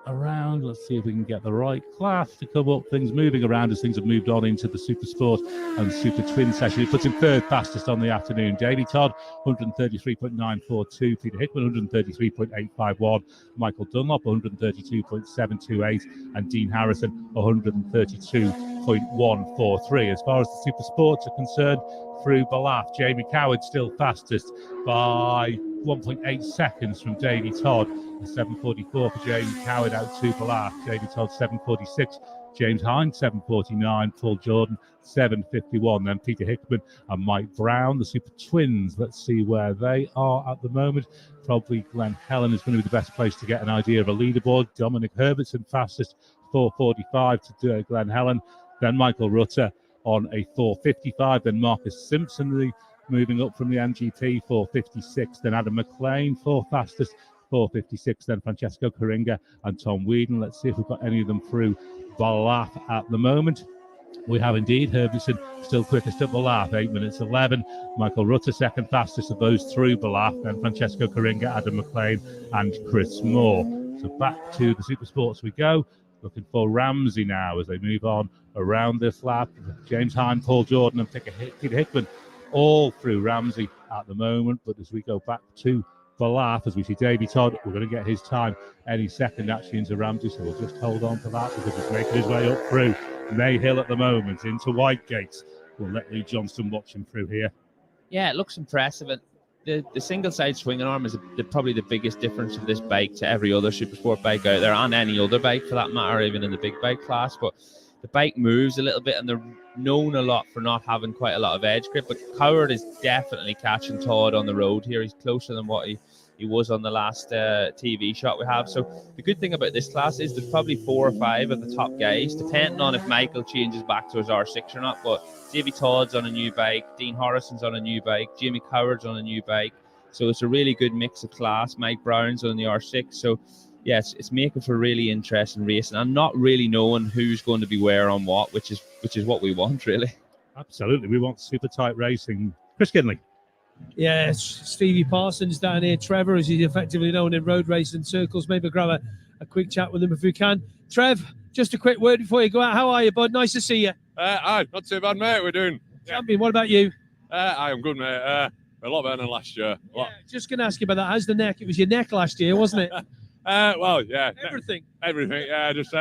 around. Let's see if we can get the right class to come up. Things moving around as things have moved on into the Supersport and Supertwin session. It puts him third fastest on the afternoon. Davey Todd, 133.942. Peter Hickman, 133.851. Michael Dunlop, 132.728. And Dean Harrison, 132.143. As far as the Supersports are concerned, through Balaf, Jamie Coward still fastest by 1.8 seconds from Davey Todd. 7:44 for Jamie Coward out to Balaf. Davey Todd 7:46. James Hines 7:49. Paul Jordan 7:51. Then Peter Hickman and Mike Brown, the Super Twins. Let's see where they are at the moment. Probably Glen Helen is going to be the best place to get an idea of a leaderboard. Dominic Herbertson fastest 4:45 to Glen Helen. Then Michael Rutter on a 4:55. Then Marcus Simpson moving up from the MGP 4:56. Then Adam McLean, fourth fastest, 4:56. Then Francesco Coringa and Tom Whedon. Let's see if we've got any of them through Balaf at the moment. We have indeed. Herbertson still quickest at Balaf, 8 minutes 11. Michael Rutter second fastest of those through Balaf. Then Francesco Coringa, Adam McLean and Chris Moore. So back to the Supersports we go. Looking for Ramsey now as they move on around this lap. James Hine, Paul Jordan and Peter Hickman all through Ramsey at the moment. But as we go back to Balaf, as we see Davey Todd, we're going to get his time any second actually into Ramsey. So we'll just hold on to that because he's making his way up through Mayhill at the moment into Whitegate. We'll let Lee Johnston watch him through here. Yeah, it looks impressive. And the single side swinging arm is probably the biggest difference of this bike to every other Supersport bike out there, and any other bike for that matter, even in the big bike class. But the bike moves a little bit, and they're known a lot for not having quite a lot of edge grip. But Coward is definitely catching Todd on the road here. He's closer than what he was on the last TV shot we have. So the good thing about this class is there's probably 4 or 5 of the top guys, depending on if Michael changes back to his R6 or not. But Davey Todd's on a new bike, Dean Harrison's on a new bike, Jamie Coward's on a new bike. So it's a really good mix of class. Mike Brown's on the R6. So yes, it's making for really interesting racing. I'm not really knowing who's going to be where on what, which is what we want, really. Absolutely, we want super tight racing. Chris Kinley. Yes, Stevie Parsons down here. Trevor, as he's effectively known in road racing circles. Maybe grab a quick chat with him if we can. Trev, just a quick word before you go out. How are you, bud? Nice to see you. Aye, not too bad, mate. We're doing. Champion, what about you? I am good, mate. A lot better than last year. Just going to ask you about that. How's the neck? It was your neck last year, wasn't it? Well, yeah. Everything. Everything, yeah. Just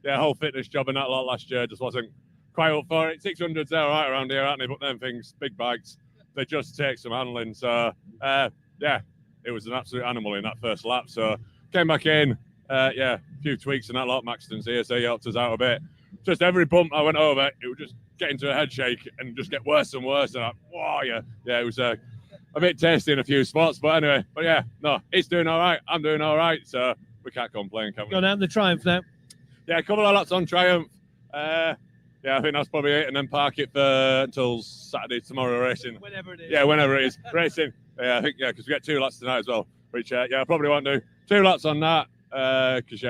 whole fitness job and that lot last year just wasn't quite up for it. 600's all right around here, aren't they? But them things, big bikes, they just take some handling. So, yeah, it was an absolute animal in that first lap. So, came back in, a few tweaks and that lot. Maxton's here, so he helped us out a bit. just every bump I went over, it would just get into a head shake and just get worse and worse. And wow, yeah, it was a bit tasty in a few spots, but anyway, no, it's doing all right. I'm doing all right, so we can't complain, can we? Going out in the Triumph now. Yeah, a couple of laps on Triumph. I think that's probably it, and then park it until Saturday, tomorrow racing. Whenever it is. Yeah, whenever it is. Racing. Yeah, I think, because we get 2 laps tonight as well, which, I probably won't do. 2 laps on that, because,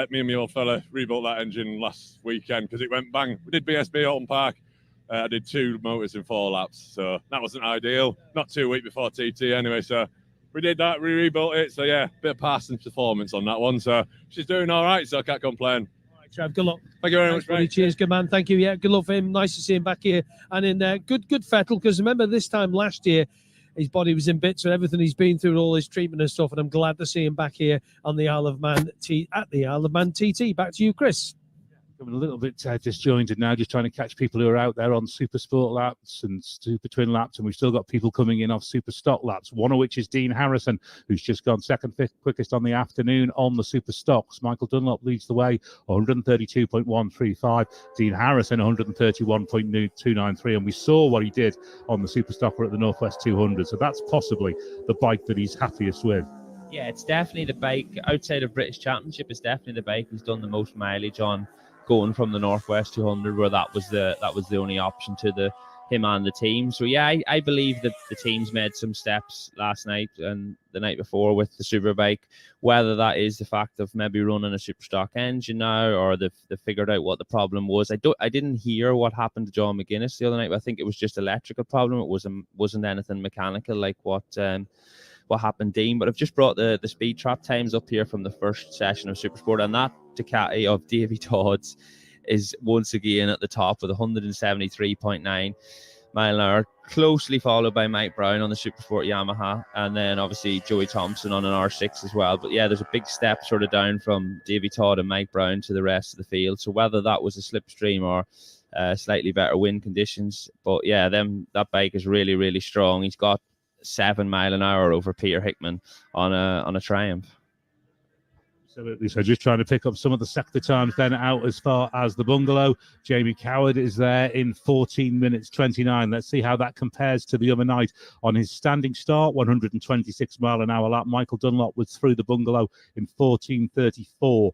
me and my old fella rebuilt that engine last weekend because it went bang. We did BSB Alton Park. I did 2 motors in 4 laps, so that wasn't ideal. Not 2 weeks before TT anyway, so we did that, we rebuilt it. So, bit of passing performance on that one. So she's doing all right, so I can't complain. Trav, good luck. Thank you very Thanks, much, buddy. mate. Cheers, good man. Thank you. Yeah, good luck for him. Nice to see him back here. And in good Vettel, because remember this time last year, his body was in bits and everything he's been through, all his treatment and stuff. And I'm glad to see him back here on the Isle of Man at the Isle of Man TT. Back to you, Chris. Coming a little bit disjointed now, just trying to catch people who are out there on Supersport laps and Supertwin laps, and we've still got people coming in off Superstock laps, one of which is Dean Harrison, who's just gone second quickest on the afternoon on the Superstocks. Michael Dunlop leads the way, 132.135. Dean Harrison, 131.293, and we saw what he did on the Superstocker at the Northwest 200, so that's possibly the bike that he's happiest with. Yeah, it's definitely the bike outside of British Championship. It's definitely the bike he's done the most mileage on, going from the Northwest 200, where that was the only option to him and the team. So yeah, I believe that the team's made some steps last night and the night before with the Superbike. Whether that is the fact of maybe running a Superstock engine now, or they've figured out what the problem was. I didn't hear what happened to John McGuinness the other night, but I think it was just electrical problem. It wasn't anything mechanical like what happened, Dean. But I've just brought the speed trap times up here from the first session of Supersport, and that Ducati of Davy Todd's is once again at the top with 173.9 mile an hour, closely followed by Mike Brown on the Supersport Yamaha, and then obviously Joey Thompson on an R6 as well. But yeah, there's a big step sort of down from Davy Todd and Mike Brown to the rest of the field. So whether that was a slipstream or slightly better wind conditions, but yeah, that bike is really, really strong. He's got 7 mile an hour over Peter Hickman on a Triumph. Absolutely. So just trying to pick up some of the sector times then out as far as the bungalow. Jamie Coward is there in 14 minutes 29. Let's see how that compares to the other night on his standing start, 126 mile an hour lap. Michael Dunlop was through the bungalow in 14:34.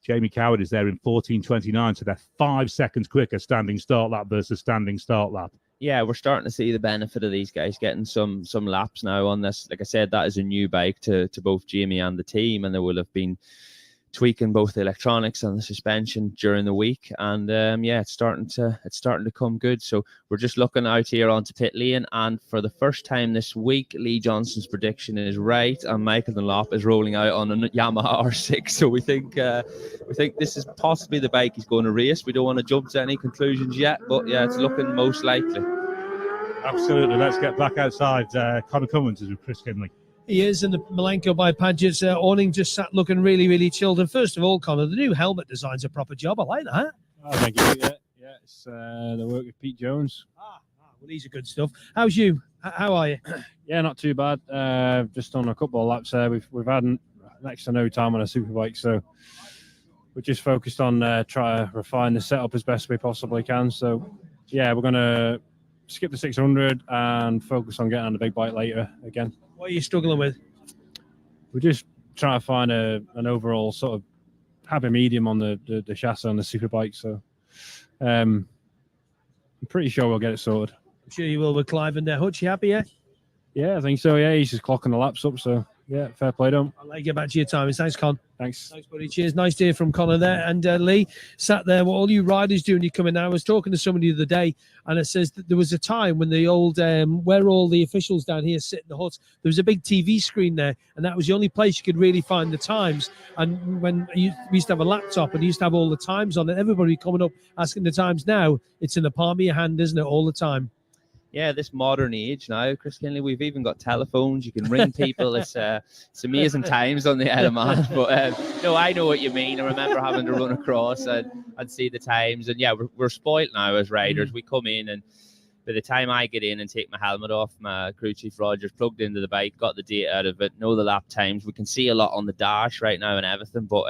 Jamie Coward is there in 14:29, so they're 5 seconds quicker standing start lap versus standing start lap. Yeah, we're starting to see the benefit of these guys getting some laps now on this. Like I said, that is a new bike to both Jamie and the team, and they will have been tweaking both the electronics and the suspension during the week. And it's starting to come good. So we're just looking out here onto pit lane, and for the first time this week, Lee Johnson's prediction is right, and Michael Dunlop is rolling out on a Yamaha R6. So we think this is possibly the bike he's going to race. We don't want to jump to any conclusions yet, but yeah, it's looking most likely. Absolutely. Let's get back outside. Connor Cummins is with Chris Kinley. He is, and the Malenko by Padgett's awning just sat looking really, really chilled. And first of all, Connor, the new helmet design's a proper job. I like that. Oh, thank you. Yeah, it's the work of Pete Jones. Well, these are good stuff. How's you? How are you? Yeah, not too bad. Just on a couple of laps there. We've had next to no time on a superbike, so we're just focused on trying to refine the setup as best we possibly can. So yeah, we're gonna skip the 600 and focus on getting on the big bike later again. What are you struggling with? We're just trying to find an overall sort of happy medium on the chassis on the superbike. So I'm pretty sure we'll get it sorted. I'm sure you will with Clive and Hutch. You happy, yeah? Yeah, I think so. Yeah, he's just clocking the laps up. So yeah, fair play to him. I'll let you get back to your time. Thanks, Con. Thanks. Thanks, buddy. Cheers. Nice to hear from Connor there. And Lee sat there. What all you riders do when you come in now. I was talking to somebody the other day, and it says that there was a time when the old, where all the officials down here sit in the huts, there was a big TV screen there, and that was the only place you could really find the times. And when we used to have a laptop and you used to have all the times on it, everybody coming up asking the times. Now it's in the palm of your hand, isn't it, all the time? Yeah, this modern age now, Chris Kinley, we've even got telephones. You can ring people. It's amazing times on the Isle of Man. But no, I know what you mean. I remember having to run across and see the times. And yeah, we're spoilt now as riders. We come in, and by the time I get in and take my helmet off, my crew chief Roger's plugged into the bike, got the data out of it, know the lap times. We can see a lot on the dash right now and everything. But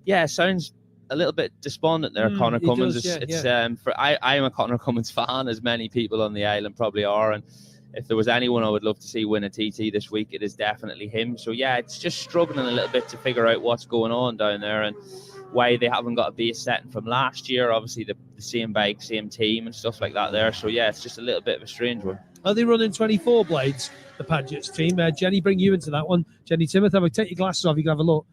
yeah, it sounds a little bit despondent there, Connor he Cummins. does, I am a Connor Cummins fan, as many people on the island probably are, and if there was anyone I would love to see win a TT this week, it is definitely him. So yeah, it's just struggling a little bit to figure out what's going on down there and why they haven't got a base setting from last year. Obviously the same bike, same team and stuff like that there. So yeah, it's just a little bit of a strange one. Are they running 24 blades, the Padgett's team? Jenny, bring you into that one. Jenny Timothy, take your glasses off, you can have a look.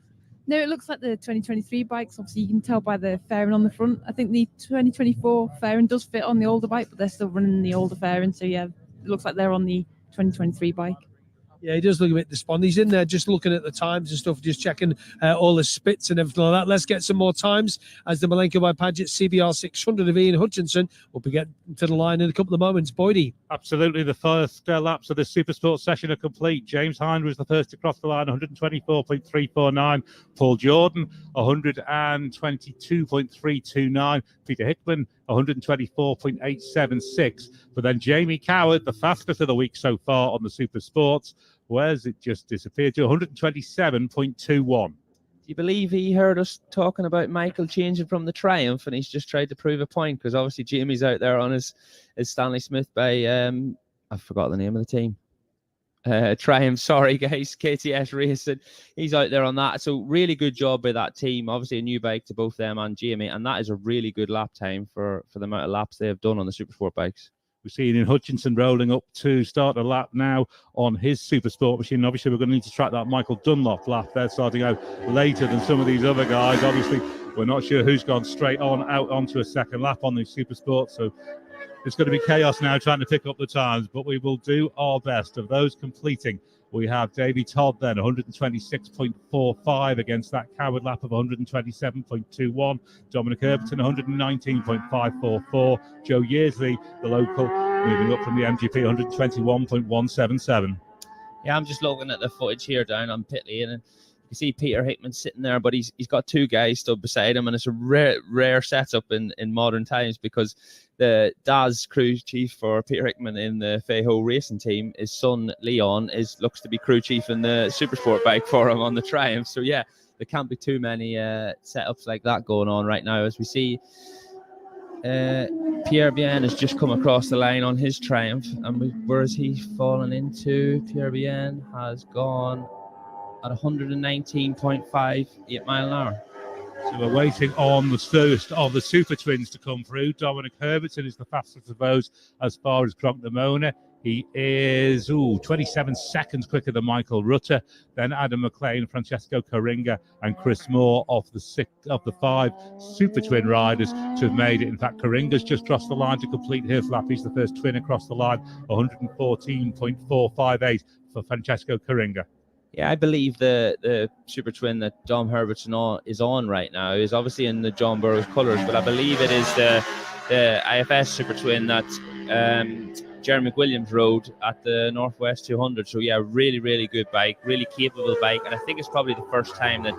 No, it looks like the 2023 bikes. Obviously, you can tell by the fairing on the front. I think the 2024 fairing does fit on the older bike, but they're still running the older fairing. So, yeah, it looks like they're on the 2023 bike. Yeah, he does look a bit despondent. He's in there just looking at the times and stuff, just checking all the spits and everything like that. Let's get some more times as the Malenko by Padgett CBR 600 of Ian Hutchinson will be getting to the line in a couple of moments. Boydie. Absolutely. The first laps of the Supersport session are complete. James Hind was the first to cross the line, 124.349. Paul Jordan, 122.329. Peter Hickman, 124.876. But then Jamie Coward, the fastest of the week so far on the Supersports, where's it just disappeared to 127.21. Do you believe he heard us talking about Michael changing from the Triumph and he's just tried to prove a point? Because obviously Jamie's out there on his Stanley Smith by, I forgot the name of the team. Triumph, sorry guys, KTS Racing. He's out there on that. So really good job by that team. Obviously a new bike to both them and Jamie, and that is a really good lap time for the amount of laps they have done on the Supersport bikes. We're seeing Ian Hutchinson rolling up to start a lap now on his Supersport machine. Obviously, we're going to need to track that Michael Dunlop lap. They're starting out later than some of these other guys. Obviously, we're not sure who's gone straight on out onto a second lap on the Supersport. So it's going to be chaos now trying to pick up the times, but we will do our best. Of those completing, we have Davey Todd then, 126.45 against that Coward lap of 127.21. Dominic Herberton, 119.544. Joe Yearsley, the local, moving up from the MGP, 121.177. Yeah, I'm just looking at the footage here down on pit lane, and you can see Peter Hickman sitting there, but he's got two guys stood beside him, and it's a rare setup in modern times, because the Daz crew chief for Peter Hickman in the Fayho racing team, his son Leon looks to be crew chief in the Supersport bike for him on the Triumph. So yeah, there can't be too many setups like that going on right now. As we see, Pierre Bien has just come across the line on his Triumph, and where is he fallen into? Pierre Bien has gone at 119.58 mile an hour. So we're waiting on the first of the Super Twins to come through. Dominic Herberton is the fastest of those as far as Cronk Namona. He is 27 seconds quicker than Michael Rutter. Then Adam McLean, Francesco Caringa, and Chris Moore of the five Super Twin riders to have made it. In fact, Caringa's just crossed the line to complete his lap. He's the first twin across the line, 114.458 for Francesco Caringa. Yeah, I believe the Super Twin that Dom Herbertson is on right now is obviously in the John Burroughs colours, but I believe it is the IFS Super Twin that Jeremy McWilliams rode at the Northwest 200. So yeah, really, really good bike, really capable bike, and I think it's probably the first time that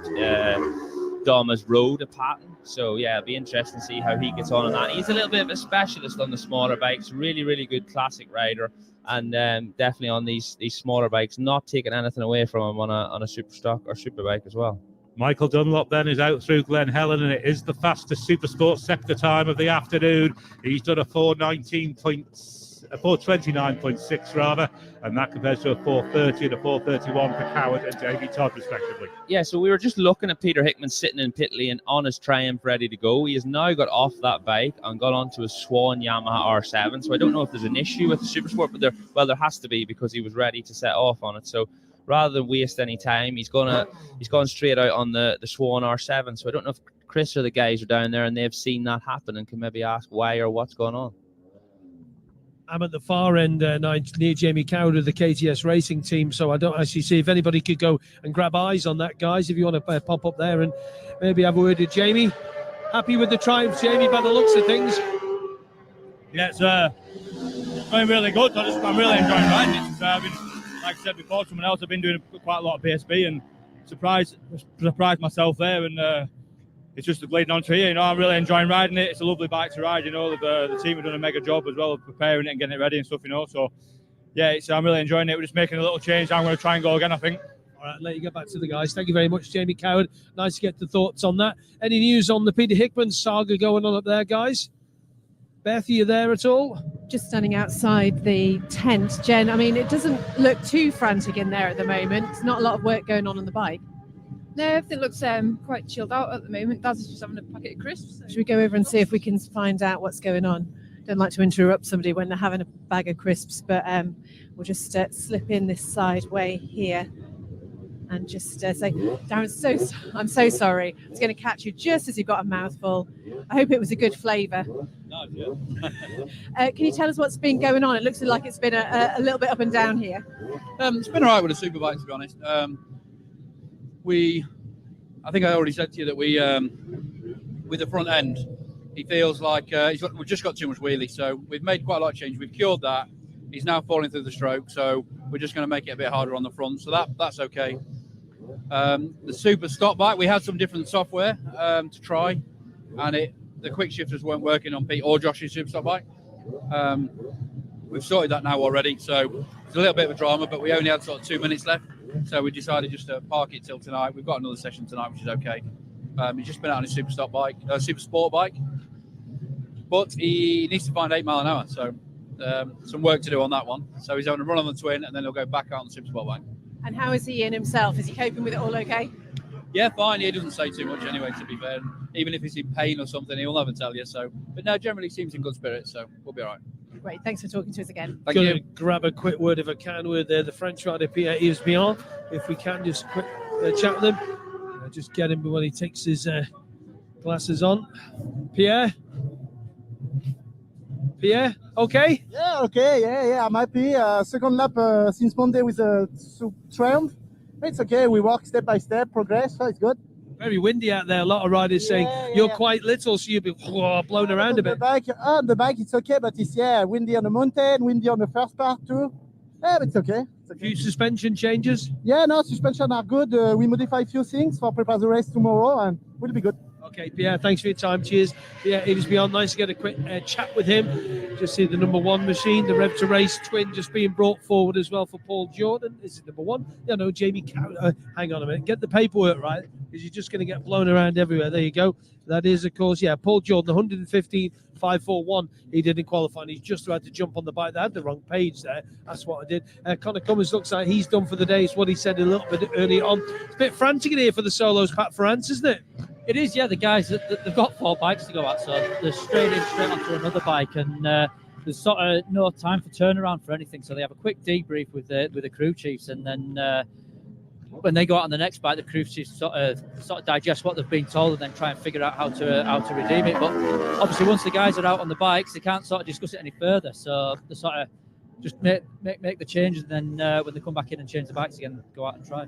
Dom has rode a pattern. So yeah, it'll be interesting to see how he gets on that. He's a little bit of a specialist on the smaller bikes, really, really good classic rider. And definitely on these smaller bikes, not taking anything away from him on a Superstock or Superbike as well. Michael Dunlop then is out through Glen Helen, and it is the fastest Supersport sector time of the afternoon. He's done a 429.6 rather, and that compares to a 430 and a 431 for Coward and Davey Todd respectively. Yeah, so we were just looking at Peter Hickman sitting in pit lane on his Triumph ready to go. He has now got off that bike and got onto a Swan Yamaha R7. So I don't know if there's an issue with the Supersport, but there has to be, because he was ready to set off on it. So rather than waste any time, he's gone straight out on the Swan R7. So I don't know if Chris or the guys are down there and they've seen that happen and can maybe ask why or what's going on. I'm at the far end now, near Jamie Coward of the KTS Racing team, so I don't actually see if anybody could go and grab eyes on that, guys, if you want to pop up there and maybe have a word with Jamie. Happy with the Triumph, Jamie, by the looks of things? Yeah, it's going really good. I'm really enjoying riding it. Like I said before, someone else, I've been doing quite a lot of PSP and surprised myself there, and it's just leading on to here. I'm really enjoying riding it. It's a lovely bike to ride. The team have done a mega job as well of preparing it and getting it ready and stuff. So yeah, I'm really enjoying it. We're just making a little change. I'm going to try and go again, I think. All right, let you get back to the guys. Thank you very much, Jamie Coward. Nice to get the thoughts on that. Any news on the Peter Hickman saga going on up there, guys? Beth, are you there at all? Just standing outside the tent, Jen. I mean, it doesn't look too frantic in there at the moment. There's not a lot of work going on the bike. No, everything looks quite chilled out at the moment. Daz is just having a packet of crisps. Should we go over and see if we can find out what's going on? Don't like to interrupt somebody when they're having a bag of crisps, but we'll just slip in this side way here and just say, Darren, I'm so sorry. I was going to catch you just as you got a mouthful. I hope it was a good flavour. Can you tell us what's been going on? It looks like it's been a little bit up and down here. It's been all right with the Superbike, to be honest. I think I already said to you that we, with the front end, he feels like we've just got too much wheelie. So we've made quite a lot of change. We've cured that. He's now falling through the stroke. So we're just going to make it a bit harder on the front. So that's okay. The Super Stock bike, we had some different software to try, and the quick shifters weren't working on Pete or Josh's Super Stock bike. We've sorted that now already. So it's a little bit of a drama, but we only had sort of 2 minutes left. So we decided just to park it till tonight. We've got another session tonight, which is okay. He's just been out on his Super Sport bike, but he needs to find 8 mile an hour. So some work to do on that one. So he's having a run on the Twin, and then he'll go back out on the Super Sport bike. And how is he in himself? Is he coping with it all okay? Yeah, fine. He doesn't say too much anyway, to be fair. Even if he's in pain or something, he'll never tell you. So, but no, generally seems in good spirits, so we'll be all right. Great. Thanks for talking to us again. Thank Going you. to grab a quick word, if I can, with the French rider Pierre Yves Bihan. If we can, just quick chat with him. Just get him when he takes his glasses on. Pierre? Pierre, okay? Yeah, okay, yeah, I'm happy. Second lap since Monday with a triumph. It's okay, we walk step by step, progress, so it's good. Very windy out there. A lot of riders saying you're quite little, so you'll be blown around a bit. The bike, it's okay, but it's windy on the mountain, windy on the first part too. Yeah, but it's okay. A few suspension changes? Yeah, no, suspension are good. We modify a few things for prepare the race tomorrow, and we'll be good. Okay, Pierre, thanks for your time. Cheers. Yeah, it was beyond nice to get a quick chat with him. Just see the number one machine, the Rev to Race twin, just being brought forward as well for Paul Jordan. Is it number one? Yeah, no, Jamie Coward. Hang on a minute. Get the paperwork right, because you're just going to get blown around everywhere. There you go. That is, of course, Paul Jordan, 115.541. He didn't qualify, and he's just about to jump on the bike. They had the wrong page there. That's what I did. Connor Cummins looks like he's done for the day. It's what he said a little bit earlier on. It's a bit frantic in here for the solos, Pat France, isn't it? It is, yeah. The guys, they've got 4 bikes to go at, so they're straight onto another bike, and there's sort of no time for turnaround for anything. So they have a quick debrief with the crew chiefs, and then when they go out on the next bike, the crew chiefs sort of digest what they've been told and then try and figure out how to redeem it. But obviously, once the guys are out on the bikes, they can't sort of discuss it any further. So they sort of just make the changes, and then when they come back in and change the bikes again, go out and try.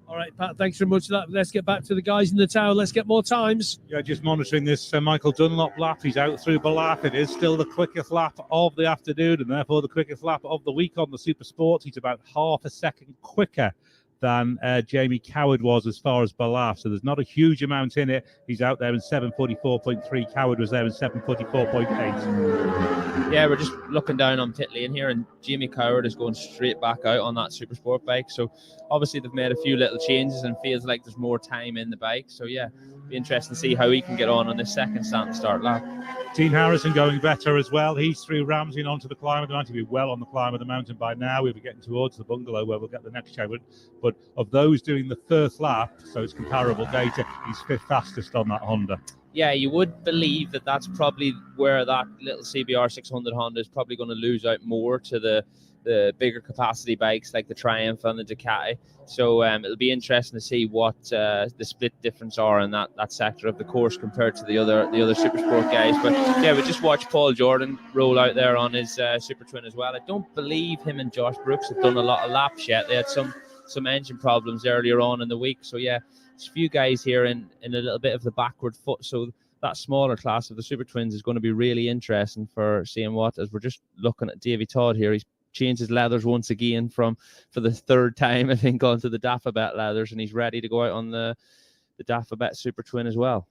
All right, Pat, thanks very much for that. Let's get back to the guys in the tower. Let's get more times. Yeah, just monitoring this Michael Dunlop lap. He's out through Balaf. It is still the quickest lap of the afternoon, and therefore the quickest lap of the week on the Super Sport. He's about half a second quicker than Jamie Coward was as far as Balaf. So there's not a huge amount in it. He's out there in 7:44.3. Coward was there in 7:44.8. Yeah, we're just looking down on pit lane here, and Jamie Coward is going straight back out on that Supersport bike. So obviously they've made a few little changes and feels like there's more time in the bike. So yeah, be interesting to see how he can get on this second start lap. Dean Harrison going better as well. He's through Ramsey and onto the climb of the mountain. He'll be well on the climb of the mountain by now. We'll be getting towards the bungalow where we'll get the next show. But of those doing the first lap, so it's comparable data, he's fifth fastest on that Honda. Yeah, you would believe that that's probably where that little CBR 600 Honda is probably going to lose out more to the bigger capacity bikes like the Triumph and the Ducati. So it'll be interesting to see what the split difference are in that sector of the course compared to the other Supersport guys. But yeah, we just watched Paul Jordan roll out there on his Super Twin as well. I don't believe him and Josh Brooks have done a lot of laps yet. They had some engine problems earlier on in the week. So yeah, there's a few guys here in a little bit of the backward foot. So that smaller class of the Super Twins is going to be really interesting for seeing what, as we're just looking at Davy Todd here. He's changed his leathers once again for the third time, I think, onto the Dafabet leathers, and he's ready to go out on the Dafabet Super Twin as well.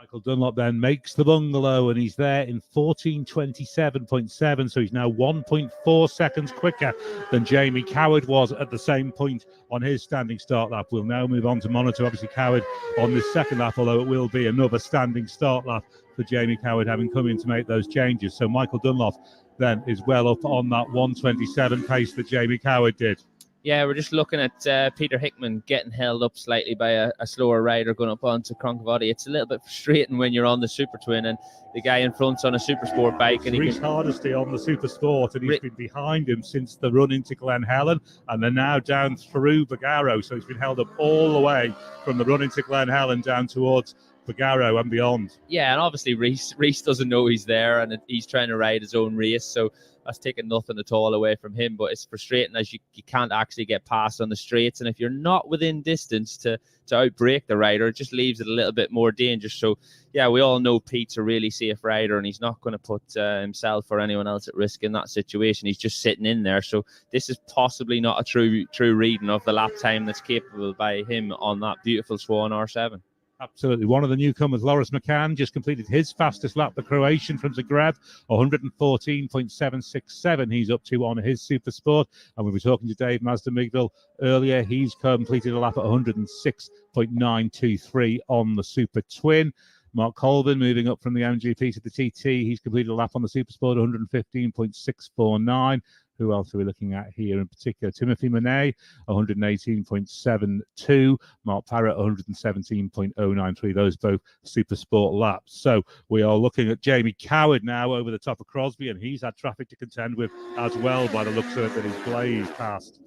Michael Dunlop then makes the bungalow, and he's there in 14:27.7, so he's now 1.4 seconds quicker than Jamie Coward was at the same point on his standing start lap. We'll now move on to monitor, obviously, Coward on this second lap, although it will be another standing start lap for Jamie Coward having come in to make those changes. So Michael Dunlop then is well up on that 1:27 pace that Jamie Coward did. Yeah, we're just looking at Peter Hickman getting held up slightly by a slower rider going up onto Cronkavati. It's a little bit frustrating when you're on the Super Twin and the guy in front's on a Supersport bike. And Reece Hardesty on the Supersport, and he's been behind him since the run into Glen Helen, and they're now down through Bagaro, so he's been held up all the way from the run into Glen Helen down towards Bagaro and beyond. Yeah, and obviously Reece doesn't know he's there, and he's trying to ride his own race, so that's taking nothing at all away from him. But it's frustrating as you can't actually get past on the straights, and if you're not within distance to outbrake the rider, it just leaves it a little bit more dangerous. So yeah, we all know Pete's a really safe rider, and he's not going to put himself or anyone else at risk in that situation. He's just sitting in there, so this is possibly not a true reading of the lap time that's capable by him on that beautiful Swan R7. Absolutely. One of the newcomers, Loris McCann, just completed his fastest lap, the Croatian from Zagreb, 114.767 he's up to on his Supersport. And we were talking to Dave Mazda-Migdal earlier. He's completed a lap at 106.923 on the Super Twin. Mark Colvin moving up from the MGP to the TT. He's completed a lap on the Supersport, 115.649. Who else are we looking at here in particular? Timothy Monet, 118.72. Mark Parrott, 117.093. Those both Supersport laps. So we are looking at Jamie Coward now over the top of Crosby, and he's had traffic to contend with as well by the looks of it that he's blazed past.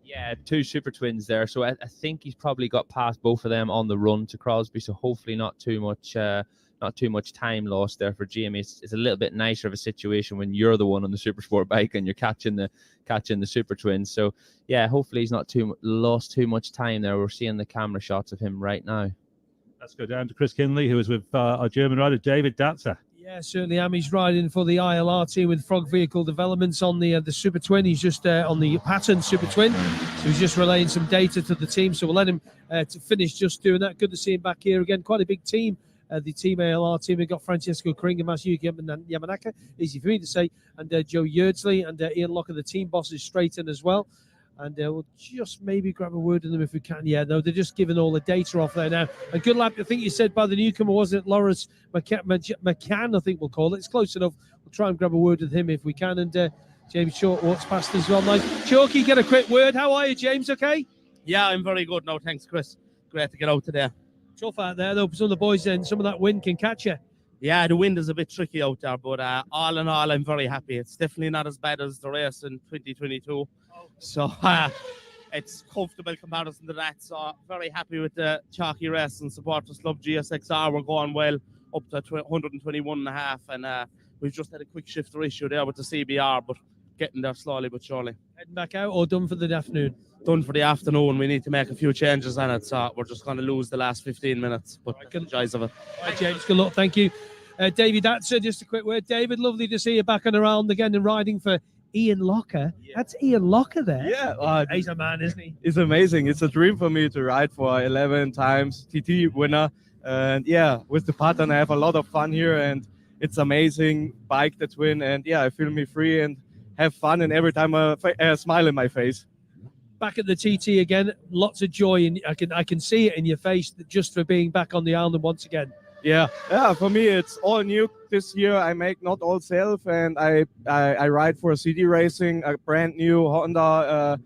Yeah, two Super Twins there. So I think he's probably got past both of them on the run to Crosby. So hopefully not too much time lost there for Jamie. It's a little bit nicer of a situation when you're the one on the Supersport bike and you're catching the Super Twins. So yeah, hopefully he's not lost too much time there. We're seeing the camera shots of him right now. Let's go down to Chris Kinley, who is with our German rider David Datzer. Yeah, certainly am. He's riding for the ILR team with Frog Vehicle Developments on the Super Twin. He's just on the pattern Super Twin. So he's just relaying some data to the team. So we'll let him to finish just doing that. Good to see him back here again. Quite a big team. The Team ALR team. We've got Francesco Kring and Masayuki Yamanaka, easy for me to say, and Joe Yerdsley and Ian Locker, the team bosses, straight in as well. And we'll just maybe grab a word of them if we can. Yeah, no, they're just giving all the data off there now. A good lap, I think you said, by the newcomer, wasn't it? Loris McCann, I think we'll call it. It's close enough. We'll try and grab a word with him if we can. And James Short walks past as well. Nice. Chalky, get a quick word. How are you, James? Okay? Yeah, I'm very good now. Thanks, Chris. Great to get out today. Tough out there, though. Some of the boys then, some of that wind can catch you. Yeah, the wind is a bit tricky out there, but all in all, I'm very happy. It's definitely not as bad as the race in 2022. So it's comfortable comparison to that. So very happy with the chalky race and supporters love GSXR. We're going well up to 121.5, and we've just had a quick shifter issue there with the CBR, but getting there slowly but surely. Heading back out or done for the afternoon? Done for the afternoon. We need to make a few changes on it, so we're just going to lose the last 15 minutes, but enjoys of it. All right, James, good luck. Thank you. David Atzer, just a quick word. David, lovely to see you back and around again and riding for Ian Locker. Yeah. That's Ian Locker there. Yeah. He's a man, isn't he? It's amazing. It's a dream for me to ride for 11 times TT winner. And yeah, with the pattern, I have a lot of fun here, and it's amazing. Bike the twin, and yeah, I feel me free and have fun, and every time a smile in my face. Back at the TT again, lots of joy, and I can see it in your face just for being back on the island once again. Yeah. For me, it's all new this year. I make not all self, and I ride for CD Racing, a brand new Honda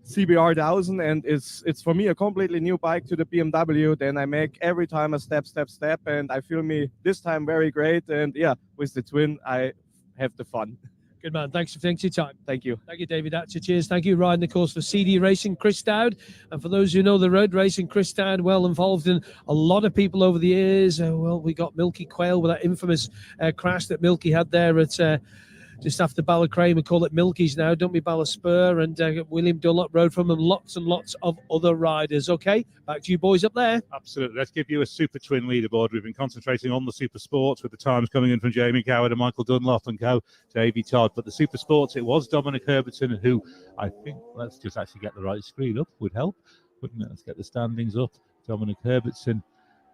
CBR 1000, and it's for me a completely new bike to the BMW. Then I make every time a step, and I feel me this time very great. And yeah, with the twin, I have the fun. Good man. Thanks for your time. Thank you. Thank you, David Atcher. Cheers. Thank you. Riding, of course, for CD Racing, Chris Dowd. And for those who know the road racing, Chris Dowd, well involved in a lot of people over the years. Well, we got Milky Quayle with that infamous crash that Milky had there at just after Ballacrane. We call it Milky's now, don't we? Ballaspur, and William Dunlop rode from them. Lots and lots of other riders. Okay, back to you boys up there. Absolutely. Let's give you a Super Twin leaderboard. We've been concentrating on the Super Sports with the times coming in from Jamie Coward and Michael Dunlop and co. Davey Todd. But the Super Sports, it was Dominic Herbertson who, I think, let's just actually get the right screen up, would help, wouldn't it? Let's get the standings up. Dominic Herbertson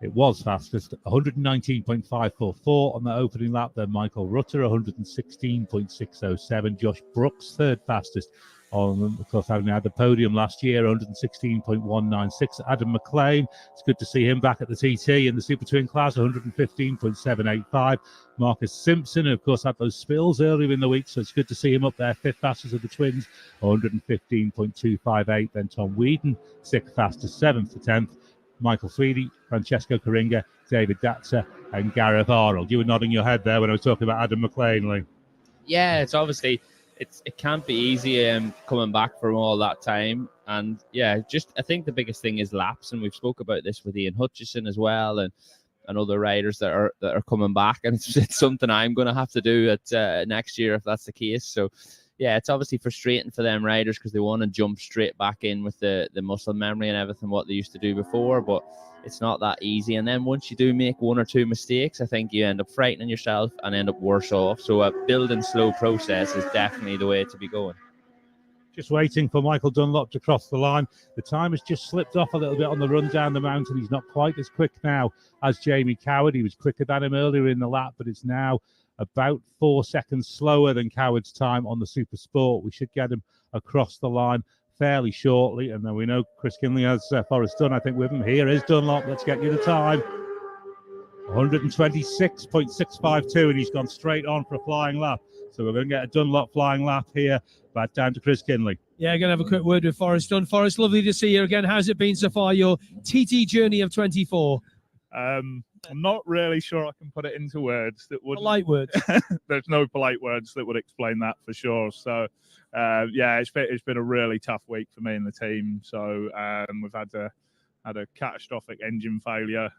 It was fastest, 119.544 on the opening lap. Then Michael Rutter, 116.607. Josh Brooks, third fastest on, of course, having had the podium last year, 116.196. Adam McLean, it's good to see him back at the TT in the Super Twin class, 115.785. Marcus Simpson, who of course had those spills earlier in the week, so it's good to see him up there, fifth fastest of the twins, 115.258. Then Tom Whedon, sixth fastest, seventh to 10th. Michael Tweedy, Francesco Coringa, David Datzer, and Gareth Arnold. You were nodding your head there when I was talking about Adam McLean, Lee. Yeah, it's obviously it can't be easy coming back from all that time. And yeah, just I think the biggest thing is laps, and we've spoke about this with Ian Hutchison as well, and other riders that are coming back, and it's something I'm going to have to do at next year if that's the case. So yeah, it's obviously frustrating for them riders because they want to jump straight back in with the muscle memory and everything what they used to do before, but it's not that easy. And then once you do make one or two mistakes, I think you end up frightening yourself and end up worse off. So a build and slow process is definitely the way to be going. Just waiting for Michael Dunlop to cross the line. The time has just slipped off a little bit on the run down the mountain. He's not quite as quick now as Jamie Coward. He was quicker than him earlier in the lap, but it's now about 4 seconds slower than Coward's time on the Super Sport. We should get him across the line fairly shortly, and then we know Chris Kinley has Forrest Dunn, I think, with him. Here is Dunlop. Let's get you the time. 126.652, and he's gone straight on for a flying lap. So we're going to get a Dunlop flying lap here, back down to Chris Kinley. Yeah, going to have a quick word with Forrest Dunn. Forrest, lovely to see you again. How's it been so far, your TT journey of 24? I'm not really sure I can put it into words that would polite words. There's no polite words that would explain that for sure. So yeah, it's been a really tough week for me and the team. So we've had a catastrophic engine failure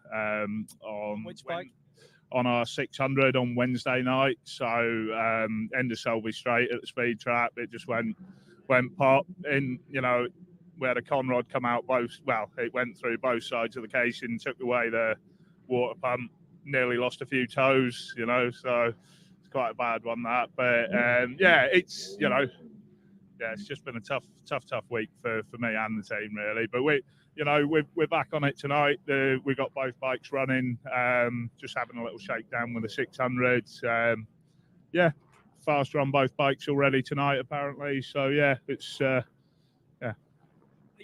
on which bike? On our 600 on Wednesday night. So end of Selby Straight at the speed trap, it just went pop in. You know, we had a conrod come out it went through both sides of the casing, took away the water pump, nearly lost a few toes, you know, so it's quite a bad one, that. But yeah, it's just been a tough week for me and the team, really. But we're back on it tonight. We got both bikes running, just having a little shakedown with the 600. Yeah, faster on both bikes already tonight, apparently. So yeah, it's Are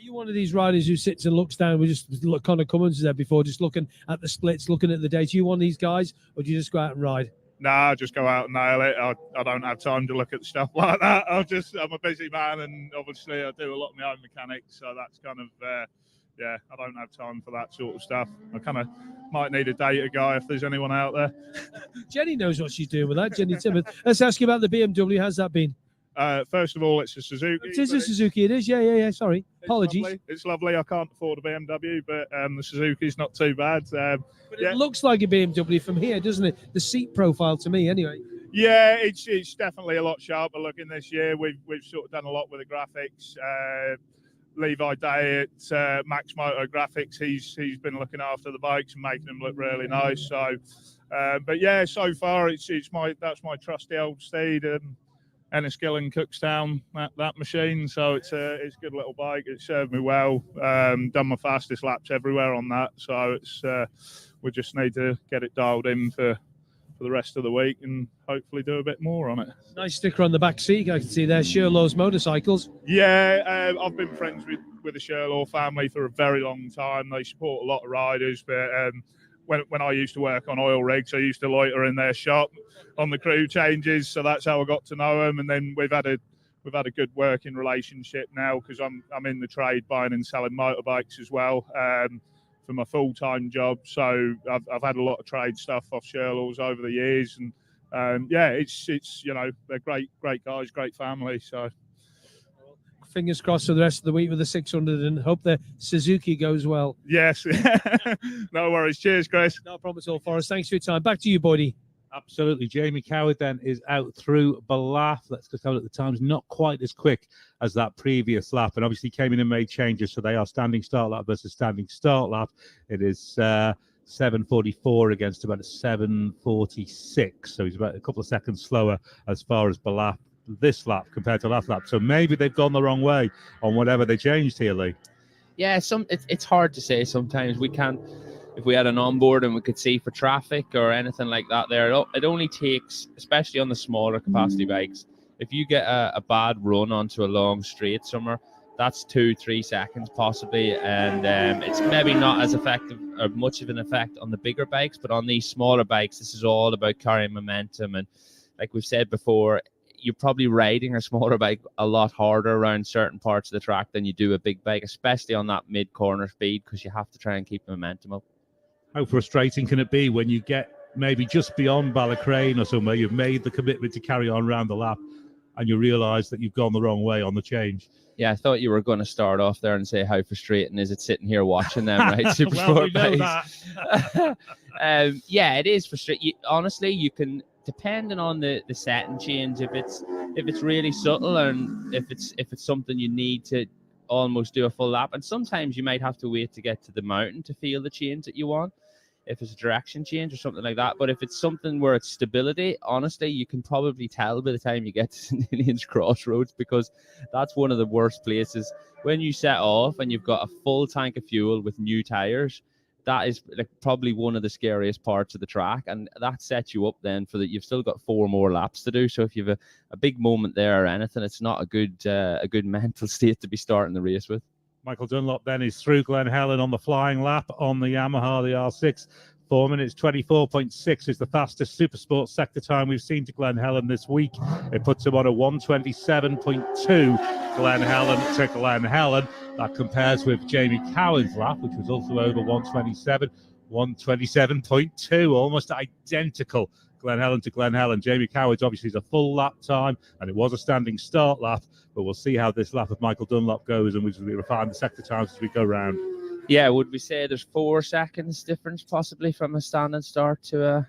you one of these riders who sits and looks down? We just look, Connor Cummins was there before, just looking at the splits, looking at the data. You one of these guys, or do you just go out and ride? Nah, just go out and nail it. I don't have time to look at stuff like that. I'm a busy man, and obviously I do a lot of my own mechanics, so that's kind of I don't have time for that sort of stuff. I kind of might need a data guy if there's anyone out there. Jenny knows what she's doing with that. Jenny Timmons. Let's ask you about the BMW. How's that been? First of all, it's a Suzuki. It is a Suzuki. It is. Yeah. Sorry. Apologies. It's lovely. I can't afford a BMW, but the Suzuki's not too bad. But it looks like a BMW from here, doesn't it? The seat profile to me, anyway. Yeah, it's definitely a lot sharper looking this year. We've sort of done a lot with the graphics. Levi Day at Max Moto Graphics, he's been looking after the bikes and making them look really nice. So, but yeah, so far that's my trusty old steed. Enniskill in Cookstown, that machine. So it's a good little bike. It served me well. Done my fastest laps everywhere on that. So it's we just need to get it dialed in for the rest of the week and hopefully do a bit more on it. Nice sticker on the back seat. I can see there, Sherlaw's Motorcycles. Yeah, I've been friends with the Sherlaw family for a very long time. They support a lot of riders, but when I used to work on oil rigs, I used to loiter in their shop on the crew changes, so that's how I got to know them. And then we've had a good working relationship now because I'm in the trade buying and selling motorbikes as well for my full-time job. So I've had a lot of trade stuff off Sherlaw's over the years, and yeah, it's they're great guys, great family. So fingers crossed for the rest of the week with the 600, and hope the Suzuki goes well. Yes. No worries. Cheers, Chris. No problem at all, Forrest. Thanks for your time. Back to you, Bodie. Absolutely. Jamie Coward then is out through Ballath. Let's just have a look at the times. Not quite as quick as that previous lap, and obviously came in and made changes, so they are standing start lap versus standing start lap. It is 7:44 against about a 7:46, so he's about a couple of seconds slower as far as Ballath this lap compared to last lap. So maybe they've gone the wrong way on whatever they changed here, Lee. Yeah, it's hard to say sometimes. We can't if we had an onboard and we could see for traffic or anything like that there. It only takes, especially on the smaller capacity bikes, if you get a bad run onto a long straight somewhere, that's 2-3 seconds possibly, and it's maybe not as effective or much of an effect on the bigger bikes, but on these smaller bikes, this is all about carrying momentum. And like we've said before, you're probably riding a smaller bike a lot harder around certain parts of the track than you do a big bike, especially on that mid-corner speed, because you have to try and keep momentum up. How frustrating can it be when you get maybe just beyond Ballacrane or somewhere, you've made the commitment to carry on around the lap, and you realise that you've gone the wrong way on the change? Yeah, I thought you were going to start off there and say how frustrating is it sitting here watching them, right? Supersport bikes. Yeah, it is frustrating. Honestly, you can, depending on the setting change, if it's really subtle, and if it's something you need to almost do a full lap, and sometimes you might have to wait to get to the mountain to feel the change that you want, if it's a direction change or something like that. But if it's something where it's stability, honestly, you can probably tell by the time you get to St. Ninian's Crossroads, because that's one of the worst places. When you set off and you've got a full tank of fuel with new tires, that is like probably one of the scariest parts of the track, and that sets you up then for that. You've still got 4 more laps to do, so if you've a big moment there or anything, it's not a good mental state to be starting the race with. Michael Dunlop then is through Glen Helen on the flying lap on the Yamaha, the R6. 4 minutes 24.6 is the fastest Supersport sector time we've seen to Glen Helen this week. It puts him on a 127.2 Glen Helen to Glen Helen. That compares with Jamie Cowan's lap, which was also over 127, 127.2, almost identical. Glen Helen to Glen Helen. Jamie Cowan's obviously is a full lap time, and it was a standing start lap, but we'll see how this lap of Michael Dunlop goes, and we refine the sector times as we go round. Yeah, would we say there's 4 seconds difference possibly from a standing start to a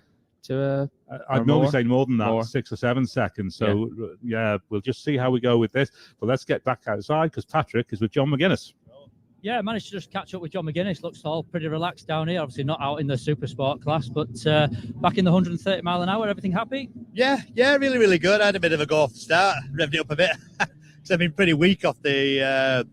I'd normally say more than that, 6 or 7 seconds. So yeah, we'll just see how we go with this. But let's get back outside because Patrick is with John McGuinness. Yeah, I managed to just catch up with John McGuinness. Looks all pretty relaxed down here. Obviously not out in the Supersport class, but back in the 130 mile an hour. Everything happy? Yeah, really, really good. I had a bit of a go off the start, revved it up a bit because I've been pretty weak off the.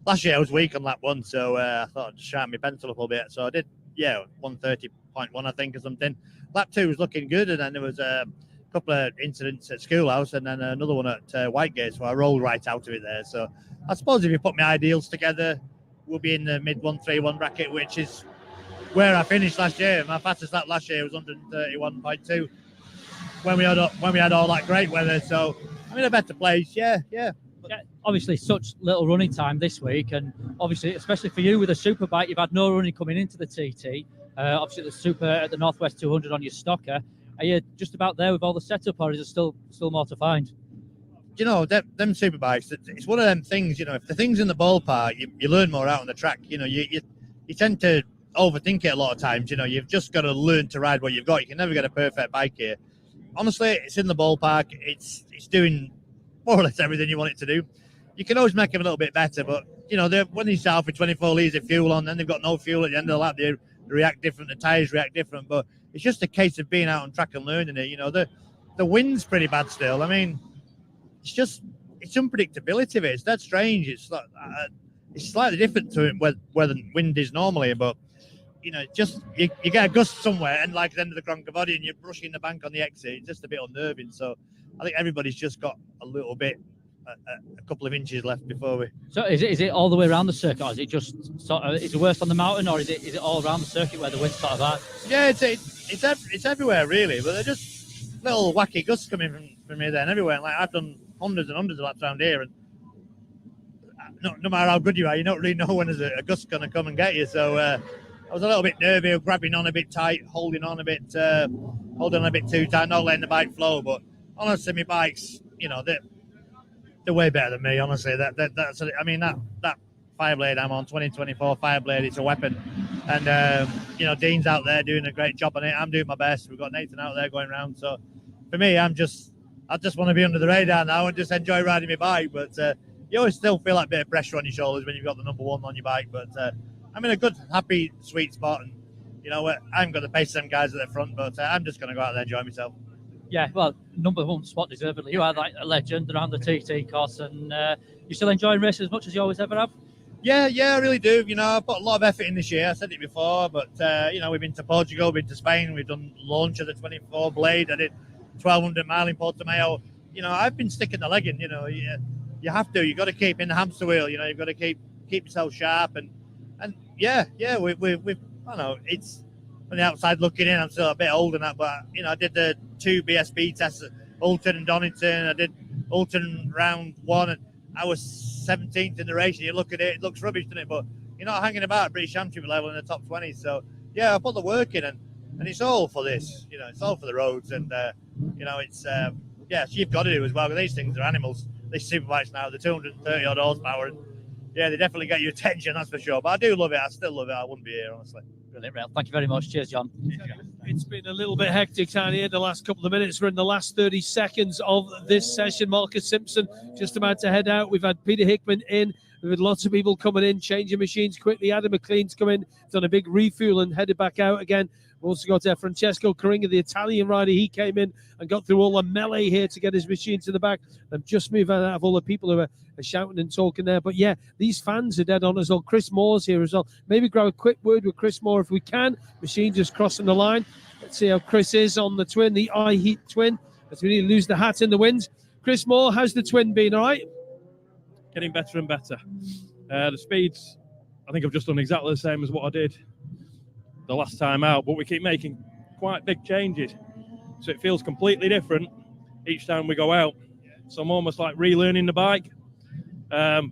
Last year I was weak on lap 1, so I thought I'd just sharpen my pencil up a little bit. So I did, 130.1 I think or something. Lap 2 was looking good, and then there was a couple of incidents at Schoolhouse, and then another one at Whitegate, so I rolled right out of it there. So I suppose if you put my ideals together, we'll be in the mid 131 bracket, which is where I finished last year. My fastest lap last year was 131.2 when we had all that great weather. So I'm in a better place. Yeah. Obviously, such little running time this week, and obviously, especially for you with a Superbike, you've had no running coming into the TT. Obviously, the Super at the Northwest 200 on your stocker. Are you just about there with all the setup, or is there still more to find? Them Superbikes, it's one of them things, if the thing's in the ballpark, you learn more out on the track. You tend to overthink it a lot of times. You've just got to learn to ride what you've got. You can never get a perfect bike here. Honestly, it's in the ballpark. It's doing more or less everything you want it to do. You can always make them a little bit better, but when you start with 24 litres of fuel on, then they've got no fuel at the end of the lap. They react different. The tyres react different, but it's just a case of being out on track and learning it. The wind's pretty bad still. I mean, it's unpredictability of it. It's that strange. It's slightly different to it where the wind is normally, but you get a gust somewhere, and like the end of the Cronkavody, and you're brushing the bank on the exit. It's just a bit unnerving. So I think everybody's just got a little bit, a couple of inches left before we. So is it all the way around the circuit, or is it just is it worse on the mountain, or is it all around the circuit where the wind's sort of hard? Yeah, it's everywhere really, but they're just little wacky gusts coming from here there and everywhere. And like I've done hundreds and hundreds of laps around here, and no matter how good you are, you don't really know when there's a gust going to come and get you. So I was a little bit nervy, grabbing on a bit tight, holding on a bit too tight, not letting the bike flow. But honestly, my bikes, they're way better than me. Honestly, that 5-blade I'm on, 2024 5-blade, it's a weapon. And Dean's out there doing a great job on it. I'm doing my best. We've got Nathan out there going around. So for me, I just want to be under the radar now and just enjoy riding my bike. But you always still feel like a bit of pressure on your shoulders when you've got the number 1 on your bike. But I'm in a good, happy, sweet spot. And I haven't got the pace of them guys at the front, but I'm just going to go out there and enjoy myself. Yeah, well, number 1 spot deservedly. You are like a legend around the TT course, and you still enjoying racing as much as you always ever have? Yeah, I really do. You know, I've put a lot of effort in this year. I said it before, but you know, we've been to Portugal, we've been to Spain, we've done launch of the 24 Blade. I did 1,200 mile in Portimao. You know, I've been sticking the leg in. You know, you have to. You got to keep in the hamster wheel. You know, you've got to keep yourself sharp. And yeah, we've I don't know, it's on the outside looking in. I'm still a bit old in that, but you know, I did the 2 BSB tests at Alton and Donington. I did Alton round 1, and I was 17th in the race. And you look at it, it looks rubbish, doesn't it? But you're not hanging about at British Championship level in the top 20. So yeah, I put the work in, and it's all for this. You know, it's all for the roads, and you know, it's yeah. So you've got to do as well. These things are animals. These superbikes now, the 230 odd horsepower, and yeah, they definitely get your attention, that's for sure. But I do love it. I still love it. I wouldn't be here, honestly. Brilliant, Rail. Thank you very much. Cheers, John. It's been a little bit hectic down here the last couple of minutes. We're in the last 30 seconds of this session. Marcus Simpson just about to head out. We've had Peter Hickman in. We've had lots of people coming in, changing machines quickly. Adam McLean's come in, done a big refuel and headed back out again. We've also got Francesco Caringa, the Italian rider. He came in and got through all the melee here to get his machine to the back. They've just moved out of all the people who are shouting and talking there. But yeah, these fans are dead on as well. Chris Moore's here as well. Maybe grab a quick word with Chris Moore if we can. Machine just crossing the line. Let's see how Chris is on the twin, the iHeat twin, as we need to lose the hat in the wind. Chris Moore, how's the twin been, all right? Getting better and better. The speeds, I think I've just done exactly the same as what I did the last time out, but we keep making quite big changes. So it feels completely different each time we go out. So I'm almost like relearning the bike. But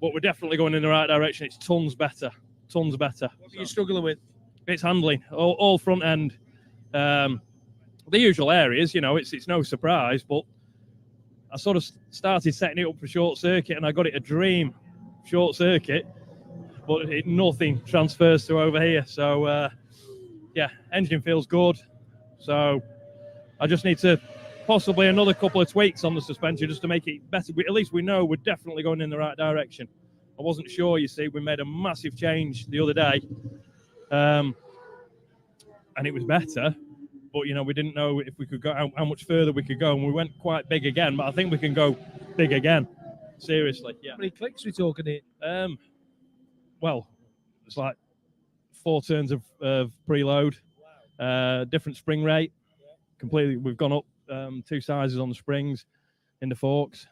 we're definitely going in the right direction. It's tons better. What are you struggling with? It's handling, all front end. The usual areas, you know, it's no surprise, but I sort of started setting it up for short circuit, and I got it a dream short circuit, but nothing transfers to over here. So, yeah, engine feels good. So I just need to possibly another couple of tweaks on the suspension just to make it better. At least we know we're definitely going in the right direction. I wasn't sure, you see. We made a massive change the other day, and it was better. But, you know, we didn't know if we could go how much further we could go, and we went quite big again. But I think we can go big again. Seriously, yeah. How many clicks are we talking here? Well, it's like 4 turns of preload, different spring rate. Completely, we've gone up 2 sizes on the springs in the forks,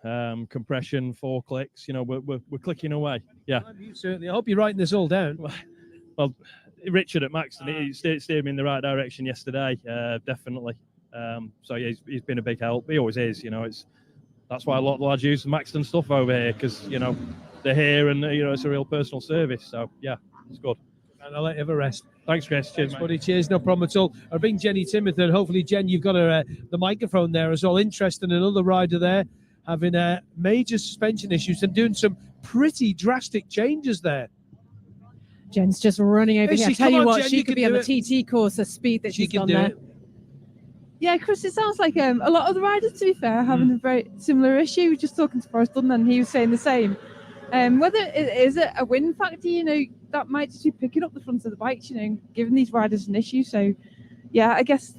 compression, 4 clicks. You know, we're clicking away. Yeah. Certainly. I hope you're writing this all down. Well, Richard at Maxton, he steered me in the right direction yesterday, definitely. So yeah, he's been a big help. He always is, you know. That's why a lot of the lads use the Maxton stuff over here, because, you know, they're here and, you know, it's a real personal service. So yeah, it's good. And I'll let you have a rest. Thanks, Chris. Cheers, buddy. Cheers, no problem at all. I'll bring Jenny Timothy, and hopefully, Jen, you've got the microphone there as well. Interesting, another rider there having major suspension issues and doing some pretty drastic changes there. Jen's just running over here. I tell you what, Jen, she could be on the TT course, the speed that she's on there. Yeah, Chris, it sounds like a lot of the riders, to be fair, are having a very similar issue. We were just talking to Forrest Dunn, and he was saying the same. Whether it is a win factor, you know, that might just be picking up the front of the bikes, you know, giving these riders an issue. So, yeah, I guess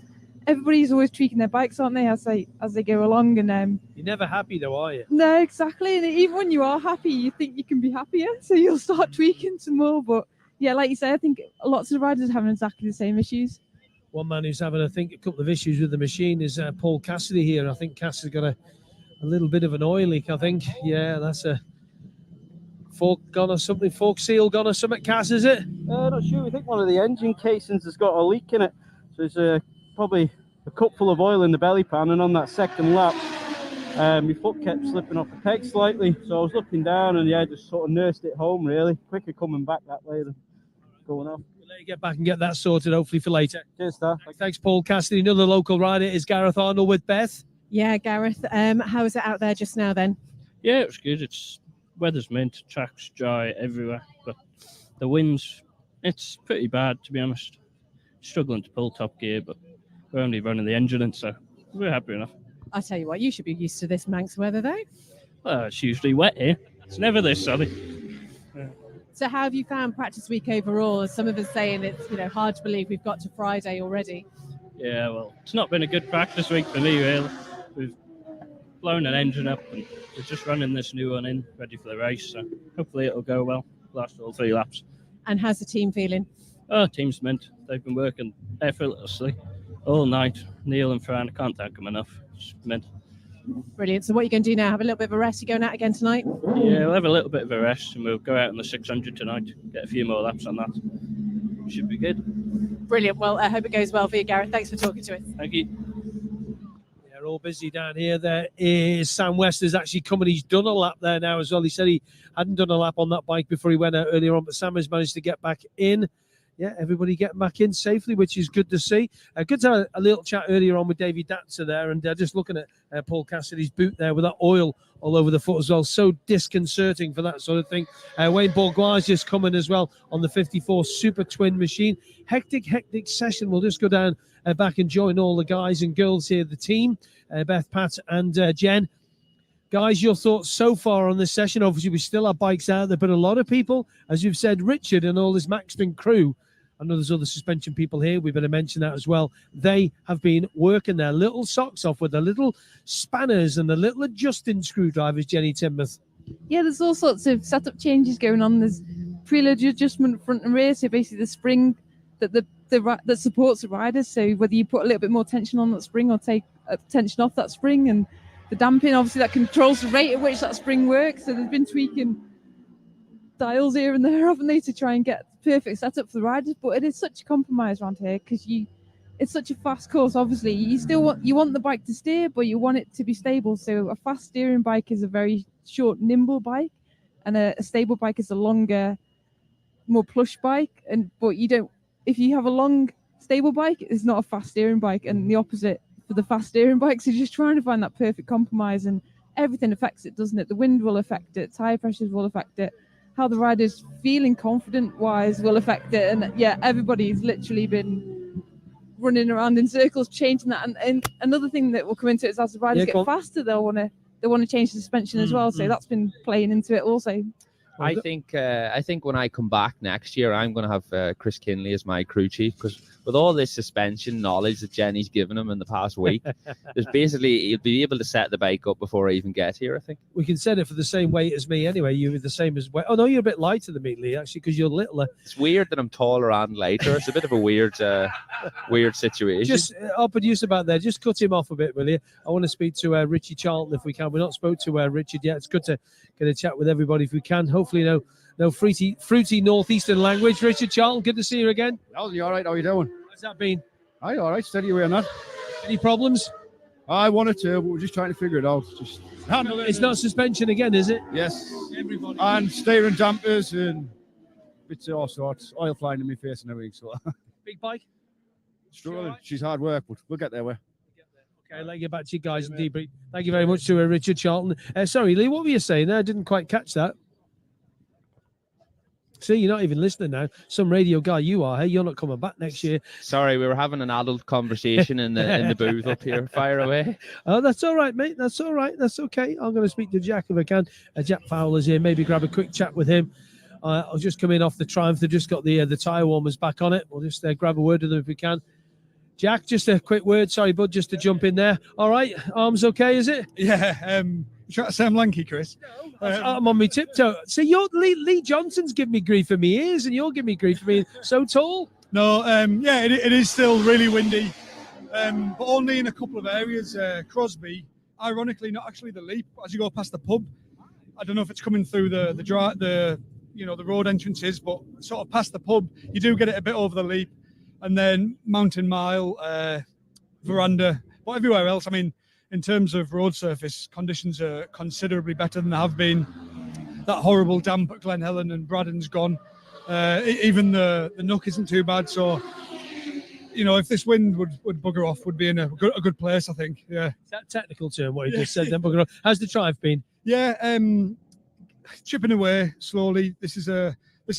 everybody's always tweaking their bikes, aren't they, as they go along? And you're never happy, though, are you? No, exactly. And even when you are happy, you think you can be happier, so you'll start tweaking some more. But yeah, like you say, I think lots of riders are having exactly the same issues. One man who's having, I think, a couple of issues with the machine is Paul Cassidy here. I think Cass has got a little bit of an oil leak, I think. Yeah, that's a fork gone or something, fork seal gone or something, Cass, is it? Not sure. We think one of the engine casings has got a leak in it. So there's probably a cup full of oil in the belly pan, and on that second lap, my foot kept slipping off the peg slightly. So I was looking down and, yeah, just sort of nursed it home, really. Quicker coming back that way than going off. We'll let you get back and get that sorted, hopefully, for later. Cheers, sir. Thanks, Paul Cassidy. Another local rider is Gareth Arnold with Beth. Yeah, Gareth, how is it out there just now then? Yeah, it's good. Weather's mint, track's dry everywhere, but the wind's, it's pretty bad, to be honest. Struggling to pull top gear, but we're only running the engine in, so we're happy enough. I tell you what, you should be used to this Manx weather, though. Well, it's usually wet here. It's never this sunny. So how have you found practice week overall? Some of us saying it's, you know, hard to believe we've got to Friday already. Yeah, well, it's not been a good practice week for me, really. We've blown an engine up and we're just running this new one in, ready for the race, so hopefully it'll go well. last all 3 laps. And how's the team feeling? Oh, team's mint. They've been working effortlessly all night. Neil and Fran, I can't thank them enough. It's mint. Brilliant. So what are you going to do now? Have a little bit of a rest? You going out again tonight? Yeah, we'll have a little bit of a rest and we'll go out on the 600 tonight, get a few more laps on that. Should be good. Brilliant. Well, I hope it goes well for you, Gareth. Thanks for talking to us. Thank you. They're all busy down here. There is Sam West has actually come and he's done a lap there now as well. He said he hadn't done a lap on that bike before he went out earlier on, but Sam has managed to get back in. Yeah, everybody getting back in safely, which is good to see. Good to have a little chat earlier on with Davey Datzer there, and just looking at Paul Cassidy's boot there with that oil all over the foot as well. So disconcerting for that sort of thing. Wayne Bourgois just coming as well on the 54 Super Twin machine. Hectic session. We'll just go down back and join all the guys and girls here, the team, Beth, Pat, and Jen. Guys, your thoughts so far on this session? Obviously, we still have bikes out there, but a lot of people, as you've said, Richard and all this Maxton crew, I know there's other suspension people here, we better mention that as well. They have been working their little socks off with the little spanners and the little adjusting screwdrivers, Jenny Timmuth. Yeah, there's all sorts of setup changes going on. There's preload adjustment front and rear, so basically the spring that supports the riders. So whether you put a little bit more tension on that spring or take tension off that spring, and the damping, obviously, that controls the rate at which that spring works. So they've been tweaking dials here and there, haven't they, to try and get perfect setup for the riders. But it is such a compromise around here because it's such a fast course. Obviously, you want the bike to steer, but you want it to be stable. So a fast steering bike is a very short, nimble bike, and a stable bike is a longer, more plush bike. But you don't. If you have a long, stable bike, it's not a fast steering bike, and the opposite for the fast steering bikes. So you're just trying to find that perfect compromise, and everything affects it, doesn't it? The wind will affect it, tire pressures will affect it, how the rider's feeling confident wise will affect it. And yeah, everybody's literally been running around in circles changing that. And another thing that will come into it is as the riders get faster, they'll want to change the suspension as well. So that's been playing into it also. I think when I come back next year, I'm going to have Chris Kinley as my crew chief, because with all this suspension knowledge that Jenny's given him in the past week, there's basically he'll be able to set the bike up before I even get here. I think we can set it for the same weight as me anyway. You're the same as weight. Oh no, you're a bit lighter than me, Lee, actually, because you're littler. It's weird that I'm taller and lighter. It's a bit of a weird situation. Just I'll produce about there. Just cut him off a bit, will you? I want to speak to Richie Charlton if we can. We're not spoke to Richard yet. It's good to get a chat with everybody if we can. Hopefully, no fruity northeastern language. Richard Charlton, good to see you again. How's you all right? How you doing? How's that been? Aye, all right. Steady away on that. Any problems? I wanted to, but we're just trying to figure it out. Just handle it. It's not suspension again, is it? Yes. Everybody. And steering dampers and bits of all sorts. Oil flying in my face and everything. So big bike? Struggling. Right? She's hard work, but we'll get there. Okay, let me get back to you guys and debrief. Thank you very much to Richard Charlton. Sorry, Lee, what were you saying there? I didn't quite catch that. See, you're not even listening now. Some radio guy you are. Hey, you're not coming back next year. Sorry, we were having an adult conversation in the booth up here. Fire away. Oh, that's all right, mate. That's all right. That's okay. I'm going to speak to Jack if I can. Jack Fowler's here. Maybe grab a quick chat with him. I'll just come in off the Triumph. They've just got the tyre warmers back on it. We'll just grab a word with them if we can. Jack, just a quick word. Sorry, bud, just to jump in there. All right, arms okay, is it? Yeah. You trying to say I'm lanky, Chris? No, I'm on my tiptoe. See, Lee Johnson's giving me grief for my ears, and you're giving me grief for being so tall. No, yeah, it is still really windy, but only in a couple of areas. Crosby, ironically, not actually the Leap. As you go past the pub, I don't know if it's coming through the road entrances, but sort of past the pub, you do get it a bit over the Leap. And then Mountain Mile, Veranda. But everywhere else, I mean, in terms of road surface, conditions are considerably better than they have been. That horrible damp at Glen Helen and Braddon's gone. Even the Nook isn't too bad. So, if this wind would bugger off, would be in a good place, I think. Yeah. Is that technical term, what you just said, then bugger off? How's the Triumph been? Yeah, chipping away slowly. This is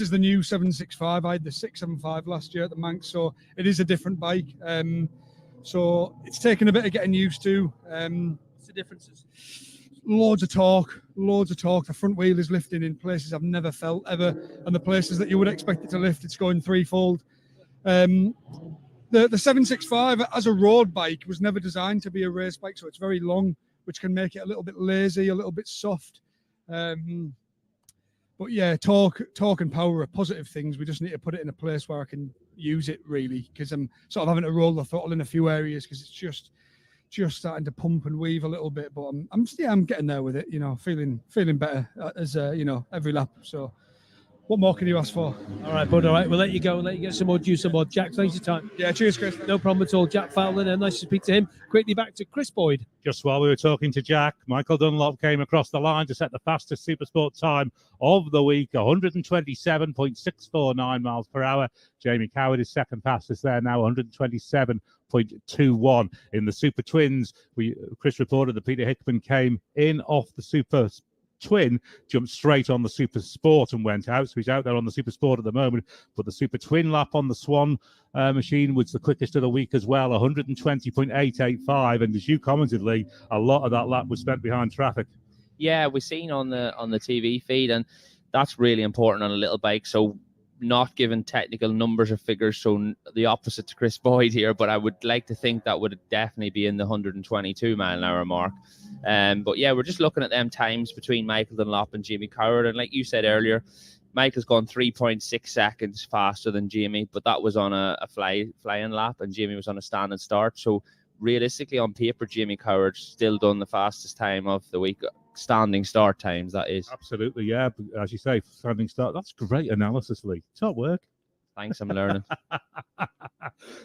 the new 765. I had the 675 last year at the Manx, so it is a different bike. So it's taken a bit of getting used to. What's the differences? Loads of torque. The front wheel is lifting in places I've never felt ever, and the places that you would expect it to lift, it's going threefold. The 765 as a road bike was never designed to be a race bike, so it's very long, which can make it a little bit lazy, a little bit soft. But But yeah, torque and power are positive things. We just need to put it in a place where I can use it really, because I'm sort of having to roll the throttle in a few areas because it's just starting to pump and weave a little bit. But I'm getting there with it. You know, feeling better as you know, every lap. So what more can you ask for? All right, bud. All right, we'll let you go and let you get some more juice on board. Jack, thanks for your time. Yeah, cheers, Chris. No problem at all. Jack Fowler, and nice to speak to him. Quickly back to Chris Boyd. Just while we were talking to Jack, Michael Dunlop came across the line to set the fastest Supersport time of the week, 127.649 miles per hour. Jamie Coward is second fastest there now, 127.21. In the Super Twins, Chris reported that Peter Hickman came in off the Super Twin, jumped straight on the Super Sport and went out. So he's out there on the Super Sport at the moment. But the Super Twin lap on the Swan machine was the quickest of the week as well, 120.885. And as you commented, Lee, a lot of that lap was spent behind traffic. Yeah, we've seen on the TV feed, and that's really important on a little bike. So not given technical numbers or figures, so the opposite to Chris Boyd here, but I would like to think that would definitely be in the 122 mile an hour mark. But yeah, we're just looking at them times between Michael Dunlop and Jamie Coward, and like you said earlier, Michael's gone 3.6 seconds faster than Jamie, but that was on a flying lap, and Jamie was on a standing start. So realistically, on paper, Jamie Coward's still done the fastest time of the week. Standing start times, that is. Absolutely, yeah. As you say, standing start. That's great analysis, Lee. Top work. Thanks, I'm learning.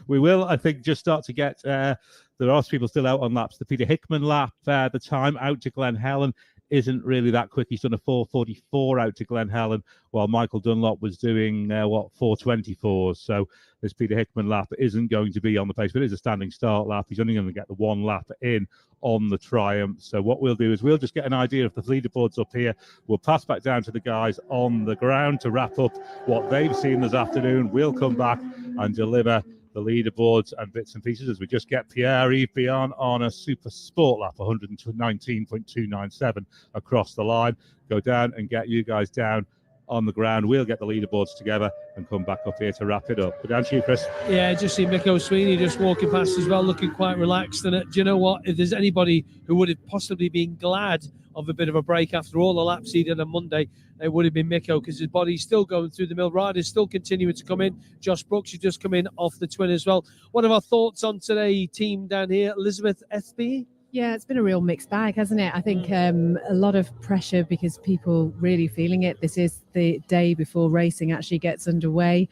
We will, I think, just start to get, there are people still out on laps. The Peter Hickman lap, the time out to Glen Helen isn't really that quick. He's done a 4:44 out to Glen Helen, while Michael Dunlop was doing 4:24. So this Peter Hickman lap isn't going to be on the pace, but it is a standing start lap. He's only going to get the one lap in on the Triumph. So what we'll do is we'll just get an idea of the leaderboards up here. We'll pass back down to the guys on the ground to wrap up what they've seen this afternoon. We'll come back and deliver the leaderboards and bits and pieces as we just get Pierre-Yves Bihan on a Super Sport lap, 119.297 across the line. Go down and get you guys down on the ground. We'll get the leaderboards together and come back up here to wrap it up. But down to you, Chris. Yeah, just see Mick Sweeney just walking past as well, looking quite relaxed. And do you know what? If there's anybody who would have possibly been glad of a bit of a break after all the laps he did on Monday, it would have been Miko, because his body's still going through the mill. Riders still continuing to come in. Josh Brooks has just come in off the Twin as well. What are our thoughts on today, team down here? Elizabeth SB? Yeah, it's been a real mixed bag, hasn't it? I think a lot of pressure because people really feeling it. This is the day before racing actually gets underway.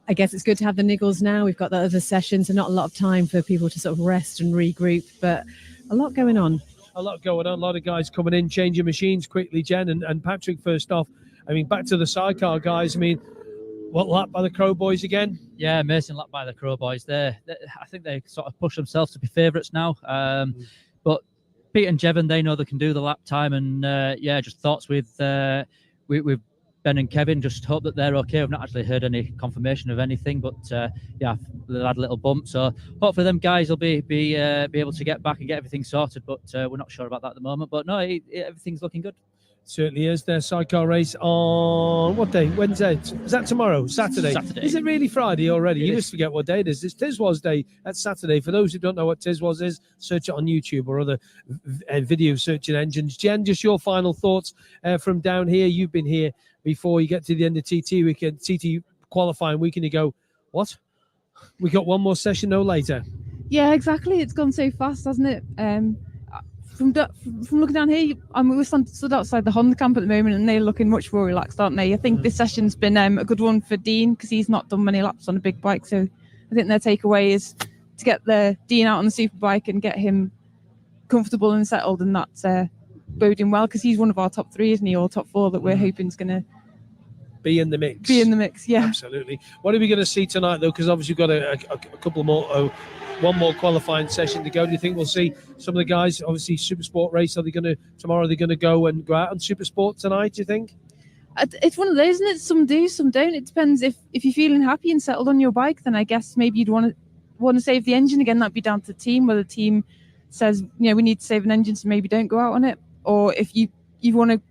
I guess it's good to have the niggles now. We've got the other sessions, so not a lot of time for people to sort of rest and regroup, but a lot going on. A lot going on. A lot of guys coming in, changing machines quickly. Jen and Patrick, first off, I mean, back to the Sidecar guys. I mean, what lap by the Crow Boys again? Yeah, amazing lap by the Crow Boys there. I think they sort of push themselves to be favourites now. But Pete and Jevon, they know they can do the lap time, and just thoughts with Ben and Kevin. Just hope that they're okay. I've not actually heard any confirmation of anything, but they've had a little bump. So hopefully them guys will be able to get back and get everything sorted. But we're not sure about that at the moment. But no, everything's looking good. Certainly is. Their Sidecar race on what day? Wednesday. Is that tomorrow? Saturday. Is it really Friday already? You just forget what day it is. It's Tiswas Day. That's Saturday. For those who don't know what Tiswas is, search it on YouTube or other video searching engines. Jen, just your final thoughts from down here. You've been here before you get to the end of TT weekend, TT qualifying weekend. You go, what? We got one more session no later. Yeah, exactly. It's gone so fast, hasn't it? From looking down here, we're stood outside the Honda camp at the moment, and they're looking much more relaxed, aren't they? I think this session's been a good one for Dean, because he's not done many laps on a big bike. So I think their takeaway is to get the Dean out on the Superbike and get him comfortable and settled, and that's boding well, because he's one of our top three, isn't he, or top four that we're hoping is going to be in the mix. Yeah, absolutely. What are we going to see tonight, though? Because obviously we've got a couple more. One more qualifying session to go. Do you think we'll see some of the guys, obviously Supersport race, tomorrow are they going to go and go out on Supersport tonight, do you think? It's one of those, isn't it? Some do, some don't. It depends. If you're feeling happy and settled on your bike, then I guess maybe you'd want to save the engine. Again, that'd be down to the team, whether the team says, we need to save an engine, so maybe don't go out on it. Or if you want to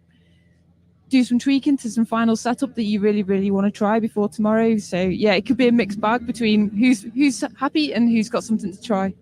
do some tweaking to some final setup that you really, really want to try before tomorrow. So yeah, it could be a mixed bag between who's happy and who's got something to try.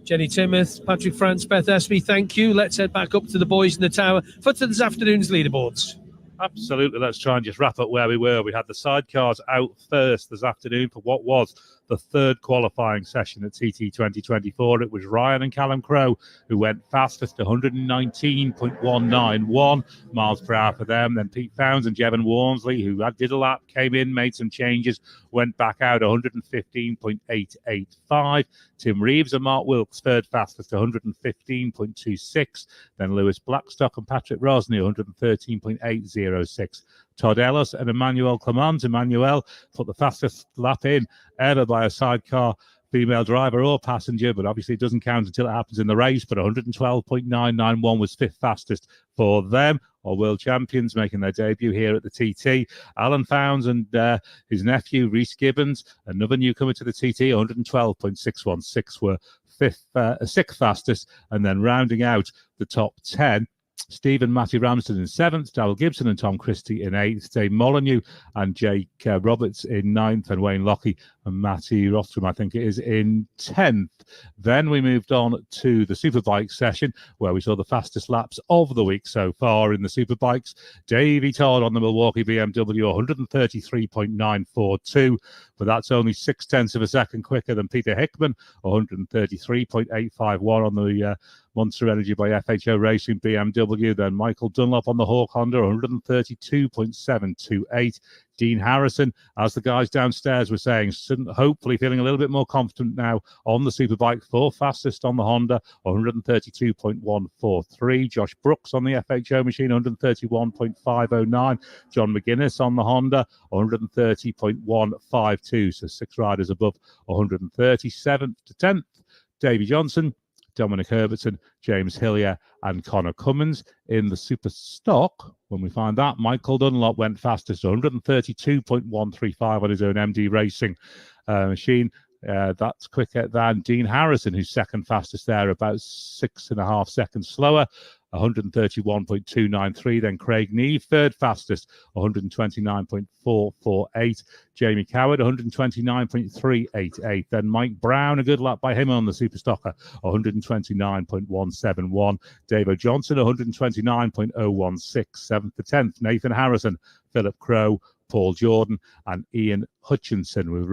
Jenny Timoth, Patrick France, Beth Espy, thank you. Let's head back up to the boys in the tower for this afternoon's leaderboards. Absolutely. Let's try and just wrap up where we were. We had the sidecars out first this afternoon for what was the third qualifying session at TT 2024. It was Ryan and Callum Crowe who went fastest, 119.191 miles per hour for them. Then Pete Founds and Jevon Walmsley, who did a lap, came in, made some changes, went back out 115.885. Tim Reeves and Mark Wilkes third fastest, 115.26. Then Lewis Blackstock and Patrick Rosney, 113.806. Todd Ellis and Emmanuel Clement. Emmanuel put the fastest lap in ever by a sidecar female driver or passenger, but obviously it doesn't count until it happens in the race. But 112.991 was fifth fastest for them. Our world champions making their debut here at the TT. Alan Founds and his nephew Rhys Gibbons, another newcomer to the TT, 112.616 were sixth fastest. And then rounding out the top 10, Stephen Matty Ramsden in seventh, Darrell Gibson and Tom Christie in eighth, Dave Molyneux and Jake Roberts in ninth, and Wayne Lockie and Matty Rostrom, I think it is, in 10th. Then we moved on to the Superbike session, where we saw the fastest laps of the week so far in the Superbikes. Davey Todd on the Milwaukee BMW, 133.942, but that's only 0.6 of a second quicker than Peter Hickman, 133.851 on the Monster Energy by FHO Racing BMW. Then Michael Dunlop on the Hawk Honda, 132.728. Dean Harrison, as the guys downstairs were saying, hopefully feeling a little bit more confident now on the Superbike, fourth fastest on the Honda, 132.143. Josh Brooks on the FHO machine, 131.509. John McGuinness on the Honda, 130.152. So 6 riders above 137th to 10th. Davey Johnson, Dominic Herbertson, James Hillier and Connor Cummins. In the Superstock, when we find that, Michael Dunlop went fastest, 132.135 on his own MD Racing machine. That's quicker than Dean Harrison, who's second fastest there, about 6.5 seconds slower, 131.293. Then Craig Neve, third fastest, 129.448. Jamie Coward, 129.388. Then Mike Brown, a good lap by him on the Superstocker, 129.171. Davo Johnson, 129.016. 7th to 10th, Nathan Harrison, Philip Crowe, Paul Jordan and Ian Hutchinson. We've